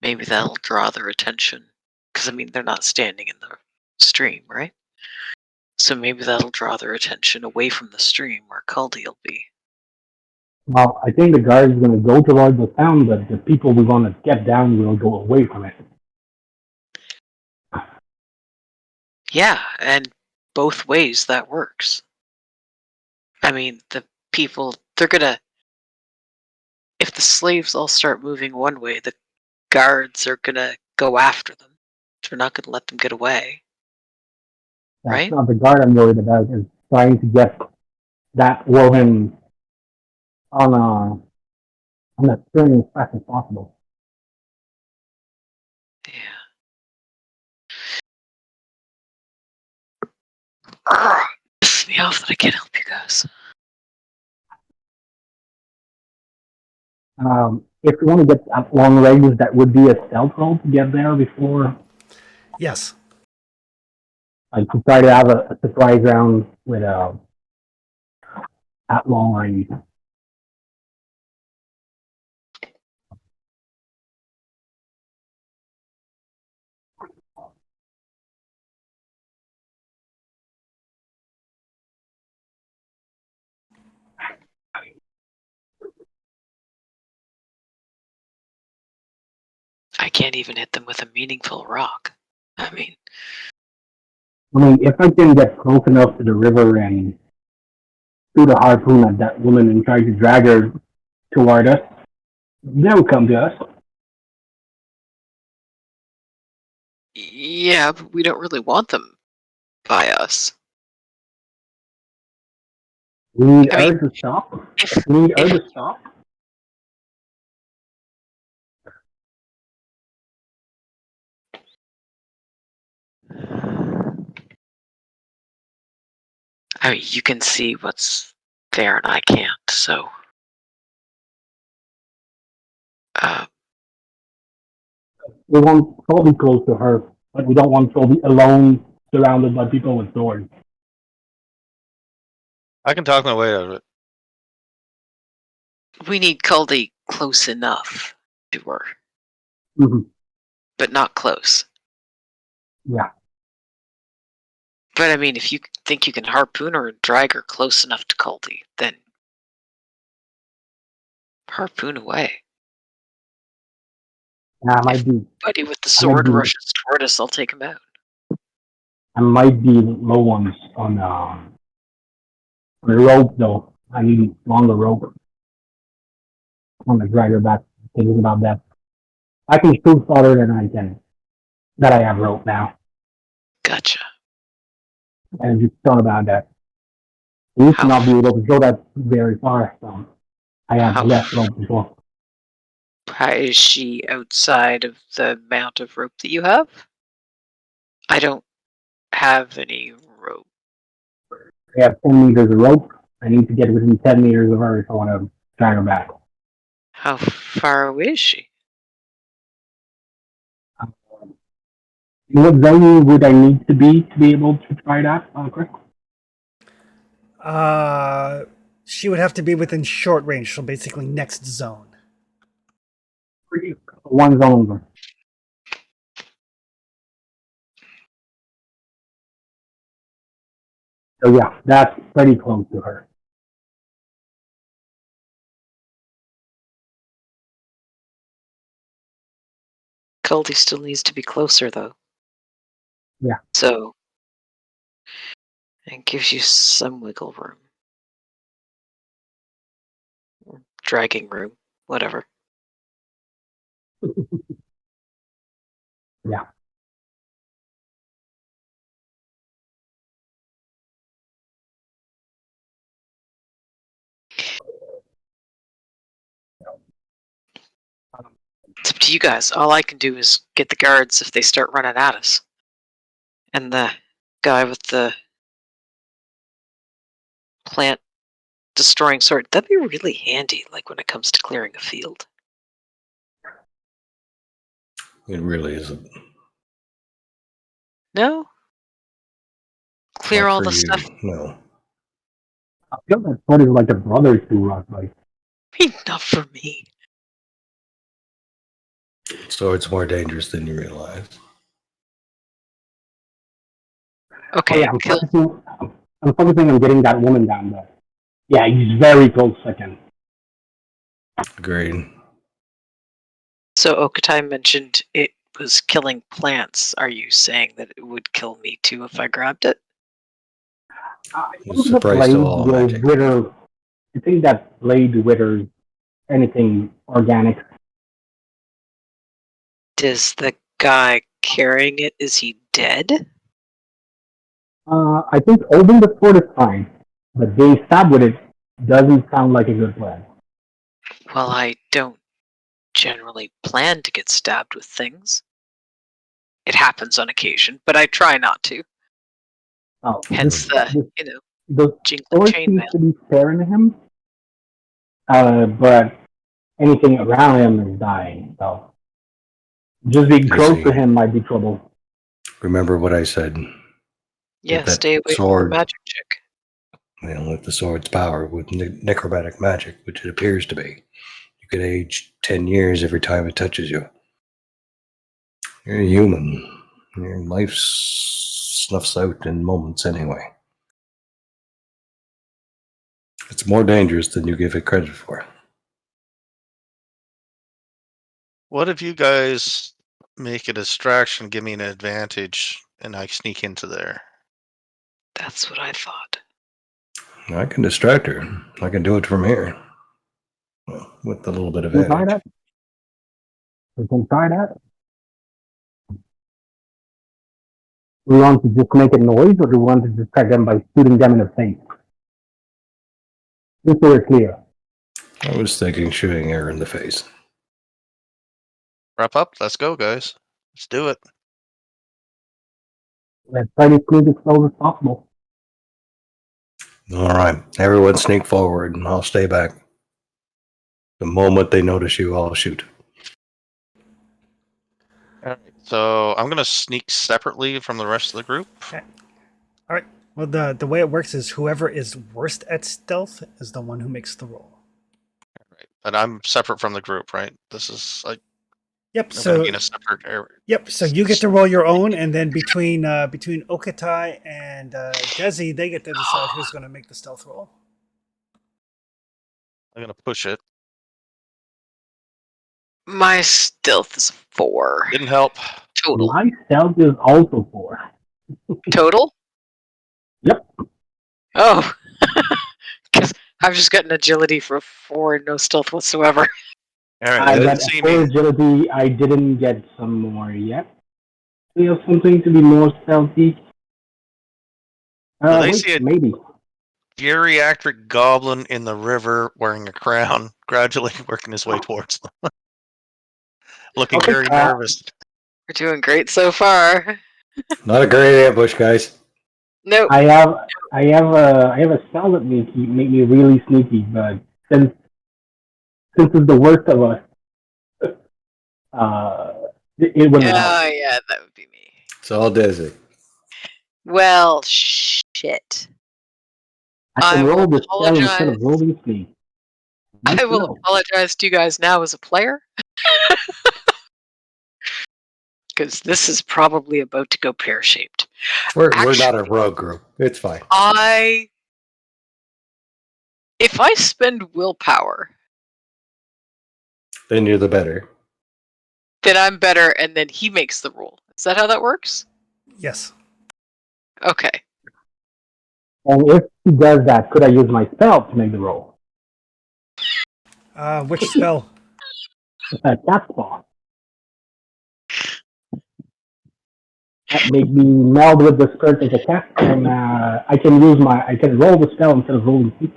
[SPEAKER 2] maybe that'll draw their attention. Because, I mean, they're not standing in the stream, right? So maybe that'll draw their attention away from the stream where Caldi will be.
[SPEAKER 4] Well, I think the guard is going to go towards the sound, but the people we want to get down will go away from it.
[SPEAKER 2] Yeah, and both ways that works. I mean, the people, they're gonna... If the slaves all start moving one way, the guards are gonna go after them. They're not gonna let them get away.
[SPEAKER 4] That's
[SPEAKER 2] Right?
[SPEAKER 4] not the guard I'm worried about. Is trying to get that Wilhelm on the string as fast as possible.
[SPEAKER 2] Yeah. Pisses me off that I can't help you guys.
[SPEAKER 4] If you want to get at long range, that would be a stealth roll to get there before.
[SPEAKER 1] Yes.
[SPEAKER 4] Like to try to have a surprise round with at long range.
[SPEAKER 2] I can't even hit them with a meaningful rock. I mean,
[SPEAKER 4] I mean, if I can get close enough to the river and shoot a harpoon at that woman and try to drag her toward us, they'll come to us.
[SPEAKER 2] Yeah, but we don't really want them by us.
[SPEAKER 4] We need
[SPEAKER 2] I mean,
[SPEAKER 4] her to stop.
[SPEAKER 2] If,
[SPEAKER 4] We need her
[SPEAKER 2] if
[SPEAKER 4] to stop.
[SPEAKER 2] I mean, you can see what's there and I can't, so.
[SPEAKER 4] We want Colby close to her, but we don't want Colby alone, surrounded by people with swords.
[SPEAKER 5] I can talk my way out of it.
[SPEAKER 2] We need Caldy close enough to her,
[SPEAKER 4] Mm-hmm.
[SPEAKER 2] but not close.
[SPEAKER 4] Yeah.
[SPEAKER 2] But I mean, if you think you can harpoon her and drag her close enough to Caldy, then harpoon away.
[SPEAKER 4] I might be.
[SPEAKER 2] Buddy with the
[SPEAKER 4] I might
[SPEAKER 2] sword
[SPEAKER 4] be.
[SPEAKER 2] rushes toward us, I'll take him out.
[SPEAKER 4] I might be low on the rope though. I need longer rope. I want to drag her back. Thinking about that. I can shoot farther than I can. That I have rope now.
[SPEAKER 2] Gotcha.
[SPEAKER 4] And just thought about that. I used to
[SPEAKER 2] How
[SPEAKER 4] not be able to go that very far, so I have
[SPEAKER 2] How
[SPEAKER 4] less rope before.
[SPEAKER 2] Is she outside of the amount of rope that you have? I don't have any rope.
[SPEAKER 4] I have 10 meters of rope. I need to get within 10 meters of her if I want to drag her back.
[SPEAKER 2] How far away is she?
[SPEAKER 4] What zone would I need to be able to try that, Chris?
[SPEAKER 1] She would have to be within short range, so basically next zone.
[SPEAKER 4] One zone over. So yeah, that's pretty close to her.
[SPEAKER 2] Caldy still needs to be closer, though.
[SPEAKER 4] Yeah.
[SPEAKER 2] So, it gives you some wiggle room. Or dragging room, whatever.
[SPEAKER 4] Yeah.
[SPEAKER 2] It's up to you guys. All I can do is get the guards if they start running at us. And the guy with the plant destroying sword. That'd be really handy, like when it comes to clearing a field.
[SPEAKER 3] It really isn't.
[SPEAKER 2] No? Clear
[SPEAKER 3] Not
[SPEAKER 2] all
[SPEAKER 3] for
[SPEAKER 2] the
[SPEAKER 3] you,
[SPEAKER 2] stuff.
[SPEAKER 3] no.
[SPEAKER 4] I feel that sword is like a brother to us. Like,
[SPEAKER 2] Not for me.
[SPEAKER 3] So it's more dangerous than you realize.
[SPEAKER 2] Okay,
[SPEAKER 4] I'm focusing on getting that woman down there. Yeah, he's very close second.
[SPEAKER 3] Agreed.
[SPEAKER 2] so Okatai mentioned it was killing plants. Are you saying that it would kill me too if I grabbed it?
[SPEAKER 4] I
[SPEAKER 3] It's
[SPEAKER 4] think
[SPEAKER 3] the
[SPEAKER 4] the
[SPEAKER 3] price
[SPEAKER 4] blade
[SPEAKER 3] of all
[SPEAKER 4] will
[SPEAKER 3] magic.
[SPEAKER 4] wither. I think that blade withers anything organic.
[SPEAKER 2] Does the guy carrying it, is he dead?
[SPEAKER 4] I think holding the sword is fine, but being stabbed with it doesn't sound like a good plan.
[SPEAKER 2] Well, I don't generally plan to get stabbed with things. It happens on occasion, but I try not to.
[SPEAKER 4] Oh,
[SPEAKER 2] Hence the,
[SPEAKER 4] the
[SPEAKER 2] jingling
[SPEAKER 4] sword seems
[SPEAKER 2] chainmail.
[SPEAKER 4] to be sparing him, but anything around him is dying. So just being close
[SPEAKER 3] see.
[SPEAKER 4] to him might be trouble.
[SPEAKER 3] Remember what I said.
[SPEAKER 2] Yeah,
[SPEAKER 3] that
[SPEAKER 2] stay away from
[SPEAKER 3] sword-
[SPEAKER 2] the magic chick.
[SPEAKER 3] With the sword's power, with necromantic magic, which it appears to be, you could age 10 years every time it touches you. You're a human. Your life snuffs out in moments anyway. It's more dangerous than you give it credit for.
[SPEAKER 5] What if you guys make a distraction, give me an advantage, and I sneak into there?
[SPEAKER 2] That's what I thought.
[SPEAKER 3] I can distract her. I can do it from here. Well, with a little bit of
[SPEAKER 4] We can try
[SPEAKER 3] advantage.
[SPEAKER 4] that. We can try that. We want to just make a noise, or do we want to distract them by shooting them in the face? Just so we're clear.
[SPEAKER 3] I was thinking shooting her in the face.
[SPEAKER 5] Wrap up. Let's go, guys. Let's do it.
[SPEAKER 4] Let's try to clear as close as possible.
[SPEAKER 3] All right, everyone sneak forward, and I'll stay back. The moment they notice you, I'll shoot.
[SPEAKER 5] All right. So I'm gonna sneak separately from the rest of the group.
[SPEAKER 1] Okay. All right. Well, the way it works is whoever is worst at stealth is the one who makes the roll.
[SPEAKER 5] Right. And I'm separate from the group, right? This is like
[SPEAKER 1] Yep.
[SPEAKER 5] I'm
[SPEAKER 1] So
[SPEAKER 5] gonna be in a separate area.
[SPEAKER 1] yep. So you get to roll your own, and then between Okatai and Desi, they get to decide who's going to make the stealth roll.
[SPEAKER 5] I'm gonna push it.
[SPEAKER 2] My stealth is 4
[SPEAKER 5] Didn't help.
[SPEAKER 2] total.
[SPEAKER 4] My stealth is also 4.
[SPEAKER 2] Total?
[SPEAKER 4] Yep.
[SPEAKER 2] Oh, because I've just got an agility for 4 and no stealth whatsoever.
[SPEAKER 5] All right.
[SPEAKER 4] I
[SPEAKER 5] They
[SPEAKER 4] got
[SPEAKER 5] didn't see
[SPEAKER 4] 4
[SPEAKER 5] me.
[SPEAKER 4] agility. I didn't get some more yet. We have something to be more stealthy.
[SPEAKER 5] So they
[SPEAKER 4] Wait,
[SPEAKER 5] see it.
[SPEAKER 4] maybe.
[SPEAKER 5] Geriatric goblin in the river wearing a crown, gradually working his way towards them. Looking
[SPEAKER 4] Okay,
[SPEAKER 5] very nervous.
[SPEAKER 2] We're doing great so far.
[SPEAKER 3] Not a great ambush, guys.
[SPEAKER 2] Nope.
[SPEAKER 4] I have a spell that make me really sneaky, but since it's the worst of us, it wouldn't help.
[SPEAKER 2] Oh, yeah, that would be me.
[SPEAKER 3] It's all Desi.
[SPEAKER 2] Well, shit.
[SPEAKER 4] I can
[SPEAKER 2] I will
[SPEAKER 4] roll the spell instead of
[SPEAKER 2] apologize.
[SPEAKER 4] rolling sneak.
[SPEAKER 2] I will apologize to you guys now as a player. Because this is probably about to go pear-shaped.
[SPEAKER 3] We're not a
[SPEAKER 2] Actually-
[SPEAKER 3] rogue group. It's fine.
[SPEAKER 2] If I spend willpower,
[SPEAKER 3] Then you're the better.
[SPEAKER 2] then I'm better, and then he makes the roll. Is that how that works?
[SPEAKER 1] Yes.
[SPEAKER 2] Okay.
[SPEAKER 4] And if he does that, could I use my spell to make the roll?
[SPEAKER 1] Which spell?
[SPEAKER 4] Cat spawn. That make me meld with the skirt of the cat, and I can roll the spell instead of rolling sneak.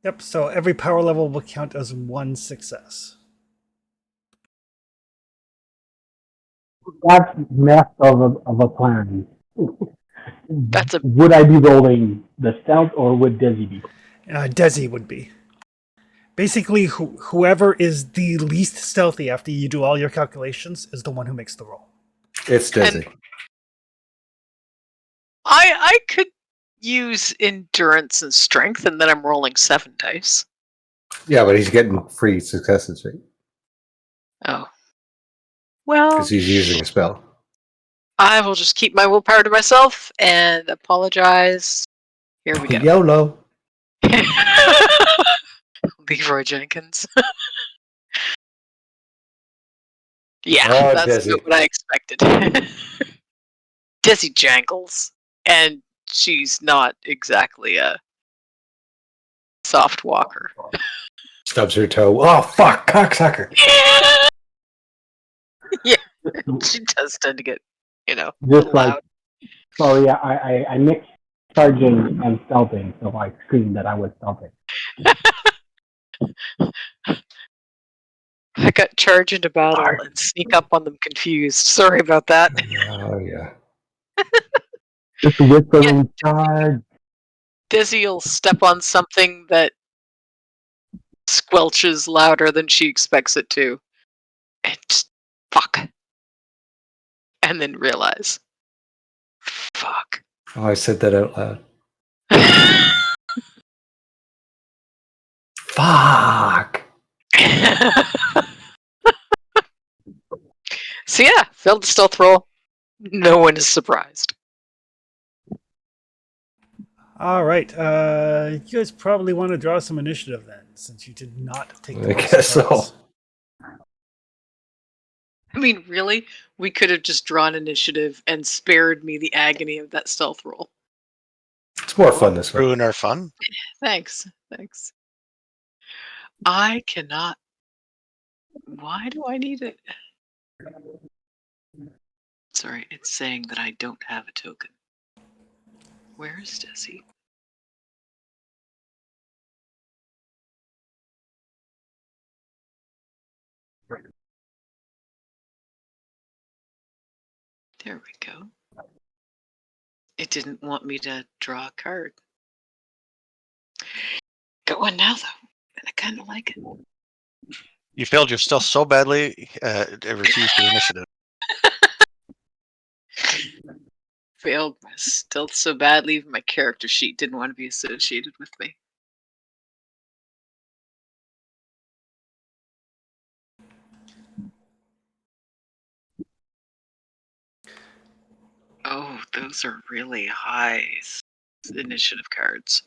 [SPEAKER 1] Yep. So every power level will count as 1 success.
[SPEAKER 4] That's mess of a plan.
[SPEAKER 2] That's a-
[SPEAKER 4] Would I be rolling the stealth or would Desi be?
[SPEAKER 1] Desi would be. Basically, whoever is the least stealthy after you do all your calculations is the one who makes the roll.
[SPEAKER 3] It's Desi.
[SPEAKER 2] I could use endurance and strength, and then I'm rolling 7 dice.
[SPEAKER 3] Yeah, but he's getting free successes, right?
[SPEAKER 2] Oh. Well,
[SPEAKER 3] Because he's using a spell.
[SPEAKER 2] I will just keep my willpower to myself and apologize. Here we go.
[SPEAKER 3] YOLO.
[SPEAKER 2] Leroy Jenkins. Yeah,
[SPEAKER 3] Oh,
[SPEAKER 2] that's
[SPEAKER 3] Desi.
[SPEAKER 2] not what I expected. Desi Jangles. And she's not exactly a soft walker.
[SPEAKER 3] Stubs her toe. Oh, fuck, cocksucker.
[SPEAKER 2] Yeah, she does tend to get,
[SPEAKER 4] Just like,
[SPEAKER 2] loud.
[SPEAKER 4] sorry, I mixed charging and stealthing, so I screamed that I was stealthing.
[SPEAKER 2] I got charge into battle and sneak up on them confused. Sorry about that.
[SPEAKER 3] Oh, yeah.
[SPEAKER 4] Just whistling charge.
[SPEAKER 2] Dizzy will step on something that squelches louder than she expects it to. And just, fuck. And then realize, fuck.
[SPEAKER 3] Oh, I said that out loud. Fuck.
[SPEAKER 2] So yeah, failed the stealth roll. No one is surprised.
[SPEAKER 1] All right. You guys probably want to draw some initiative then, since you did not take the
[SPEAKER 3] I guess so.
[SPEAKER 2] I mean, really? We could have just drawn initiative and spared me the agony of that stealth roll.
[SPEAKER 3] It's more fun this way.
[SPEAKER 5] Ruin our fun.
[SPEAKER 2] Thanks. Thanks. I cannot. Why do I need it? Sorry, it's saying that I don't have a token. Where is Desi? There we go. It didn't want me to draw a card. Got one now, though, and I kind of like it.
[SPEAKER 5] You failed your stealth so badly, it refused the initiative.
[SPEAKER 2] Failed my stealth so badly, even my character sheet didn't want to be associated with me. Oh, those are really high initiative cards.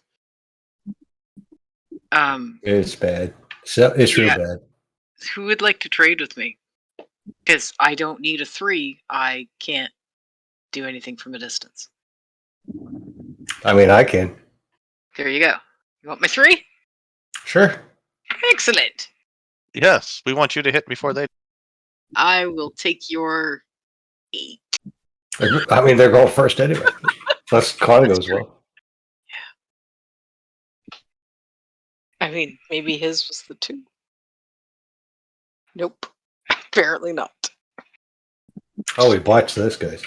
[SPEAKER 3] It's bad. So it's real
[SPEAKER 2] Yeah.
[SPEAKER 3] bad.
[SPEAKER 2] Who would like to trade with me? Because I don't need a 3. I can't do anything from a distance.
[SPEAKER 3] I mean, I can.
[SPEAKER 2] There you go. You want my 3?
[SPEAKER 3] Sure.
[SPEAKER 2] Excellent.
[SPEAKER 5] Yes, we want you to hit before they.
[SPEAKER 2] I will take your 8.
[SPEAKER 3] I mean, they're going first anyway. Plus, con goes well.
[SPEAKER 2] I mean, maybe his was the 2. Nope. Apparently not.
[SPEAKER 3] Oh, we botched this, guys.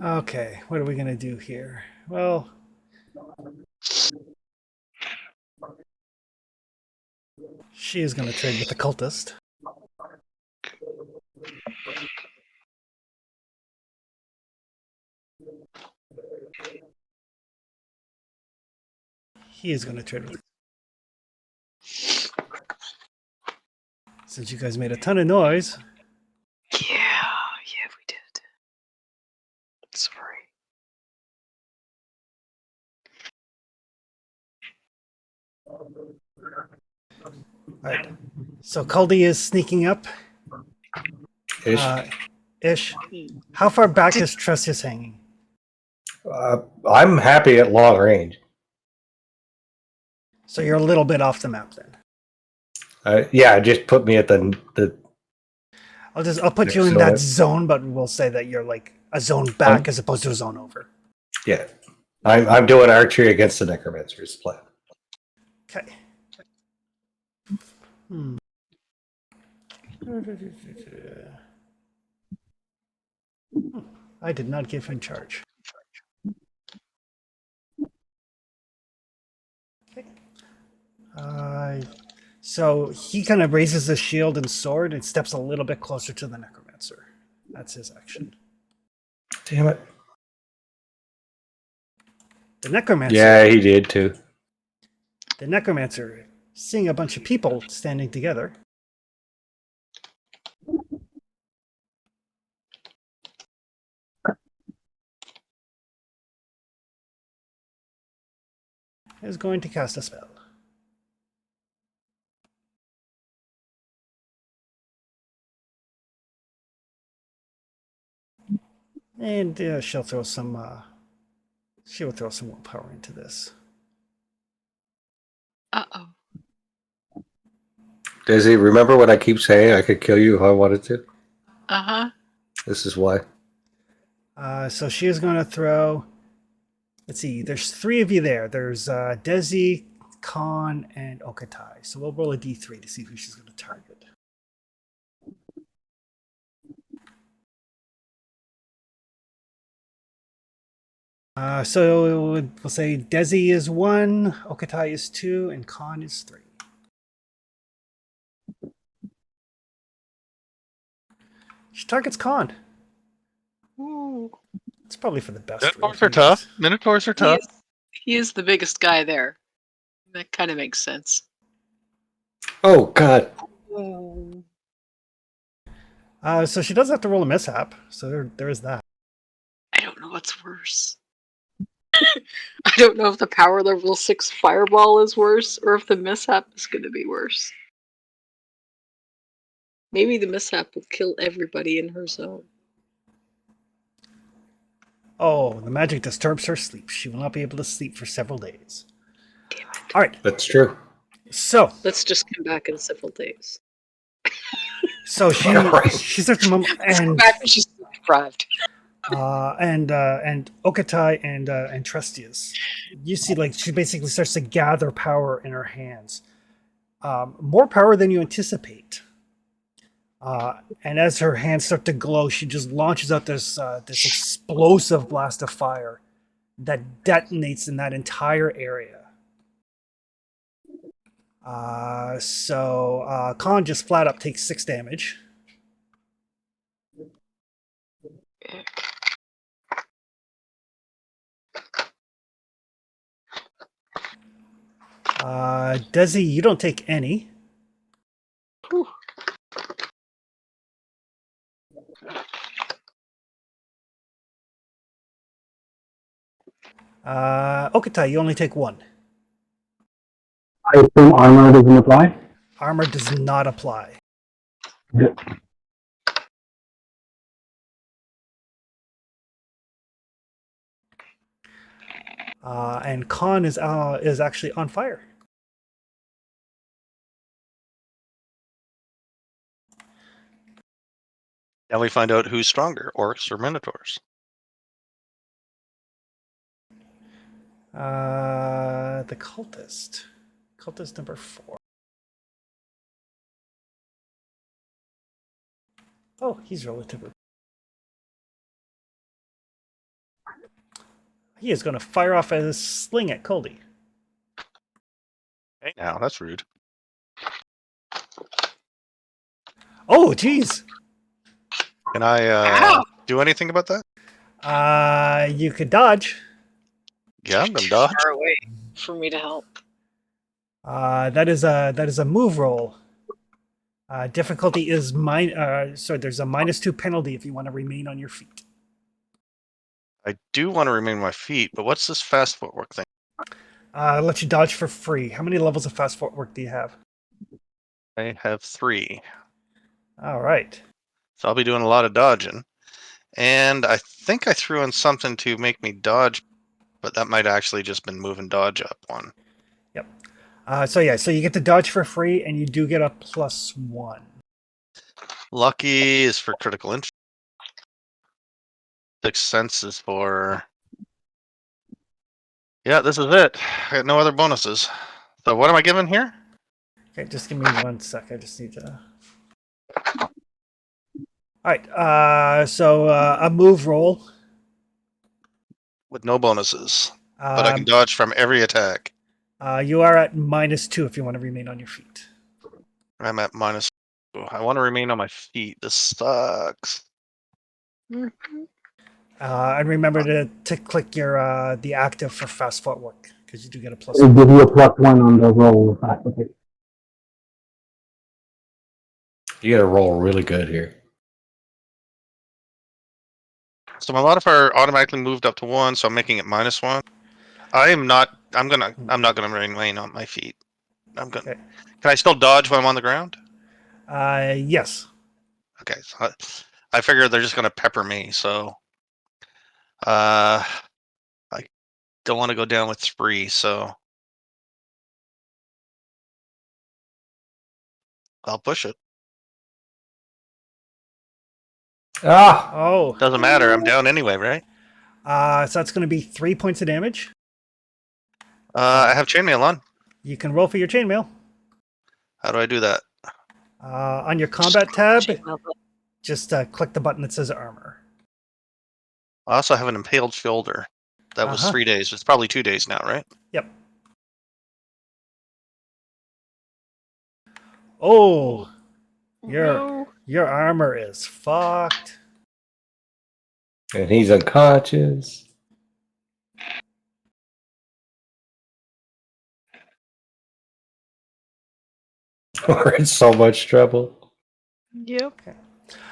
[SPEAKER 1] Okay, what are we gonna do here? Well, she is gonna trade with the cultist. He is gonna trade with. Since you guys made a ton of noise,
[SPEAKER 2] Yeah, we did. Sorry.
[SPEAKER 1] alright. So Caldi is sneaking up.
[SPEAKER 3] Ish.
[SPEAKER 1] Ish. How far back is Trustius hanging?
[SPEAKER 3] I'm happy at long range.
[SPEAKER 1] So you're a little bit off the map then.
[SPEAKER 3] Yeah, just put me at the.
[SPEAKER 1] I'll put you in that zone, but we'll say that you're like a zone back as opposed to a zone over.
[SPEAKER 3] Yeah, I'm doing archery against the necromancer's plan.
[SPEAKER 1] Okay. I did not give him charge. Okay. So he kind of raises his shield and sword and steps a little bit closer to the necromancer. That's his action.
[SPEAKER 3] Damn it.
[SPEAKER 1] The necromancer.
[SPEAKER 3] Yeah, he did too.
[SPEAKER 1] The necromancer, seeing a bunch of people standing together, is going to cast a spell. And she'll throw some willpower into this.
[SPEAKER 2] Uh-oh.
[SPEAKER 3] Does he remember what I keep saying? I could kill you if I wanted to.
[SPEAKER 2] Uh-huh.
[SPEAKER 3] This is why.
[SPEAKER 1] So she is going to throw. Let's see. There's 3 of you there. There's Desi, Khan, and Okatai. So we'll roll a d3 to see who she's going to target. So we'll say Desi is 1, Okatai is 2, and Khan is 3. She targets Khan.
[SPEAKER 2] Ooh.
[SPEAKER 1] It's probably for the best.
[SPEAKER 5] Minotaurs are tough. Minotaurs are tough.
[SPEAKER 2] He is the biggest guy there. That kind of makes sense.
[SPEAKER 3] Oh God.
[SPEAKER 2] Ooh.
[SPEAKER 1] So she does have to roll a mishap. So there is that.
[SPEAKER 2] I don't know what's worse. I don't know if the power level 6 fireball is worse or if the mishap is going to be worse. Maybe the mishap will kill everybody in her zone.
[SPEAKER 1] Oh, the magic disturbs her sleep. She will not be able to sleep for several days. All right.
[SPEAKER 3] That's true.
[SPEAKER 1] So,
[SPEAKER 2] Let's just come back in several days.
[SPEAKER 1] she
[SPEAKER 3] Right.
[SPEAKER 1] she starts to mumble,
[SPEAKER 2] Let's come
[SPEAKER 1] and
[SPEAKER 2] back when she's deprived.
[SPEAKER 1] and Okatai and Trustius, you see, like, she basically starts to gather power in her hands, more power than you anticipate. And as her hands start to glow, she just launches out this explosive blast of fire that detonates in that entire area. So Khan just flat up takes 6 damage. Desi, you don't take any.
[SPEAKER 2] Whew.
[SPEAKER 1] Okatai, you only take 1.
[SPEAKER 4] I assume armor doesn't apply.
[SPEAKER 1] Armor does not apply.
[SPEAKER 4] Good.
[SPEAKER 1] And Khan is actually on fire.
[SPEAKER 5] Now we find out who's stronger, orcs or minotaurs.
[SPEAKER 1] The cultist. Cultist number 4. Oh, he's relatively. He is going to fire off a sling at Coldy.
[SPEAKER 5] Hey, now that's rude.
[SPEAKER 1] Oh, jeez.
[SPEAKER 5] Can I
[SPEAKER 2] Ow!
[SPEAKER 5] do anything about that?
[SPEAKER 1] You could dodge.
[SPEAKER 5] Yeah, I'm gonna dodge.
[SPEAKER 2] Far away for me to help.
[SPEAKER 1] That is a move roll. Difficulty is there's a -2 penalty if you want to remain on your feet.
[SPEAKER 5] I do want to remain on my feet, but what's this fast footwork thing?
[SPEAKER 1] Let you dodge for free. How many levels of fast footwork do you have?
[SPEAKER 5] I have 3.
[SPEAKER 1] All right.
[SPEAKER 5] So I'll be doing a lot of dodging. And I think I threw in something to make me dodge, but that might actually just been move and dodge up 1.
[SPEAKER 1] Yep. So you get to dodge for free, and you do get a +1.
[SPEAKER 5] Lucky is for critical interest. 6 Sense is for... Yeah, this is it. I got no other bonuses. So what am I given here?
[SPEAKER 1] Okay, just give me 1 sec. I just need to. All right. So a move roll.
[SPEAKER 5] With no bonuses. But I can dodge from every attack.
[SPEAKER 1] You are at -2 if you want to remain on your feet.
[SPEAKER 5] I'm at -2. I want to remain on my feet. This sucks.
[SPEAKER 1] And remember to click your the active for fast footwork because you do get a
[SPEAKER 4] It'll
[SPEAKER 1] +1.
[SPEAKER 4] give you a +1 on the roll. Okay.
[SPEAKER 3] You got to roll really good here.
[SPEAKER 5] So my modifier automatically moved up to 1, so I'm making it -1. I'm not gonna remain on my feet.
[SPEAKER 1] Okay.
[SPEAKER 5] Can I still dodge when I'm on the ground?
[SPEAKER 1] Yes.
[SPEAKER 5] Okay, so I figure they're just gonna pepper me, so I don't want to go down with 3, so I'll push it.
[SPEAKER 3] Ah!
[SPEAKER 1] Oh.
[SPEAKER 5] Doesn't matter, I'm down anyway, right?
[SPEAKER 1] So that's going to be 3 points of damage.
[SPEAKER 5] I have chainmail on.
[SPEAKER 1] You can roll for your chainmail.
[SPEAKER 5] How do I do that?
[SPEAKER 1] On your combat tab,
[SPEAKER 2] Chainmail.
[SPEAKER 1] just click the button that says armor.
[SPEAKER 5] I also have an impaled shoulder. That was
[SPEAKER 1] Uh-huh.
[SPEAKER 5] 3 days. It's probably 2 days now, right?
[SPEAKER 1] Yep. Oh, your armor is fucked.
[SPEAKER 3] And he's unconscious. We're in so much trouble.
[SPEAKER 2] Yep.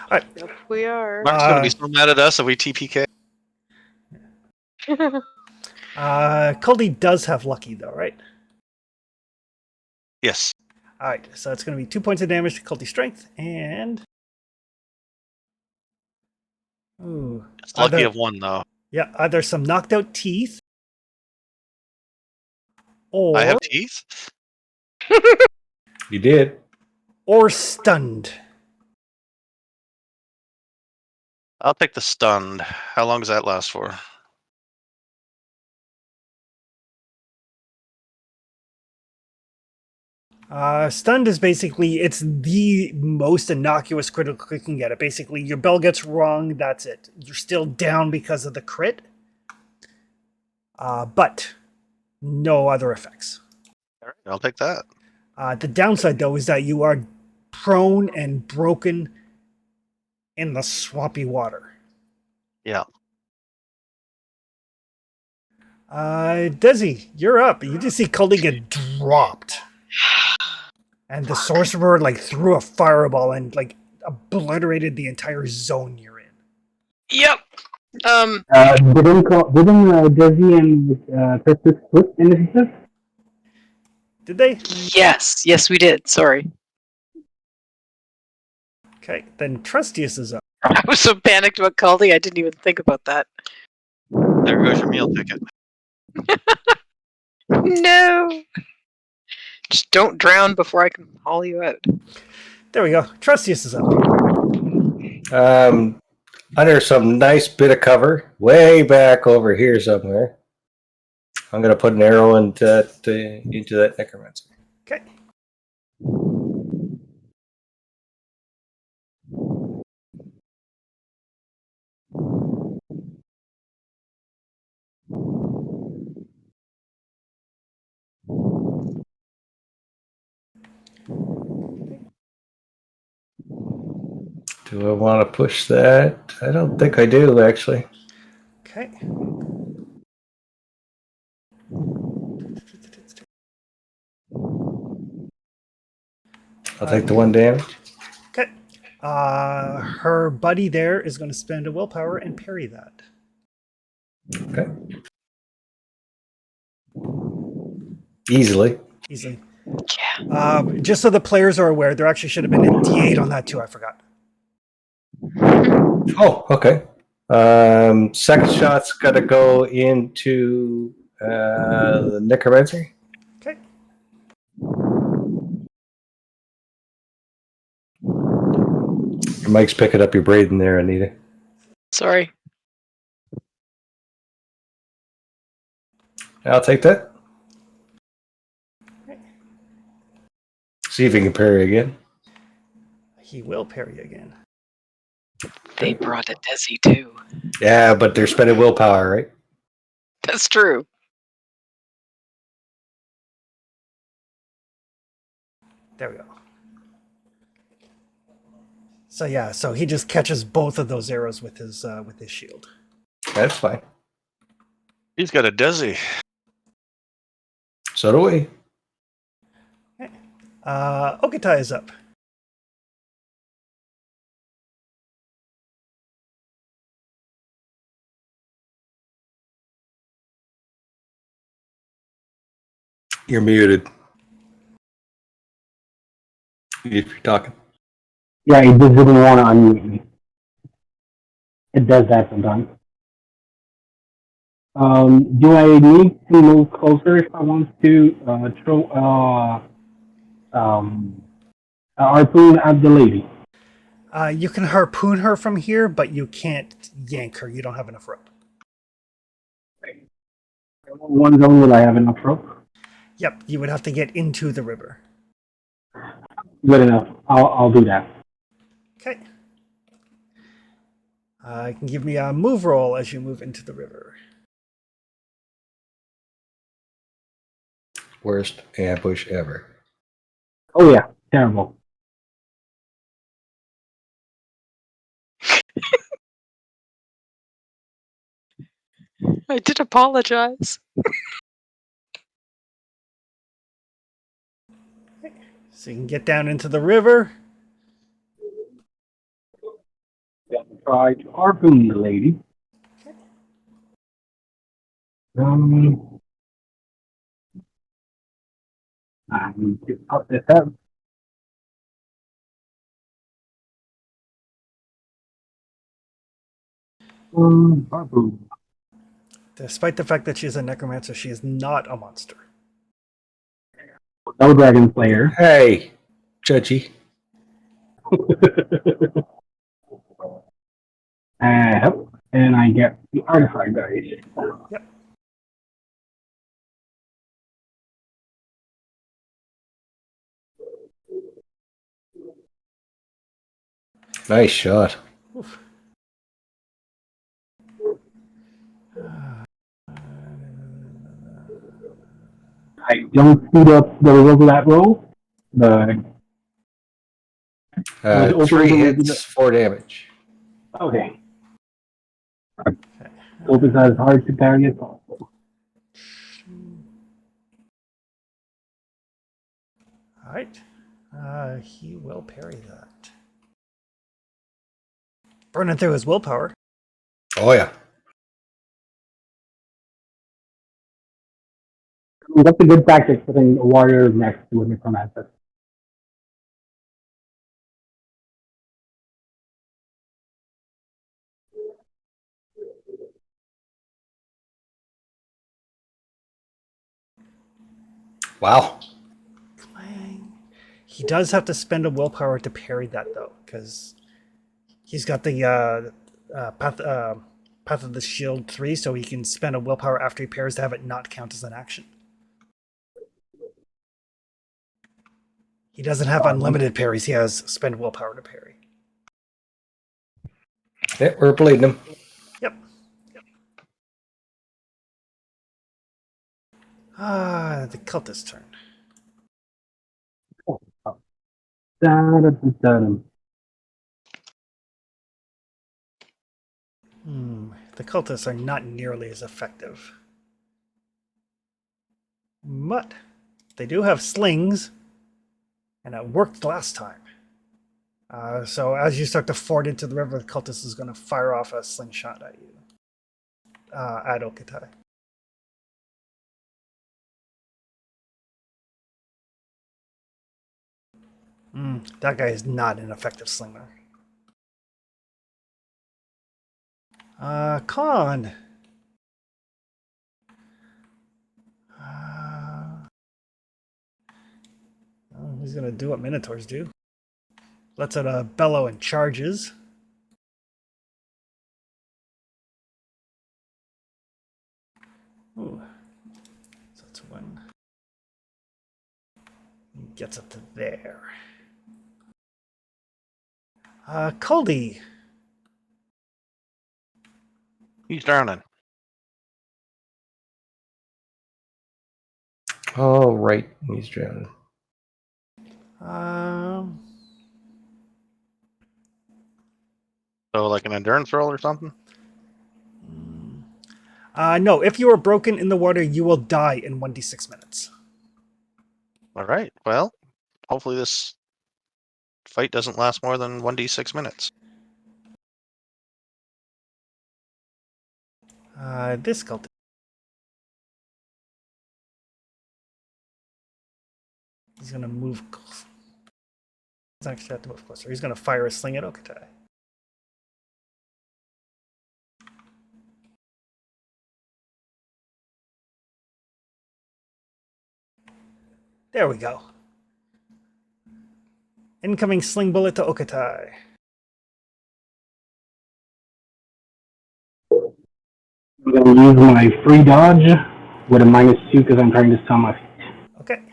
[SPEAKER 1] Alright.
[SPEAKER 2] Yep, we are.
[SPEAKER 5] Mark's gonna be so mad at us if we TPK.
[SPEAKER 1] Culdy does have lucky though, right?
[SPEAKER 5] Yes.
[SPEAKER 1] All right, so it's going to be 2 points of damage to Culty Strength, and ooh,
[SPEAKER 5] It's lucky
[SPEAKER 1] either,
[SPEAKER 5] of one though.
[SPEAKER 1] yeah, either some knocked out teeth, or
[SPEAKER 5] I have teeth.
[SPEAKER 3] You did.
[SPEAKER 1] or stunned.
[SPEAKER 5] I'll take the stunned. How long does that last for?
[SPEAKER 1] Stunned is basically it's the most innocuous critical you can get. It basically your bell gets rung, that's it. You're still down because of the crit, but no other effects.
[SPEAKER 5] All right, I'll take that.
[SPEAKER 1] The downside though is that you are prone and broken in the swampy water.
[SPEAKER 5] Yeah.
[SPEAKER 1] Desi, you're up. You just see Cully get dropped. And the sorcerer like threw a fireball and like obliterated the entire zone you're in.
[SPEAKER 2] Yep.
[SPEAKER 4] Didn't Desi and Christus split initiative?
[SPEAKER 1] Did they?
[SPEAKER 2] Yes, we did. Sorry.
[SPEAKER 1] Okay, then Trustius is up.
[SPEAKER 2] I was so panicked about Caldi, I didn't even think about that.
[SPEAKER 5] There goes your meal ticket.
[SPEAKER 2] No. Just don't drown before I can haul you out.
[SPEAKER 1] There we go. Trustius is up.
[SPEAKER 3] Under some nice bit of cover, way back over here somewhere. I'm gonna put an arrow into that necromancer.
[SPEAKER 1] Okay.
[SPEAKER 3] Do I want to push that? I don't think I do, actually.
[SPEAKER 1] Okay.
[SPEAKER 3] I'll take the 1 damage.
[SPEAKER 1] Okay. Her buddy there is going to spend a willpower and parry that.
[SPEAKER 3] Okay. Easily.
[SPEAKER 1] Easily.
[SPEAKER 2] Yeah.
[SPEAKER 1] Just so the players are aware, there actually should have been a D8 on that too. I forgot.
[SPEAKER 3] Oh, okay. Second shot's got to go into the necromancer.
[SPEAKER 1] Okay.
[SPEAKER 3] Your mic's picking up your breathing there, Anita.
[SPEAKER 2] Sorry.
[SPEAKER 3] I'll take that. See if he can parry again.
[SPEAKER 1] He will parry again.
[SPEAKER 2] They brought a Desi too.
[SPEAKER 3] Yeah, but they're spending willpower, right?
[SPEAKER 2] That's true.
[SPEAKER 1] There we go. So yeah, so he just catches both of those arrows with his shield.
[SPEAKER 3] That's fine.
[SPEAKER 5] He's got a Desi.
[SPEAKER 3] So do we.
[SPEAKER 1] Okatai is up.
[SPEAKER 3] You're muted. If you're talking.
[SPEAKER 4] Yeah, it just didn't want to unmute me. It does that sometimes. Do I need to move closer if I want to throw harpoon at the lady?
[SPEAKER 1] You can harpoon her from here, but you can't yank her. You don't have enough rope.
[SPEAKER 4] One zone, will I have enough rope?
[SPEAKER 1] Yep, you would have to get into the river.
[SPEAKER 4] Good enough. I'll do that.
[SPEAKER 1] Okay. You can give me a move roll as you move into the river.
[SPEAKER 3] Worst ambush ever.
[SPEAKER 4] Oh yeah, terrible.
[SPEAKER 2] I did apologize.
[SPEAKER 1] So you can get down into the river.
[SPEAKER 4] Try to harpoon the lady. I need to up this up. Barbu.
[SPEAKER 1] Despite the fact that she is a necromancer, she is not a monster.
[SPEAKER 4] No Dragon Slayer.
[SPEAKER 3] Hey, Judgy.
[SPEAKER 4] And I get the artifact dice.
[SPEAKER 1] Yep.
[SPEAKER 3] Nice shot.
[SPEAKER 1] Oof.
[SPEAKER 4] I don't speed up the result of that roll. The Open
[SPEAKER 3] 3
[SPEAKER 4] will be
[SPEAKER 3] hits, 4 damage.
[SPEAKER 4] okay. Opens as hard to parry as possible.
[SPEAKER 1] All right. He will parry that. Burning through his willpower.
[SPEAKER 3] Oh, yeah.
[SPEAKER 4] That's a good tactic putting a warrior next to a necromancer.
[SPEAKER 3] Wow.
[SPEAKER 1] Clang. He does have to spend a willpower to parry that, though, because he's got the Path of the Shield 3, so he can spend a willpower after he parries to have it not count as an action. He doesn't have unlimited parries. He has spend willpower to parry.
[SPEAKER 3] Yeah, we're bleeding him.
[SPEAKER 1] Yep. The cultist turn.
[SPEAKER 4] Da-da-da-da-da.
[SPEAKER 1] The cultists are not nearly as effective. But they do have slings, and it worked last time. So as you start to ford into the river, the cultist is going to fire off a slingshot at you. At Okatai. That guy is not an effective slinger. Khan. He's going to do what Minotaurs do. Lets out a bellow and charges. Ooh. So that's one. Gets up to there. Caldy.
[SPEAKER 5] He's drowning.
[SPEAKER 3] Oh, right. He's drowning.
[SPEAKER 5] So like an endurance roll or something?
[SPEAKER 1] No, if you are broken in the water, you will die in 1d6 minutes.
[SPEAKER 5] All right. Well, hopefully this fight doesn't last more than 1d6 minutes.
[SPEAKER 1] This cultist. He's going to move. He's actually have to move closer. He's going to fire a sling at Okatai. There we go. Incoming sling bullet to Okatai.
[SPEAKER 4] I'm going to use my free dodge with a -2 because I'm trying to stun my feet.
[SPEAKER 1] Okay.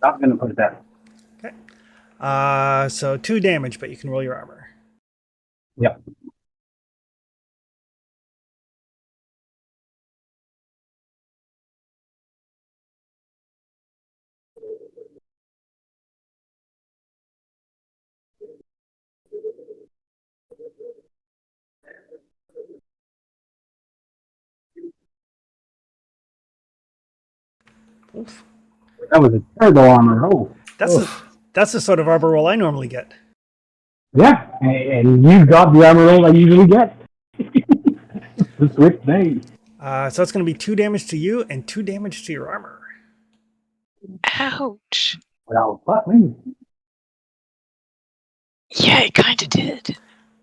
[SPEAKER 4] Not going to put that.
[SPEAKER 1] Okay. So 2 damage, but you can roll your armor.
[SPEAKER 4] Yep.
[SPEAKER 1] Oof.
[SPEAKER 4] That was a terrible armor roll.
[SPEAKER 1] That's the sort of arbor roll I normally get.
[SPEAKER 4] Yeah, and you got the armor roll I usually get. The swift day.
[SPEAKER 1] So it's going to be 2 damage to you and 2 damage to your armor.
[SPEAKER 2] Ouch.
[SPEAKER 4] Well, fuck me.
[SPEAKER 2] Yeah, it kind of did.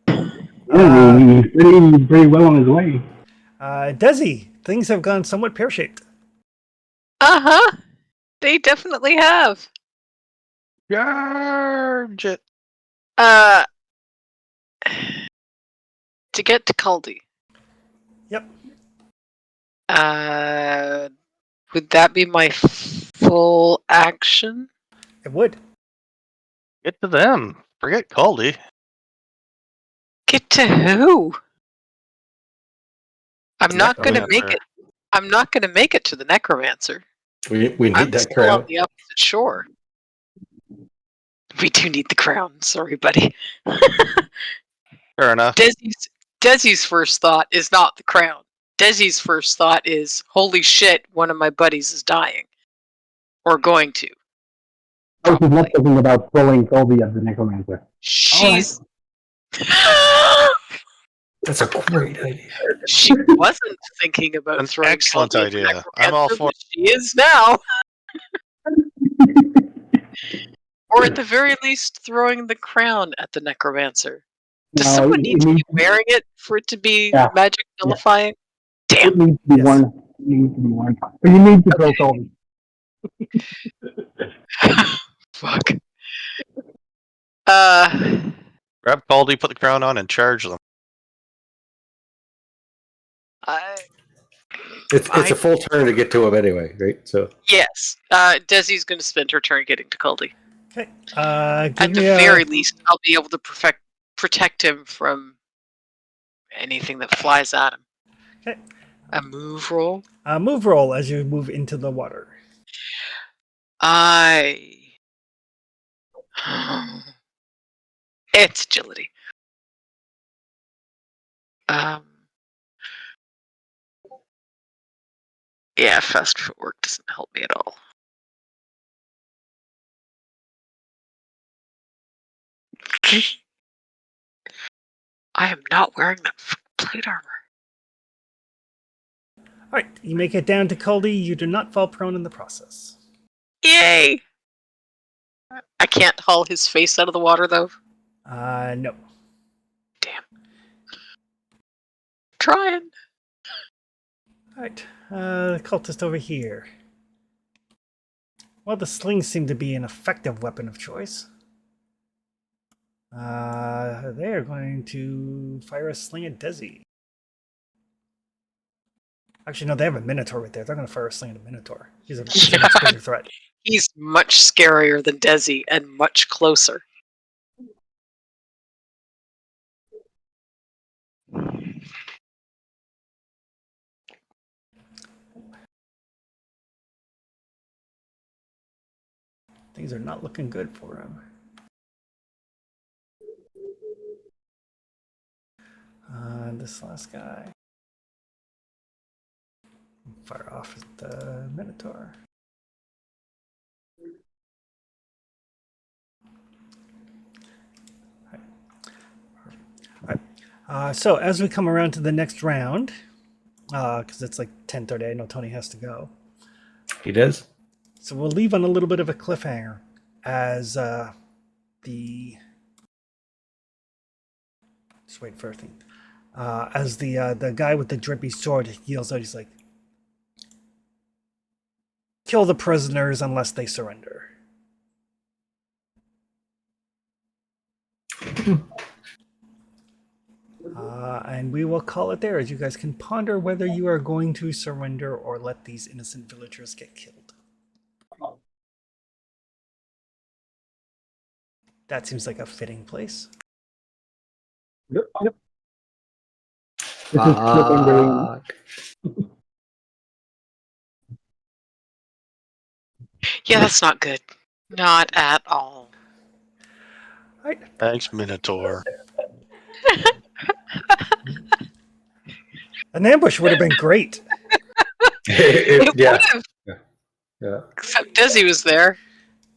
[SPEAKER 4] Yeah, he's pretty well on his way.
[SPEAKER 1] Desi, things have gone somewhat pear-shaped.
[SPEAKER 2] Uh-huh. They definitely have.
[SPEAKER 5] Charge it.
[SPEAKER 2] To get to Caldy.
[SPEAKER 1] Yep.
[SPEAKER 2] Would that be my full action?
[SPEAKER 1] It would.
[SPEAKER 5] Get to them. Forget Caldy.
[SPEAKER 2] Get to who? I'm not gonna make
[SPEAKER 5] Necromancer.
[SPEAKER 2] it. I'm not gonna make it to the necromancer.
[SPEAKER 3] We
[SPEAKER 2] I'm
[SPEAKER 3] need that
[SPEAKER 2] still on
[SPEAKER 3] crown.
[SPEAKER 2] the opposite shore. We do need the crown. Sorry, buddy.
[SPEAKER 5] Fair enough.
[SPEAKER 2] Desi's first thought is not the crown. Desi's first thought is, holy shit, one of my buddies is dying. Or going to.
[SPEAKER 4] I was not
[SPEAKER 2] Probably.
[SPEAKER 4] thinking about throwing Colby at the necromancer.
[SPEAKER 2] She's...
[SPEAKER 3] That's a great idea.
[SPEAKER 2] She wasn't thinking about
[SPEAKER 5] An
[SPEAKER 2] throwing
[SPEAKER 5] excellent
[SPEAKER 2] Caldy at the
[SPEAKER 5] idea. I'm all
[SPEAKER 2] necromancer,
[SPEAKER 5] for-
[SPEAKER 2] but she is now. Or at the very least, throwing the crown at the necromancer. Does
[SPEAKER 4] No,
[SPEAKER 2] someone
[SPEAKER 4] it
[SPEAKER 2] need to be
[SPEAKER 4] needs-
[SPEAKER 2] wearing it for it to be
[SPEAKER 4] Yeah.
[SPEAKER 2] magic nullifying?
[SPEAKER 4] It
[SPEAKER 2] Damn.
[SPEAKER 4] needs to be
[SPEAKER 1] Yes.
[SPEAKER 4] worn. It needs to be worn. But you need to throw Colby.
[SPEAKER 2] Fuck.
[SPEAKER 5] Grab Caldy, put the crown on, and charge them.
[SPEAKER 3] It's a full turn to get to him anyway, right? So
[SPEAKER 2] Yes. Desi's going to spend her turn getting to Caldy.
[SPEAKER 1] Okay.
[SPEAKER 2] At
[SPEAKER 1] Give
[SPEAKER 2] the
[SPEAKER 1] me a,
[SPEAKER 2] very least, I'll be able to protect him from anything that flies at him.
[SPEAKER 1] Okay.
[SPEAKER 2] A move roll.
[SPEAKER 1] move roll as you move into the water.
[SPEAKER 2] It's agility. Yeah, fast footwork doesn't help me at all. I am not wearing that plate armor.
[SPEAKER 1] All right, you make it down to Caldy. You do not fall prone in the process.
[SPEAKER 2] Yay! I can't haul his face out of the water, though.
[SPEAKER 1] No.
[SPEAKER 2] Damn. Trying.
[SPEAKER 1] All right, the cultist over here. Well, the slings seem to be an effective weapon of choice. They're going to fire a sling at Desi. Actually, no, they have a Minotaur right there. They're going to fire a sling at a Minotaur. He's a much bigger threat.
[SPEAKER 2] He's much scarier than Desi and much closer.
[SPEAKER 1] Things are not looking good for him. This last guy. Fire off at the Minotaur. Alright. So as we come around to the next round, because it's like 10:30, I know Tony has to go.
[SPEAKER 3] he does.
[SPEAKER 1] So we'll leave on a little bit of a cliffhanger as just wait for a thing. As the guy with the drippy sword yells out, he's like, "Kill the prisoners unless they surrender." And we will call it there, as you guys can ponder whether you are going to surrender or let these innocent villagers get killed. That seems like a fitting place.
[SPEAKER 4] Yep. This is looking very.
[SPEAKER 2] Yeah, that's not good. Not at all.
[SPEAKER 1] Right.
[SPEAKER 5] Thanks, Minotaur.
[SPEAKER 1] An ambush would have been great.
[SPEAKER 2] It
[SPEAKER 3] Yeah,
[SPEAKER 2] would have.
[SPEAKER 3] Yeah.
[SPEAKER 2] Except Desi was there.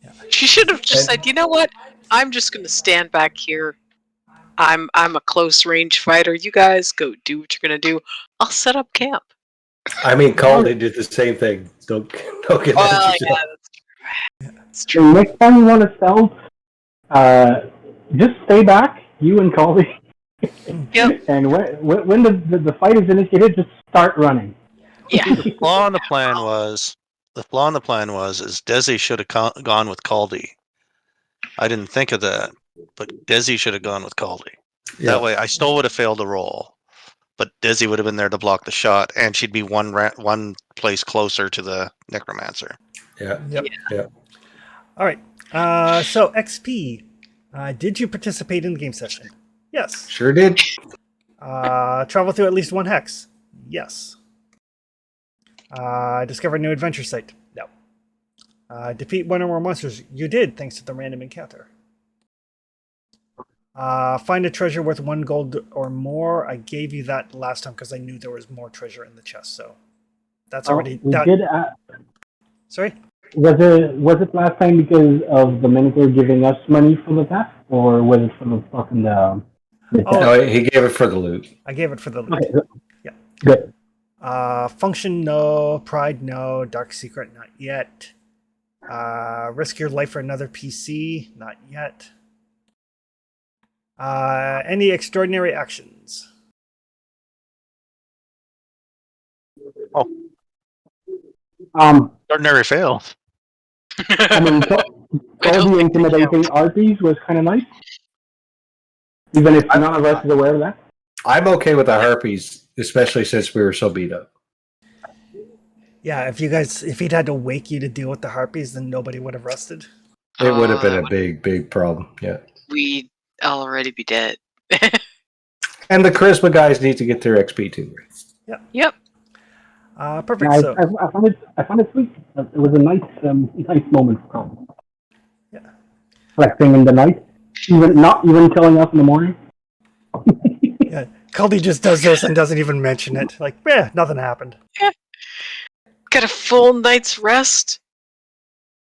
[SPEAKER 1] Yeah.
[SPEAKER 2] She should have just
[SPEAKER 3] And-
[SPEAKER 2] said, "You know what? I'm just going to stand back here. I'm a close range fighter. You guys go do what you're going to do. I'll set up camp."
[SPEAKER 3] I mean, Caldy did the same thing. Don't get
[SPEAKER 2] Well,
[SPEAKER 3] that.
[SPEAKER 2] yeah, that's
[SPEAKER 4] So
[SPEAKER 2] true.
[SPEAKER 4] next time you want to stealth, just stay back, you and Colby.
[SPEAKER 2] Yep.
[SPEAKER 4] And when the fight is initiated, just start running.
[SPEAKER 2] Yeah.
[SPEAKER 5] Flaw in the plan was is Desi should have gone with Caldy. I didn't think of that, but Desi should have gone with Caldy.
[SPEAKER 3] Yeah.
[SPEAKER 5] That way, I still would have failed the roll, but Desi would have been there to block the shot, and she'd be one place closer to the necromancer.
[SPEAKER 3] Yeah.
[SPEAKER 1] Yep.
[SPEAKER 3] Yeah.
[SPEAKER 1] All right. So XP, did you participate in the game session? Yes.
[SPEAKER 3] Sure did.
[SPEAKER 1] Travel through at least one hex? Yes. Discover a new adventure site? No. Defeat one or more monsters? You did, thanks to the random encounter. Find a treasure worth 1 gold or more. I gave you that last time because I knew there was more treasure in the chest, so that's already
[SPEAKER 4] We
[SPEAKER 1] done.
[SPEAKER 4] did.
[SPEAKER 1] Sorry?
[SPEAKER 4] Was it last time because of the Minotaur giving us money for the theft, or was it for the fucking the
[SPEAKER 1] Oh.
[SPEAKER 3] No, he gave it for the loot.
[SPEAKER 1] I gave it for the
[SPEAKER 4] Okay.
[SPEAKER 1] Yeah.
[SPEAKER 4] Good.
[SPEAKER 1] Function, no. Pride, no. Dark secret, not yet. Risk your life for another PC, not yet. Any extraordinary actions?
[SPEAKER 5] Ordinary fail.
[SPEAKER 4] I mean, Colby intimidating RPs was kind of nice, even if none of us is aware of that.
[SPEAKER 3] I'm okay with the harpies, especially since we were so beat up.
[SPEAKER 1] Yeah, if he'd had to wake you to deal with the harpies, then nobody would have rested.
[SPEAKER 3] It would have
[SPEAKER 2] Oh,
[SPEAKER 3] been
[SPEAKER 2] that
[SPEAKER 3] a big problem. Yeah.
[SPEAKER 2] We'd already be dead.
[SPEAKER 3] And the charisma guys need to get their XP too. Right?
[SPEAKER 2] Yep.
[SPEAKER 1] Perfect.
[SPEAKER 4] I,
[SPEAKER 1] So,
[SPEAKER 4] I found it sweet. It was a nice moment for Colby.
[SPEAKER 1] Yeah.
[SPEAKER 4] Flexing in the night, not even telling us in the morning.
[SPEAKER 1] yeah, Caldy just does this and doesn't even mention it. Like, nothing happened.
[SPEAKER 2] Got a full night's rest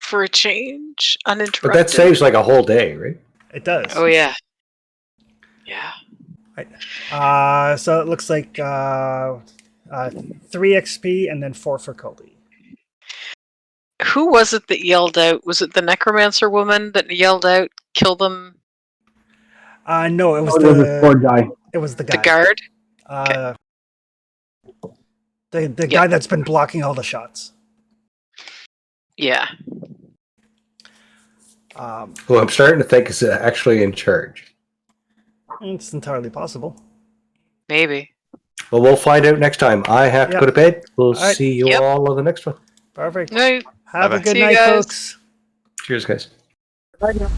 [SPEAKER 2] for a change, uninterrupted.
[SPEAKER 3] But that saves like a whole day, right?
[SPEAKER 1] It does.
[SPEAKER 2] Oh yeah. Yeah.
[SPEAKER 1] So it looks like 3 XP and then 4 for Caldy.
[SPEAKER 2] Who was it that yelled out? Was it the necromancer woman that yelled out, "Kill them"?
[SPEAKER 1] No, it was
[SPEAKER 4] It was a poor guy.
[SPEAKER 1] it was the guy.
[SPEAKER 2] The guard.
[SPEAKER 1] The guy that's been blocking all the shots.
[SPEAKER 2] Yeah.
[SPEAKER 3] Who I'm starting to think is actually in charge.
[SPEAKER 1] It's entirely possible.
[SPEAKER 2] Maybe.
[SPEAKER 3] Well, we'll find out next time. I have to
[SPEAKER 1] Yep.
[SPEAKER 3] go to bed. We'll
[SPEAKER 1] All right.
[SPEAKER 3] see you
[SPEAKER 2] Yep.
[SPEAKER 3] all on the next one.
[SPEAKER 1] Perfect.
[SPEAKER 2] No.
[SPEAKER 1] Have a
[SPEAKER 5] Bye-bye.
[SPEAKER 1] good
[SPEAKER 2] See you
[SPEAKER 1] night,
[SPEAKER 2] guys.
[SPEAKER 1] folks.
[SPEAKER 3] Cheers, guys.
[SPEAKER 4] Right now.